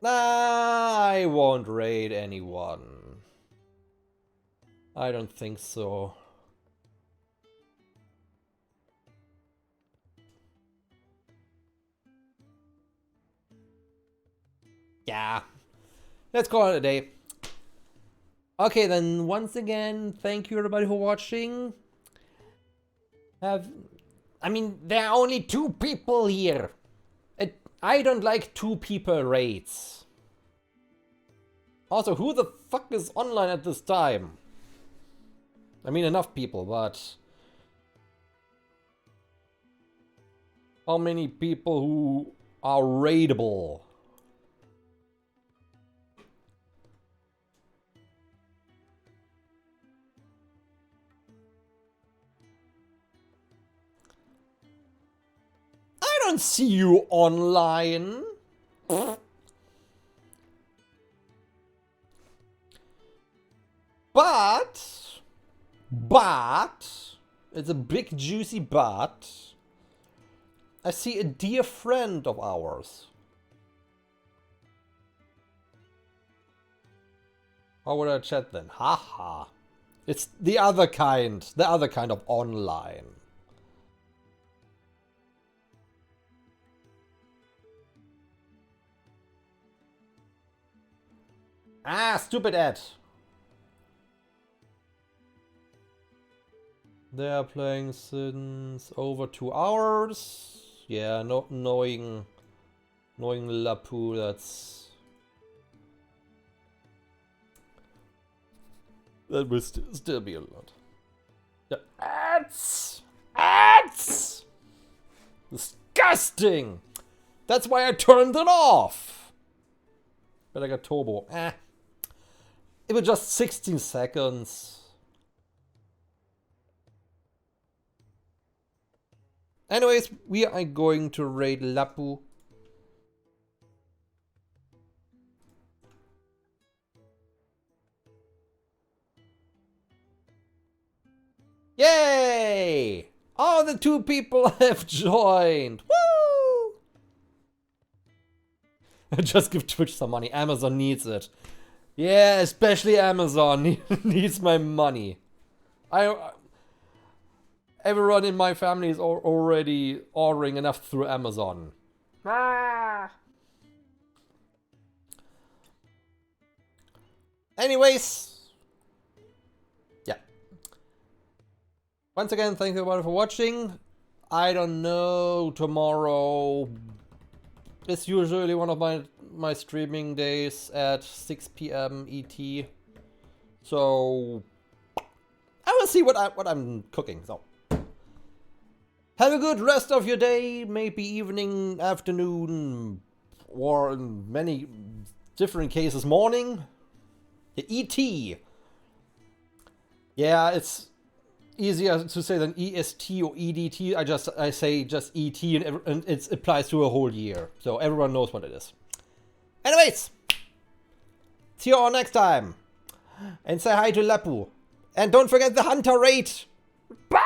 I won't raid anyone. I don't think so. Yeah. Let's call it a day. Okay, then once again, thank you everybody for watching. I mean, there are only 2 people here. I don't like 2 people raids. Also, who the fuck is online at this time? I mean, enough people, but how many people who are raidable? I don't see you online. But it's a big juicy but. I see a dear friend of ours. How would I chat then? Haha. It's the other kind of online. Ah, stupid ad. They are playing since over 2 hours. Yeah, not knowing Lapu, that will still be a lot. The ads! Ads! Disgusting! That's why I turned it off! But I got turbo. It was just 16 seconds. Anyways, we are going to raid Lapu. Yay! All the 2 people have joined. Woo! Just give Twitch some money. Amazon needs it. Yeah, especially Amazon needs my money. Everyone in my family is already ordering enough through Amazon. Anyways. Yeah. Once again, thank you everybody for watching. I don't know, tomorrow is usually one of my streaming days at 6 PM ET. So I will see what I'm cooking. So have a good rest of your day, maybe evening, afternoon, or in many different cases morning. The ET. Yeah, it's easier to say than EST or EDT. I say just ET and it applies to a whole year. So everyone knows what it is. Anyways, see you all next time. And say hi to Lapu. And don't forget the Hunter raid. Bye!